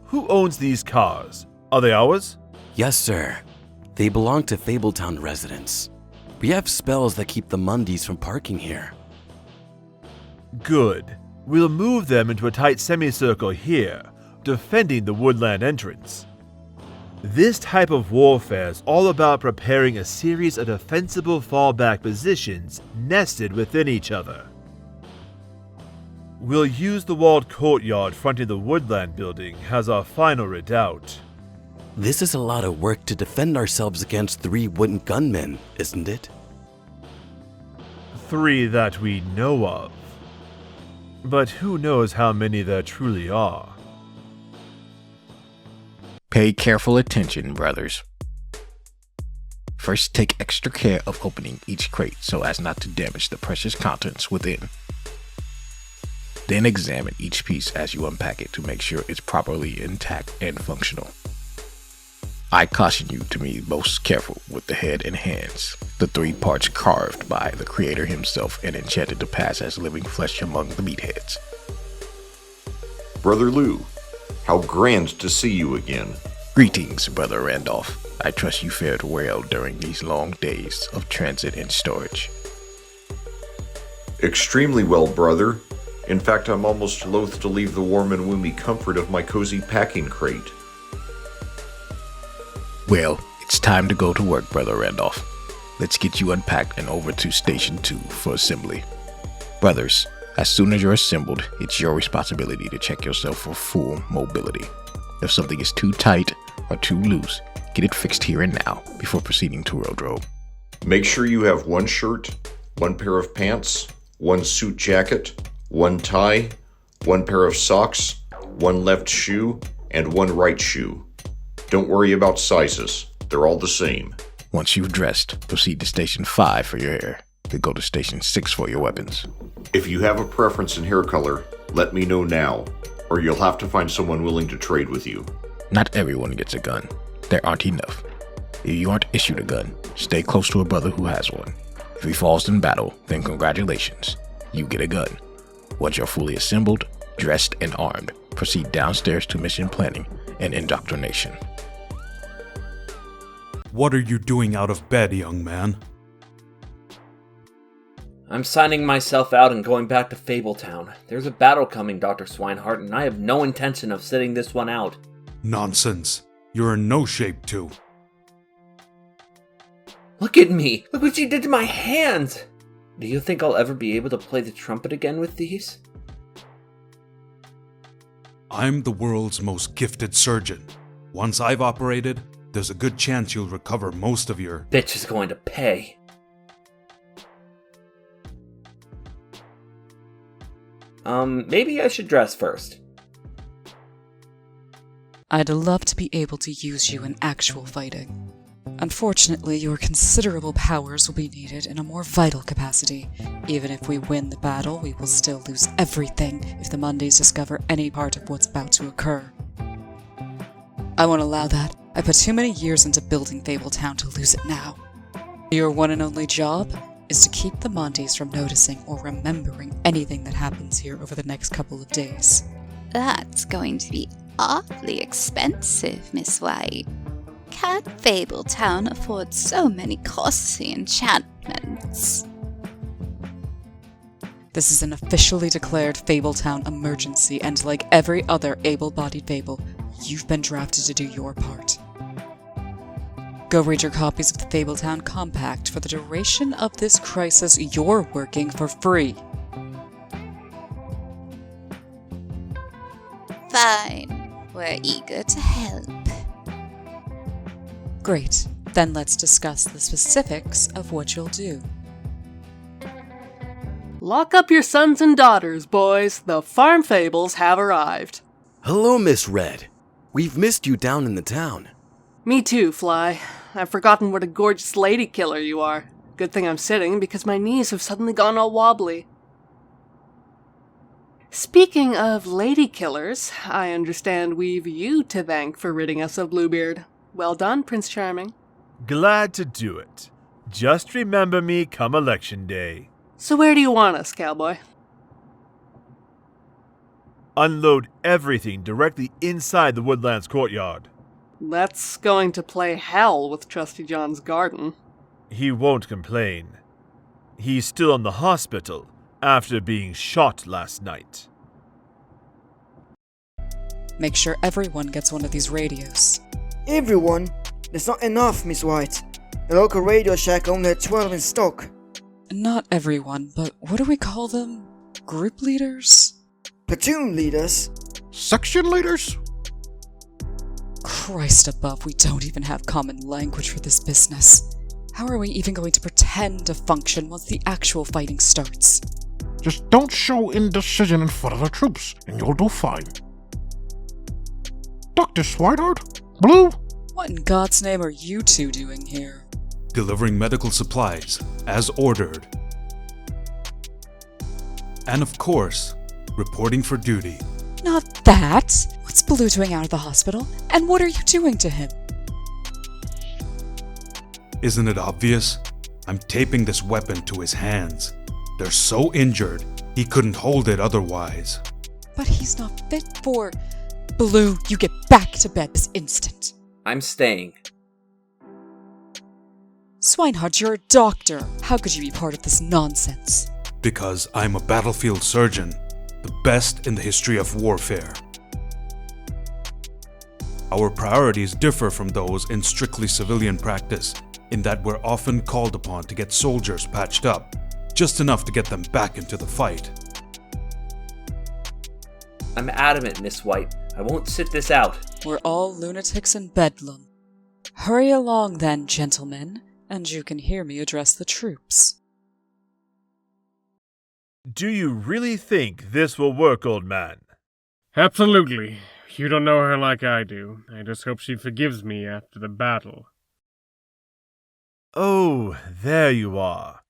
Who owns these cars? Are they ours? Yes, sir. They belong to Fabletown residents. We have spells that keep the Mundies from parking here. Good. We'll move them into a tight semicircle here, defending the woodland entrance. This type of warfare is all about preparing a series of defensible fallback positions nested within each other. We'll use the walled courtyard fronting the woodland building as our final redoubt. This is a lot of work to defend ourselves against 3 wooden gunmen, isn't it? 3 that we know of. But who knows how many there truly are. Pay careful attention, brothers. First, take extra care of opening each crate so as not to damage the precious contents within. Then examine each piece as you unpack it to make sure it's properly intact and functional. I caution you to be most careful with the head and hands, the 3 parts carved by the creator himself and enchanted to pass as living flesh among the meatheads. Brother Lou, how grand to see you again. Greetings, Brother Randolph. I trust you fared well during these long days of transit and storage. Extremely well, brother. In fact, I'm almost loath to leave the warm and roomy comfort of my cozy packing crate. Well, it's time to go to work, Brother Randolph. Let's get you unpacked and over to Station 2 for assembly. Brothers, as soon as you're assembled, it's your responsibility to check yourself for full mobility. If something is too tight or too loose, get it fixed here and now before proceeding to Rodro. Make sure you have 1 shirt, 1 pair of pants, 1 suit jacket, 1 tie, 1 pair of socks, 1 left shoe, and 1 right shoe. Don't worry about sizes. They're all the same. Once you've dressed, proceed to Station 5 for your hair. Then go to Station 6 for your weapons. If you have a preference in hair color, let me know now, or you'll have to find someone willing to trade with you. Not everyone gets a gun. There aren't enough. If you aren't issued a gun, stay close to a brother who has one. If he falls in battle, then congratulations. You get a gun. Once you're fully assembled, dressed, and armed, proceed downstairs to mission planning and indoctrination. What are you doing out of bed, young man? I'm signing myself out and going back to Fabletown. There's a battle coming, Dr. Swineheart, and I have no intention of sitting this one out. Nonsense. You're in no shape to. Look at me! Look what she did to my hands! Do you think I'll ever be able to play the trumpet again with these? I'm the world's most gifted surgeon. Once I've operated, there's a good chance you'll recover most of your... Bitch is going to pay. Maybe I should dress first. I'd love to be able to use you in actual fighting. Unfortunately, your considerable powers will be needed in a more vital capacity. Even if we win the battle, we will still lose everything if the Mundies discover any part of what's about to occur. I won't allow that. I put too many years into building Fabletown to lose it now. Your one and only job is to keep the Mundies from noticing or remembering anything that happens here over the next couple of days. That's going to be awfully expensive, Miss White. Can't Fabletown afford so many costly enchantments? This is an officially declared Fabletown emergency, and like every other able-bodied Fable, you've been drafted to do your part. Go read your copies of the Fabletown Compact. For the duration of this crisis, you're working for free. fine. We're eager to help. Great. Then let's discuss the specifics of what you'll do. Lock up your sons and daughters, boys. The farm fables have arrived. Hello, Miss Red. We've missed you down in the town. Me too, Fly. I've forgotten what a gorgeous lady killer you are. Good thing I'm sitting, because my knees have suddenly gone all wobbly. Speaking of lady killers, I understand we've you to thank for ridding us of Bluebeard. Well done, Prince Charming. Glad to do it. Just remember me come election day. So where do you want us, cowboy? Unload everything directly inside the Woodlands courtyard. That's going to play hell with Trusty John's garden. He won't complain. He's still in the hospital after being shot last night. Make sure everyone gets one of these radios. Everyone? That's not enough, Miss White. The local radio shack only had 12 in stock. Not everyone, but what do we call them? Group leaders? Platoon leaders? Section leaders? Christ above, we don't even have common language for this business. How are we even going to pretend to function once the actual fighting starts? Just don't show indecision in front of the troops, and you'll do fine. Dr. Swineheart? Blue? What in God's name are you two doing here? Delivering medical supplies, as ordered. And of course, reporting for duty. Not that! What's Blue doing out of the hospital? And what are you doing to him? Isn't it obvious? I'm taping this weapon to his hands. They're so injured, he couldn't hold it otherwise. But he's not fit for... Blue, you get back to bed this instant. I'm staying. Swineheart, you're a doctor. How could you be part of this nonsense? Because I'm a battlefield surgeon, the best in the history of warfare. Our priorities differ from those in strictly civilian practice, in that we're often called upon to get soldiers patched up, just enough to get them back into the fight. I'm adamant, Miss White. I won't sit this out. We're all lunatics in bedlam. Hurry along then, gentlemen, and you can hear me address the troops. Do you really think this will work, old man? Absolutely. You don't know her like I do. I just hope she forgives me after the battle. Oh, there you are.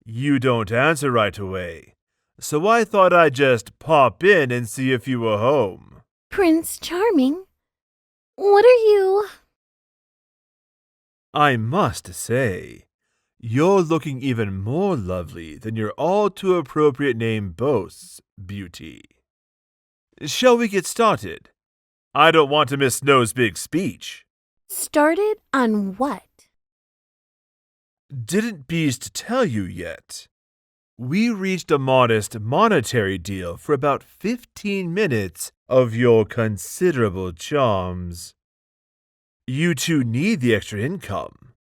You don't answer right away, so I thought I'd just pop in and see if you were home. Prince Charming, what are you... I must say, you're looking even more lovely than your all-too-appropriate name boasts, Beauty. Shall we get started? I don't want to miss Snow's big speech. Started on what? Didn't Beast tell you yet? We reached a modest monetary deal for about 15 minutes of your considerable charms. You two need the extra income,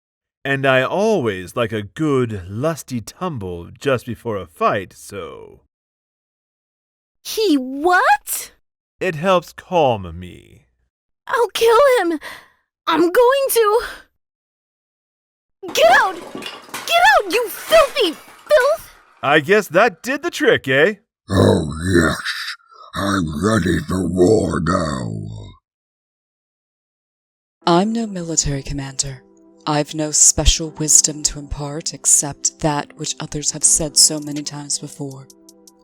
and I always like a good, lusty tumble just before a fight, so... He what? It helps calm me. I'll kill him! I'm going to... Get out! Get out, you filthy filth! I guess that did the trick, eh? Oh, yes. I'm ready for war now. I'm no military commander. I've no special wisdom to impart except that which others have said so many times before.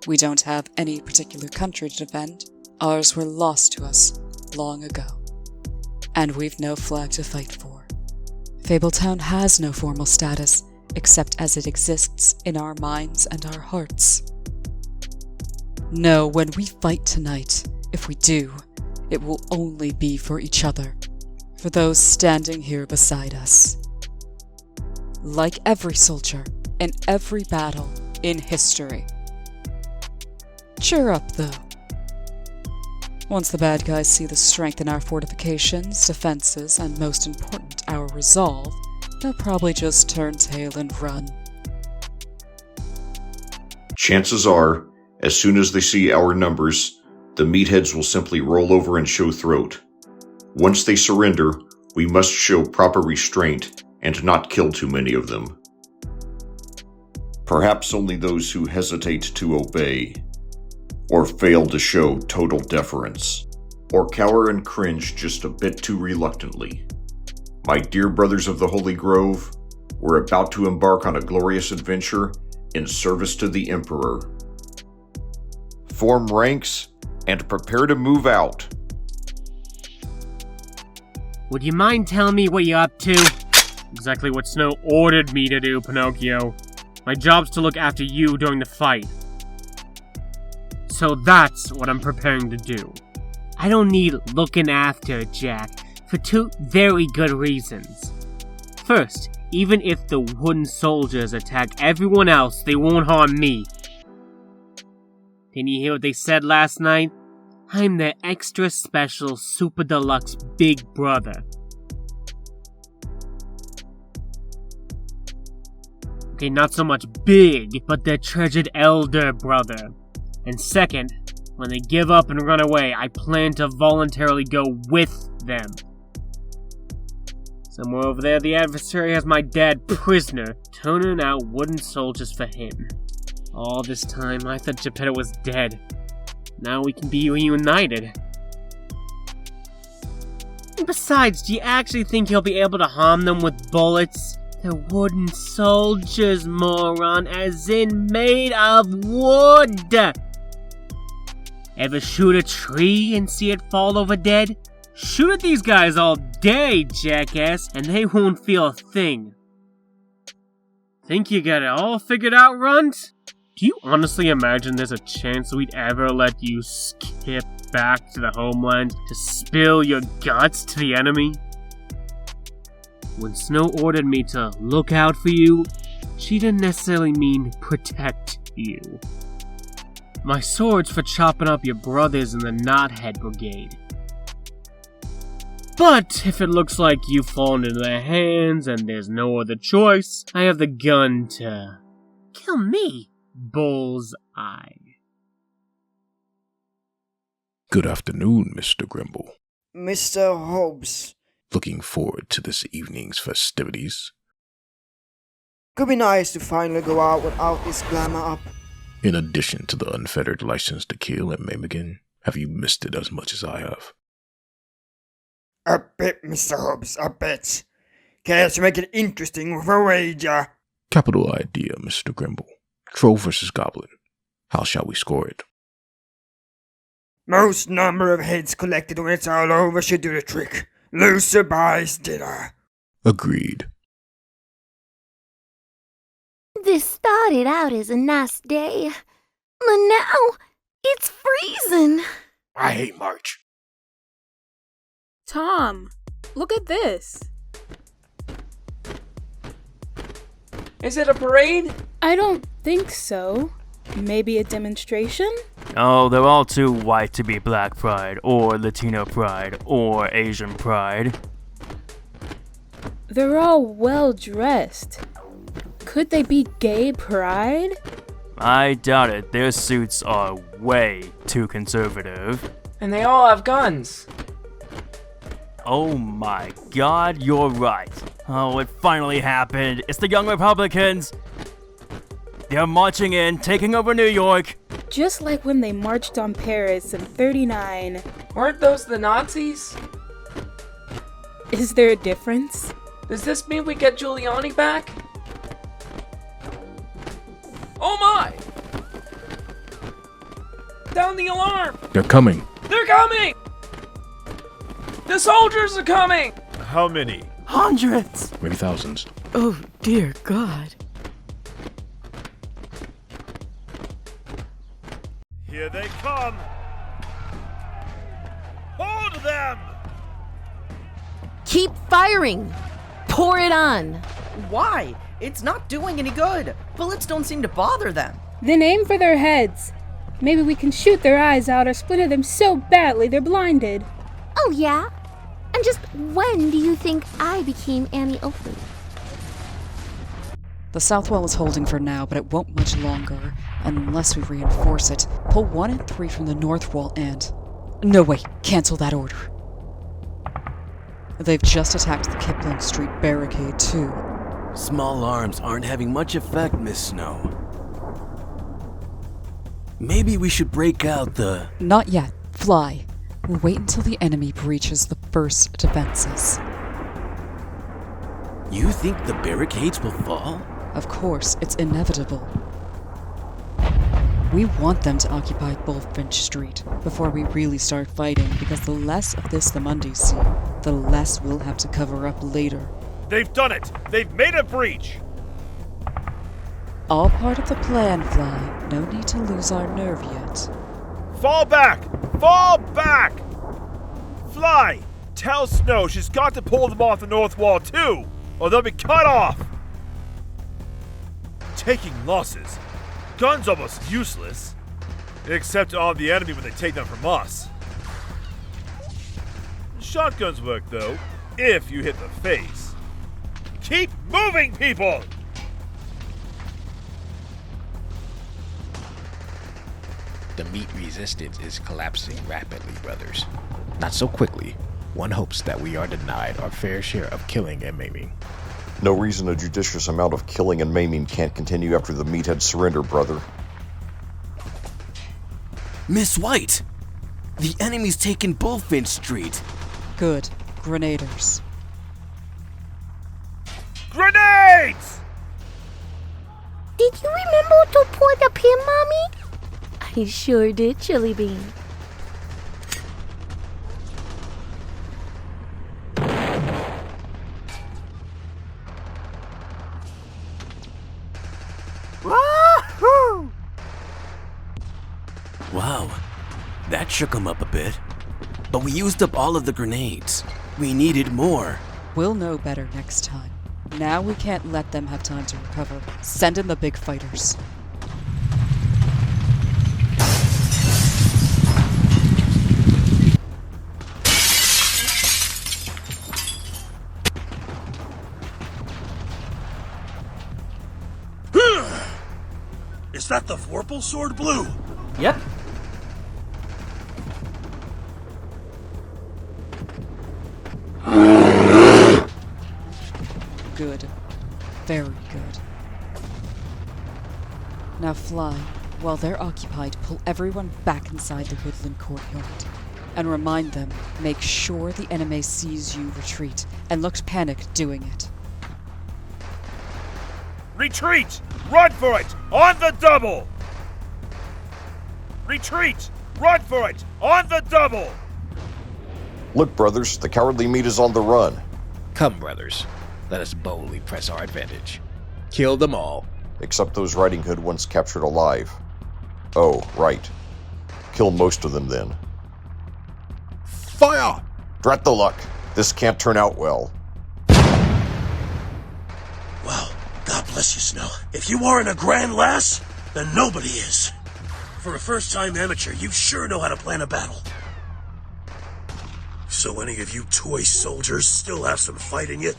We don't have any particular country to defend. Ours were lost to us long ago. And we've no flag to fight for. Fabletown has no formal status, except as it exists in our minds and our hearts. No, when we fight tonight, if we do, it will only be for each other, for those standing here beside us. Like every soldier, in every battle, in history. Cheer up, though. Once the bad guys see the strength in our fortifications, defenses, and most important, our resolve, they'll probably just turn tail and run. Chances are, as soon as they see our numbers, the meatheads will simply roll over and show throat. Once they surrender, we must show proper restraint and not kill too many of them. Perhaps only those who hesitate to obey, or fail to show total deference, or cower and cringe just a bit too reluctantly. My dear brothers of the Holy Grove, we're about to embark on a glorious adventure in service to the Emperor. Form ranks and prepare to move out. Would you mind telling me what you're up to? Exactly what Snow ordered me to do, Pinocchio. My job's to look after you during the fight. So that's what I'm preparing to do. I don't need looking after, Jack, for two very good reasons. First, even if the wooden soldiers attack everyone else, they won't harm me. Didn't you hear what they said last night? I'm their extra special super deluxe big brother. Okay, not so much big, but their treasured elder brother. And second, when they give up and run away, I plan to voluntarily go with them. Somewhere over there, the adversary has my dad prisoner, turning out wooden soldiers for him. All this time, I thought Geppetto was dead. Now we can be reunited. And besides, do you actually think he'll be able to harm them with bullets? They're wooden soldiers, moron, as in made of wood! Ever shoot a tree and see it fall over dead? Shoot at these guys all day, jackass, and they won't feel a thing. Think you got it all figured out, Runt? Do you honestly imagine there's a chance we'd ever let you skip back to the homeland to spill your guts to the enemy? When Snow ordered me to look out for you, she didn't necessarily mean protect you. My sword's for chopping up your brothers in the Knothead Brigade. But if it looks like you've fallen into their hands and there's no other choice, I have the gun to kill me, Bullseye. Good afternoon, Mr. Grimble. Mr. Hobbs. Looking forward to this evening's festivities. Could be nice to finally go out without this glamour up. In addition to the unfettered license to kill and maim again, have you missed it as much as I have? A bit, Mr. Hobbs, a bit. Care to make it interesting with a wager? Capital idea, Mr. Grimble. Troll versus Goblin. How shall we score it? Most number of heads collected when it's all over should do the trick. Loser buys dinner. Agreed. This started out as a nice day, but now it's freezing. I hate March. Tom, look at this. Is it a parade? I don't think so. Maybe a demonstration? Oh, they're all too white to be Black Pride, or Latino Pride, or Asian Pride. They're all well dressed. Could they be gay pride? I doubt it. Their suits are way too conservative. And they all have guns. Oh my god, you're right. Oh, it finally happened. It's the Young Republicans. They're marching in, taking over New York. Just like when they marched on Paris in '39. Weren't those the Nazis? Is there a difference? Does this mean we get Giuliani back? Oh my! Down the alarm! They're coming. They're coming! The soldiers are coming! How many? Hundreds! Maybe thousands. Oh, dear God. Here they come! Hold them! Keep firing! Pour it on! Why? It's not doing any good. Bullets don't seem to bother them. Then aim for their heads. Maybe we can shoot their eyes out or splinter them so badly they're blinded. Oh, yeah? And just when do you think I became Annie Oakley? The south wall is holding for now, but it won't much longer, unless we reinforce it. Pull 1 and 3 from the north wall and... No, wait, cancel that order. They've just attacked the Kipling Street barricade, too. Small arms aren't having much effect, Miss Snow. Maybe we should break out the... Not yet. Fly. Wait until the enemy breaches the first defenses. You think the barricades will fall? Of course, it's inevitable. We want them to occupy Bullfinch Street before we really start fighting, because the less of this the Mondays see, the less we'll have to cover up later. They've done it! They've made a breach! All part of the plan, Fly. No need to lose our nerve yet. Fall back! Fall back! Fly! Tell Snow she's got to pull them off the north wall too, or they'll be cut off! Taking losses. Guns almost useless. Except on the enemy when they take them from us. Shotguns work though, if you hit the face. Keep moving, people! The meat resistance is collapsing rapidly, brothers. Not so quickly. One hopes that we are denied our fair share of killing and maiming. No reason a judicious amount of killing and maiming can't continue after the meatheads surrender, brother. Miss White! The enemy's taken Bullfinch Street. Good. Grenaders. Grenades! Did you remember to pour the pin, Mommy? I sure did, Chili Bean. Wahoo! Wow, that shook him up a bit. But we used up all of the grenades. We needed more. We'll know better next time. Now we can't let them have time to recover. Send in the big fighters. Is that the Vorpal Sword Blue? Yep. Good. Very good. Now Fly. While they're occupied, pull everyone back inside the woodland courtyard. And remind them, make sure the enemy sees you retreat, and looks panicked doing it. Retreat! Run for it! On the double! Retreat! Run for it! On the double! Look, brothers, the cowardly meat is on the run. Come, brothers. Let us boldly press our advantage. Kill them all. Except those Riding Hood once captured alive. Oh, right. Kill most of them then. Fire! Drat the luck. This can't turn out well. Well, God bless you, Snow. If you aren't a grand lass, then nobody is. For a first-time amateur, you sure know how to plan a battle. So any of you toy soldiers still have some fight in you?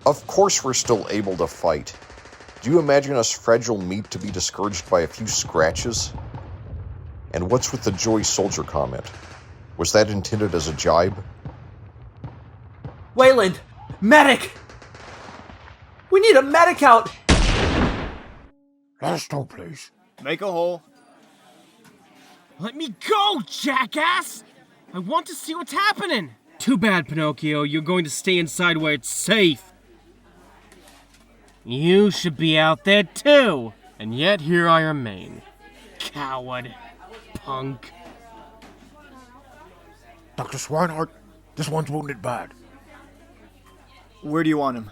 Of course we're still able to fight. Do you imagine us fragile meat to be discouraged by a few scratches? And what's with the Joy Soldier comment? Was that intended as a jibe? Weyland! Medic! We need a medic out! Let us know, please. Make a hole. Let me go, jackass! I want to see what's happening! Too bad, Pinocchio. You're going to stay inside where it's safe. You should be out there too! And yet here I remain. Coward. Punk. Dr. Swineheart, this one's wounded bad. Where do you want him?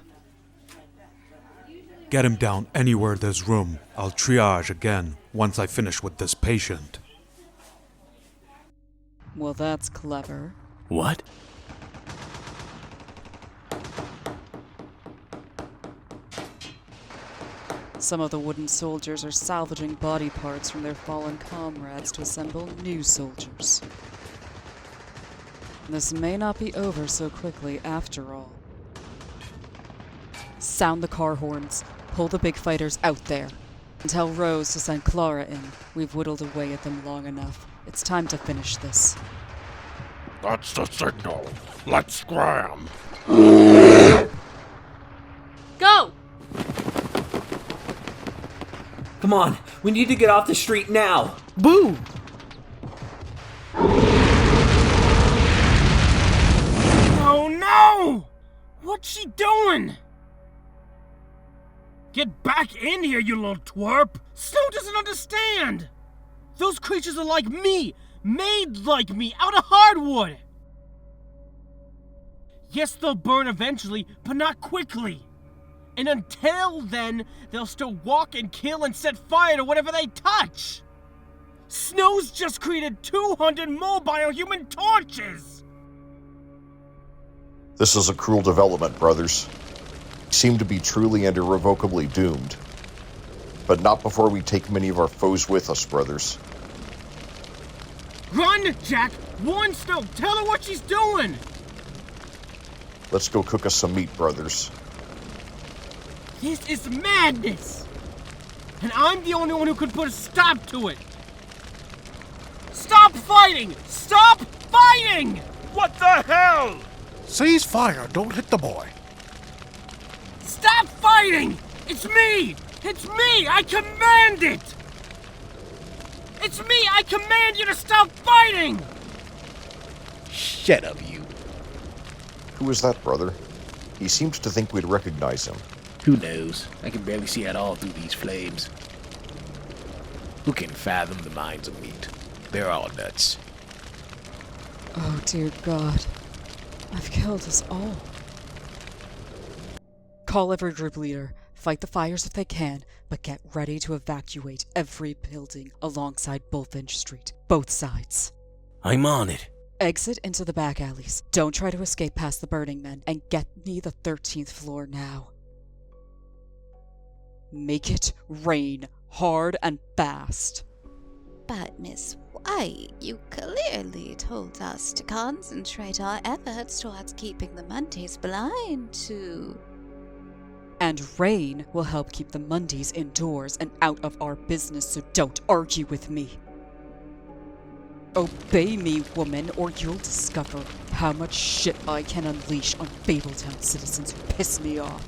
Get him down anywhere there's room. I'll triage again once I finish with this patient. Well, that's clever. What? Some of the wooden soldiers are salvaging body parts from their fallen comrades to assemble new soldiers. This may not be over so quickly after all. Sound the car horns. Pull the big fighters out there. And tell Rose to send Clara in. We've whittled away at them long enough. It's time to finish this. That's the signal. Let's scram. Go! Come on, we need to get off the street now. Boo! Oh no! What's she doing? Get back in here, you little twerp! Snow doesn't understand! Those creatures are like me! Made like me, out of hardwood! Yes, they'll burn eventually, but not quickly. And until then, they'll still walk and kill and set fire to whatever they touch! Snow's just created 200 mobile human torches! This is a cruel development, brothers. We seem to be truly and irrevocably doomed. But not before we take many of our foes with us, brothers. Run, Jack! Warn Snow! Tell her what she's doing! Let's go cook us some meat, brothers. This is madness! And I'm the only one who can put a stop to it! Stop fighting! Stop fighting! What the hell? Cease fire, don't hit the boy. Stop fighting! It's me! It's me! I command it! It's me! I command you to stop fighting! Shut up, you. Who is that, brother? He seemed to think we'd recognize him. Who knows? I can barely see at all through these flames. Who can fathom the minds of meat? They're all nuts. Oh dear God. I've killed us all. Call every group leader. Fight the fires if they can, but get ready to evacuate every building alongside Bullfinch Street. Both sides. I'm on it. Exit into the back alleys. Don't try to escape past the burning men, and get me the 13th floor now. Make it rain hard and fast. But Miss White, you clearly told us to concentrate our efforts towards keeping the Mundies blind to... And rain will help keep the Mundies indoors and out of our business, so don't argue with me. Obey me, woman, or you'll discover how much shit I can unleash on Fabletown citizens who piss me off.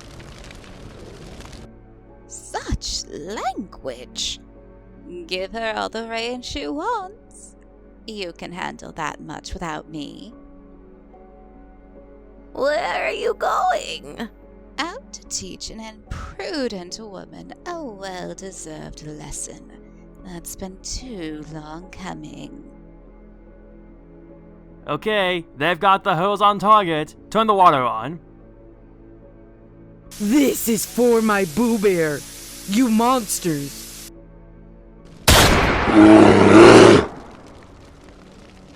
Such language! Give her all the rain she wants. You can handle that much without me. Where are you going? Out to teach an imprudent woman a well-deserved lesson that's been too long coming. Okay, they've got the hose on target. Turn the water on. This is for my Boo Bear, you monsters!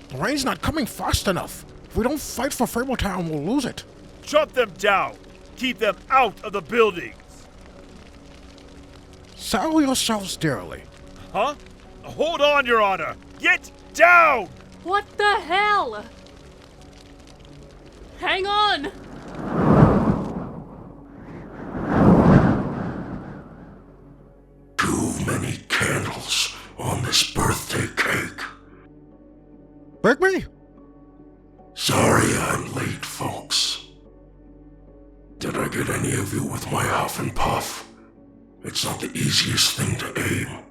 The rain's not coming fast enough. If we don't fight for Fabletown, we'll lose it. Shut them down! Keep them out of the buildings! Sell yourselves dearly. Huh? Hold on, Your Honor! Get down! What the hell? Hang on! Too many candles on this birthday cake. Bigby? Sorry I'm late, folks. Did I get any of you with my huff and puff? It's not the easiest thing to aim.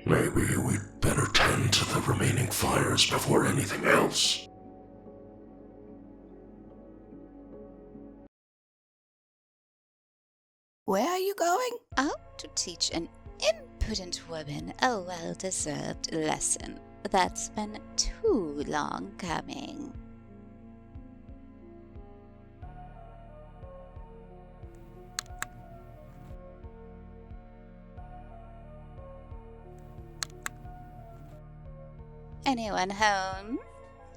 Maybe we'd better tend to the remaining fires before anything else. Where are you going? Out to teach an impudent woman a well-deserved lesson that's been too long coming. Anyone home?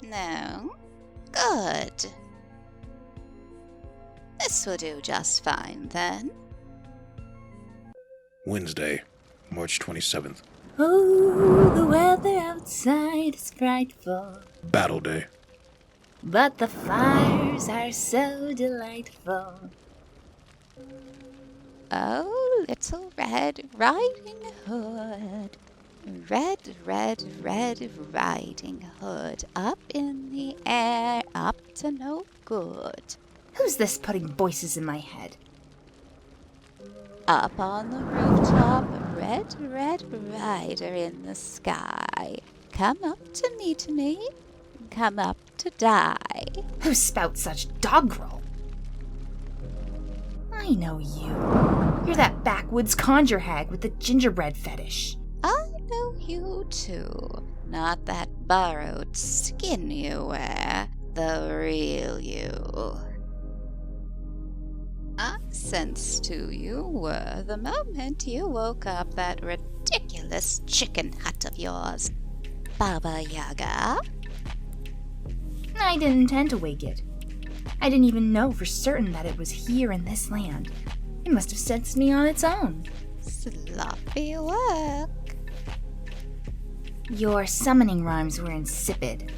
No? Good. This will do just fine, then. Wednesday, March 27th. Oh, the weather outside is frightful, Battle Day. but the fires are so delightful. Oh, little Red Riding Hood. Red, red, red Riding Hood. Up in the air, up to no good. Who's this putting voices in my head? Up on the rooftop, red, red rider in the sky. Come up to meet me, come up to die. Who spouts such doggerel? I know you. You're that backwoods conjure hag with the gingerbread fetish. I know you too. Not that borrowed skin you wear, the real you. I sensed who you were the moment you woke up that ridiculous chicken hut of yours, Baba Yaga. I didn't intend to wake it. I didn't even know for certain that it was here in this land. It must have sensed me on its own. Sloppy work. Your summoning rhymes were insipid.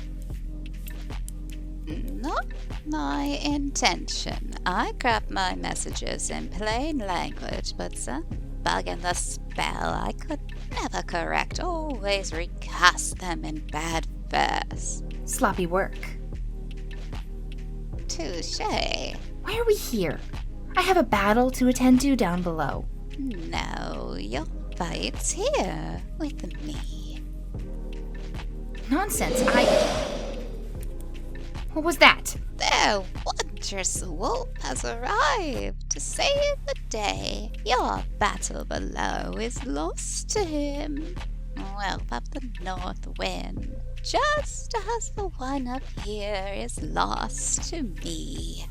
Not my intention. I craft my messages in plain language, but some bug in the spell I could never correct, always recast them in bad verse. Sloppy work. Touché. Why are we here? I have a battle to attend to down below. No, your fight's here with me. Nonsense, What was that? Their wondrous wolf has arrived to save the day. Your battle below is lost to him. Well, up the north wind, just as the one up here is lost to me.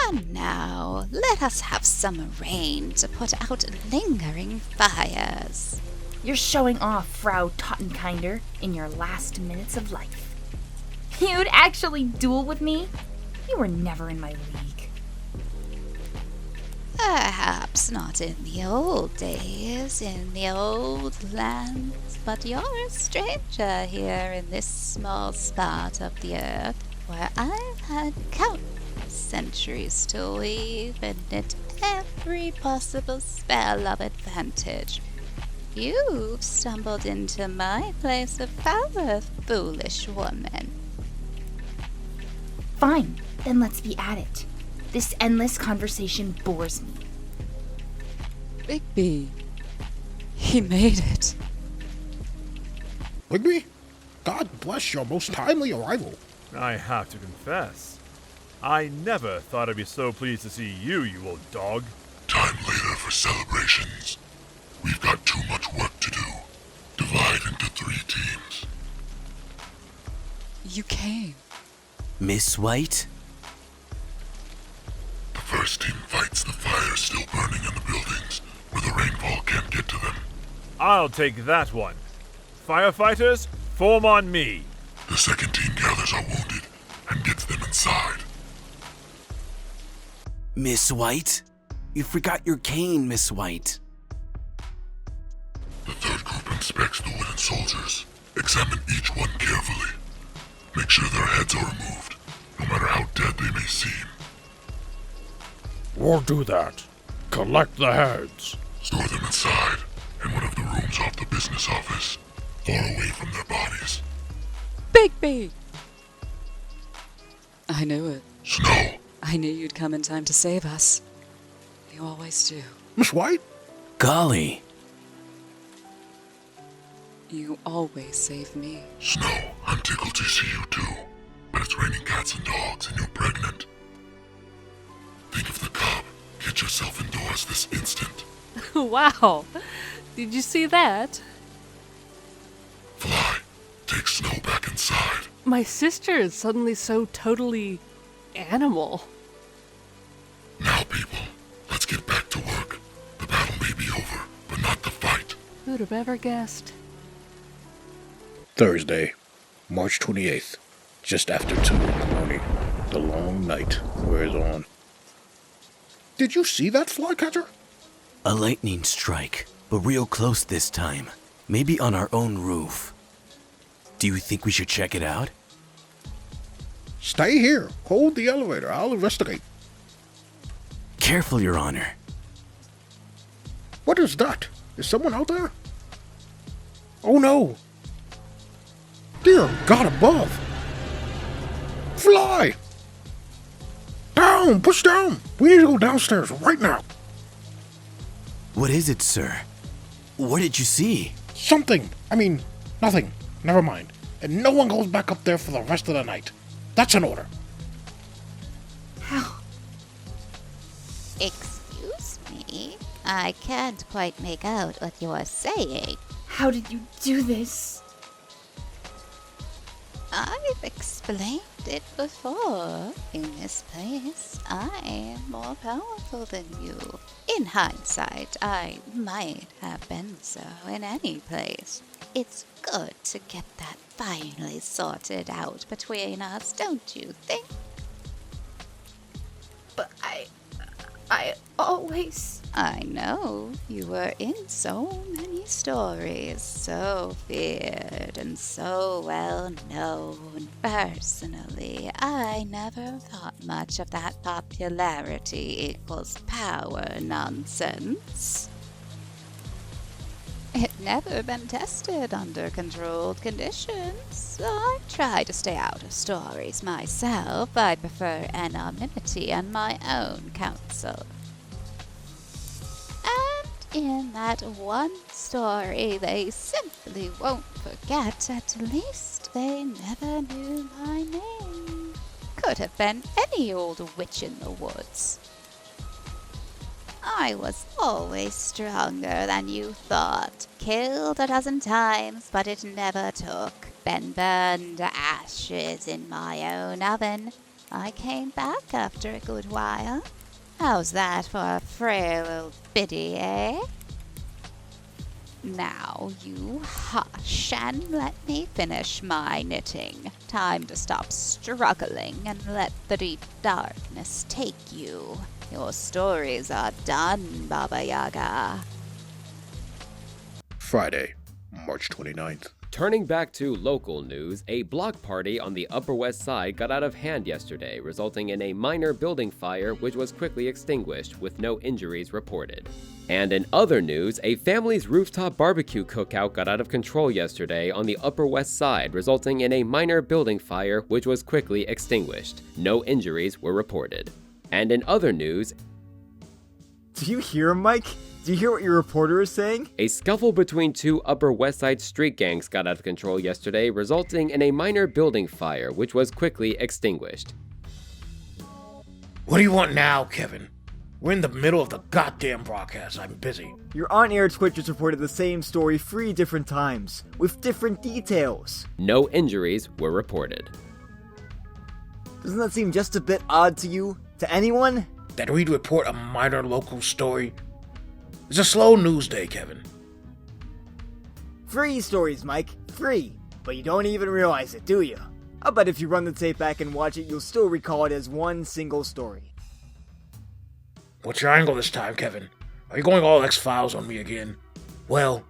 And now, let us have some rain to put out lingering fires. You're showing off, Frau Tottenkinder, in your last minutes of life. You'd actually duel with me? You were never in my league. Perhaps not in the old days, in the old lands, but you're a stranger here in this small spot of the earth, where I've had countless centuries to weave and knit every possible spell of advantage. You've stumbled into my place of power, foolish woman. Fine, then let's be at it. This endless conversation bores me. Bigby. He made it. Bigby, God bless your most timely arrival. I have to confess, I never thought I'd be so pleased to see you, you old dog. Time later for celebrations. We've got too much work to do. Divide into 3 teams. You came. Miss White? The first team fights the fires still burning in the buildings, where the rainfall can't get to them. I'll take that one. Firefighters, form on me. The second team gathers our wounded and gets them inside. Miss White? You forgot your cane, Miss White. The third group inspects the wooden soldiers. Examine each one carefully. Make sure their heads are removed, no matter how dead they may seem. We'll do that. Collect the heads. Store them inside, in one of the rooms off the business office, far away from their bodies. Bigby! I knew it. Snow! I knew you'd come in time to save us. You always do. Miss White? Golly! You always save me. Snow, I'm tickled to see you too. But it's raining cats and dogs and you're pregnant. Think of the cop. Get yourself indoors this instant. Wow. Did you see that? Fly, take Snow back inside. My sister is suddenly so totally animal. Now, people, let's get back to work. The battle may be over, but not the fight. Who'd have ever guessed? Thursday, March 28th, just after 2 in the morning. The long night wears on. Did you see that, Flycatcher? A lightning strike, but real close this time. Maybe on our own roof. Do you think we should check it out? Stay here. Hold the elevator. I'll investigate. Careful, Your Honor. What is that? Is someone out there? Oh no! Dear God above! Fly! Down! Push down! We need to go downstairs right now! What is it, sir? What did you see? Something! Nothing. Never mind. And no one goes back up there for the rest of the night. That's an order. How? Excuse me? I can't quite make out what you're saying. How did you do this? I've explained it before. In this place, I am more powerful than you. In hindsight, I might have been so in any place. It's good to get that finally sorted out between us, don't you think? But I always... I know. You were in so many stories, so feared and so well known. Personally, I never thought much of that popularity equals power nonsense. It never been tested under controlled conditions. I try to stay out of stories myself. I prefer anonymity on my own counsel. And in that one story they simply won't forget, at least they never knew my name. Could have been any old witch in the woods. I was always stronger than you thought. Killed a dozen times, but it never took. Been burned to ashes in my own oven. I came back after a good while. How's that for a frail little biddy, eh? Now you hush and let me finish my knitting. Time to stop struggling and let the deep darkness take you. Your stories are done, Baba Yaga. Friday, March 29th. Turning back to local news, a block party on the Upper West Side got out of hand yesterday, resulting in a minor building fire which was quickly extinguished, with no injuries reported. And in other news, a family's rooftop barbecue cookout got out of control yesterday on the Upper West Side, resulting in a minor building fire which was quickly extinguished. No injuries were reported. And in other news... Do you hear him, Mike? Do you hear what your reporter is saying? A scuffle between two Upper West Side street gangs got out of control yesterday, resulting in a minor building fire, which was quickly extinguished. What do you want now, Kevin? We're in the middle of the goddamn broadcast. I'm busy. Your on-air Twitch has reported the same story 3 different times, with different details. No injuries were reported. Doesn't that seem just a bit odd to you? To anyone? That we'd report a minor local story? It's a slow news day, Kevin. 3 stories, Mike. 3. But you don't even realize it, do you? I bet if you run the tape back and watch it, you'll still recall it as one single story. What's your angle this time, Kevin? Are you going all X-Files on me again? Well,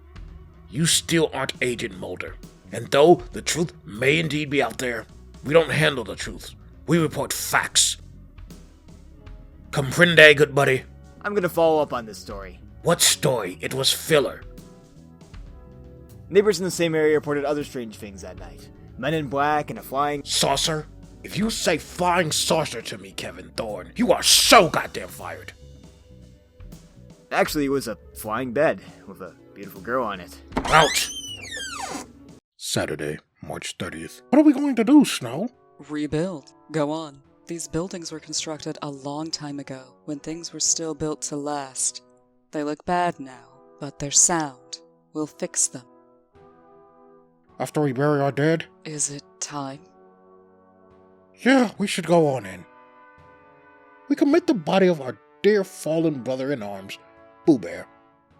you still aren't Agent Mulder. And though the truth may indeed be out there, we don't handle the truth. We report facts. Comprende, good buddy? I'm gonna follow up on this story. What story? It was filler. Neighbors in the same area reported other strange things that night. Men in black and a flying saucer? If you say flying saucer to me, Kevin Thorne, you are so goddamn fired. Actually, it was a flying bed with a beautiful girl on it. Ouch! Saturday, March 30th. What are we going to do, Snow? Rebuild. Go on. These buildings were constructed a long time ago, when things were still built to last. They look bad now, but they're sound. We'll fix them. After we bury our dead? Is it time? Yeah, we should go on in. We commit the body of our dear fallen brother in arms, Boo Bear,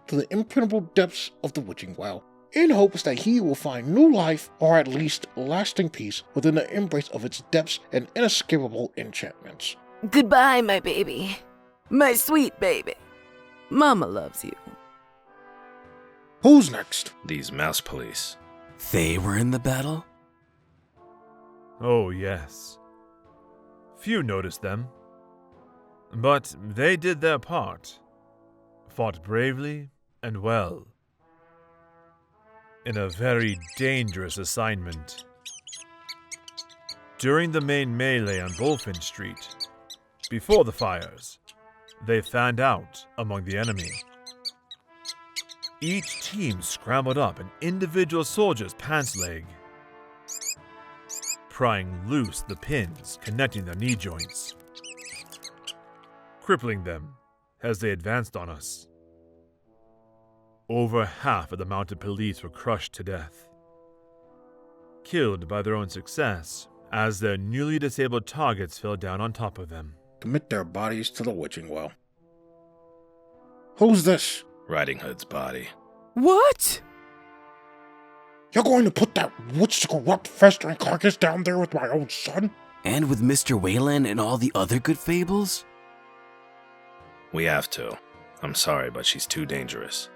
to the impenetrable depths of the witching well, in hopes that he will find new life, or at least lasting peace, within the embrace of its depths and inescapable enchantments. Goodbye, my baby. My sweet baby. Mama loves you. Who's next? These mouse police. They were in the battle? Oh, yes. Few noticed them. But they did their part, fought bravely and well, in a very dangerous assignment. During the main melee on Bullfin Street, before the fires, they fanned out among the enemy. Each team scrambled up an individual soldier's pants leg, prying loose the pins connecting their knee joints, crippling them as they advanced on us. Over half of the mounted police were crushed to death, killed by their own success as their newly disabled targets fell down on top of them. Commit their bodies to the witching well. Who's this? Riding Hood's body. What? You're going to put that witch's corrupt, festering carcass down there with my own son? And with Mr. Weyland and all the other good Fables? We have to. I'm sorry, but she's too dangerous.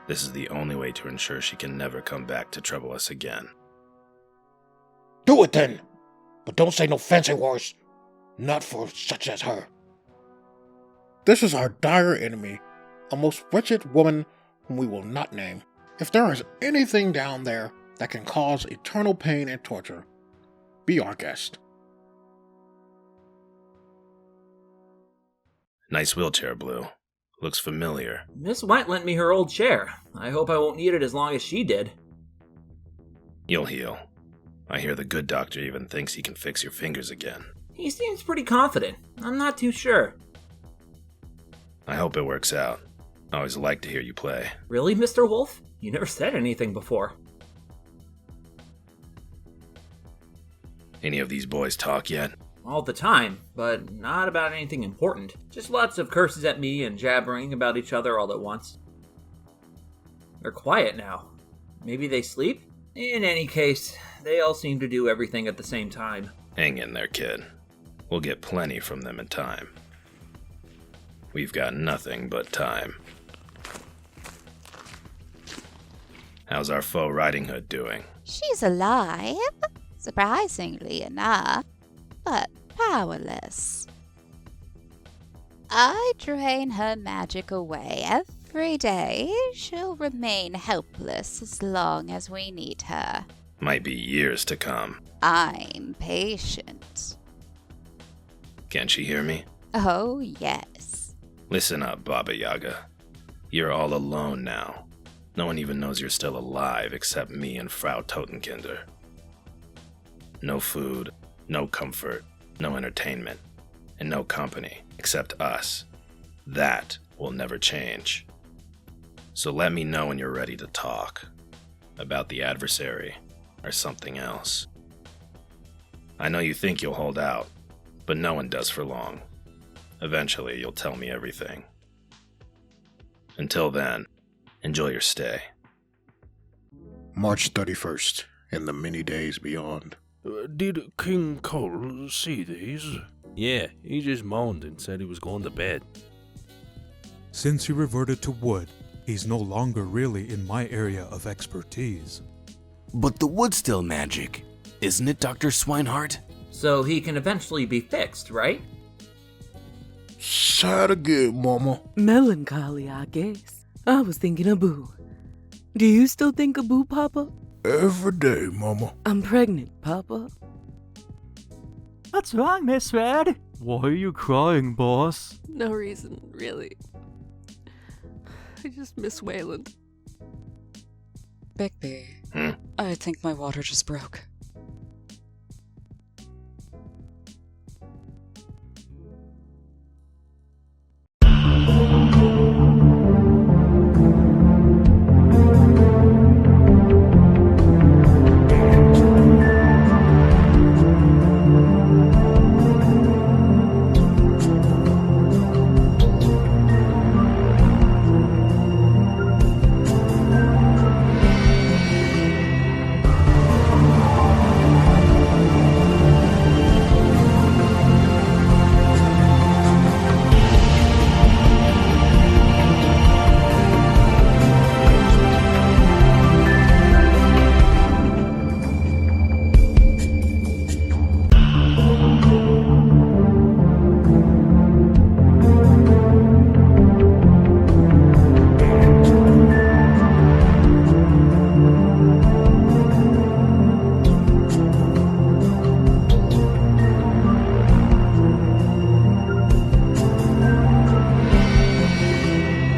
This is the only way to ensure she can never come back to trouble us again. Do it then! But don't say no fancy words. Not for such as her. This is our dire enemy, a most wretched woman whom we will not name. If there is anything down there that can cause eternal pain and torture, be our guest. Nice wheelchair, Blue. Looks familiar. Miss White lent me her old chair. I hope I won't need it as long as she did. You'll heal. I hear the good doctor even thinks he can fix your fingers again. He seems pretty confident. I'm not too sure. I hope it works out. I always like to hear you play. Really, Mr. Wolf? You never said anything before. Any of these boys talk yet? All the time, but not about anything important. Just lots of curses at me and jabbering about each other all at once. They're quiet now. Maybe they sleep? In any case, they all seem to do everything at the same time. Hang in there, kid. We'll get plenty from them in time. We've got nothing but time. How's our foe Riding Hood doing? She's alive, surprisingly enough, but powerless. I drain her magic away every day. She'll remain helpless as long as we need her. Might be years to come. I'm patient. Can she hear me? Oh, yes. Listen up, Baba Yaga. You're all alone now. No one even knows you're still alive except me and Frau Totenkinder. No food, no comfort, no entertainment, and no company except us. That will never change. So let me know when you're ready to talk about the adversary or something else. I know you think you'll hold out, but no one does for long. Eventually, you'll tell me everything. Until then, enjoy your stay. March 31st, and the many days beyond. Did King Cole see these? Yeah, he just moaned and said he was going to bed. Since he reverted to wood, he's no longer really in my area of expertise. But the wood's still magic, isn't it, Dr. Swineheart? So he can eventually be fixed, right? Sad again, Mama. Melancholy, I guess. I was thinking of Boo. Do you still think of Boo, Papa? Every day, Mama. I'm pregnant, Papa. What's wrong, Miss Red? Why are you crying, boss? No reason, really. I just miss Weyland. Bigby, I think my water just broke.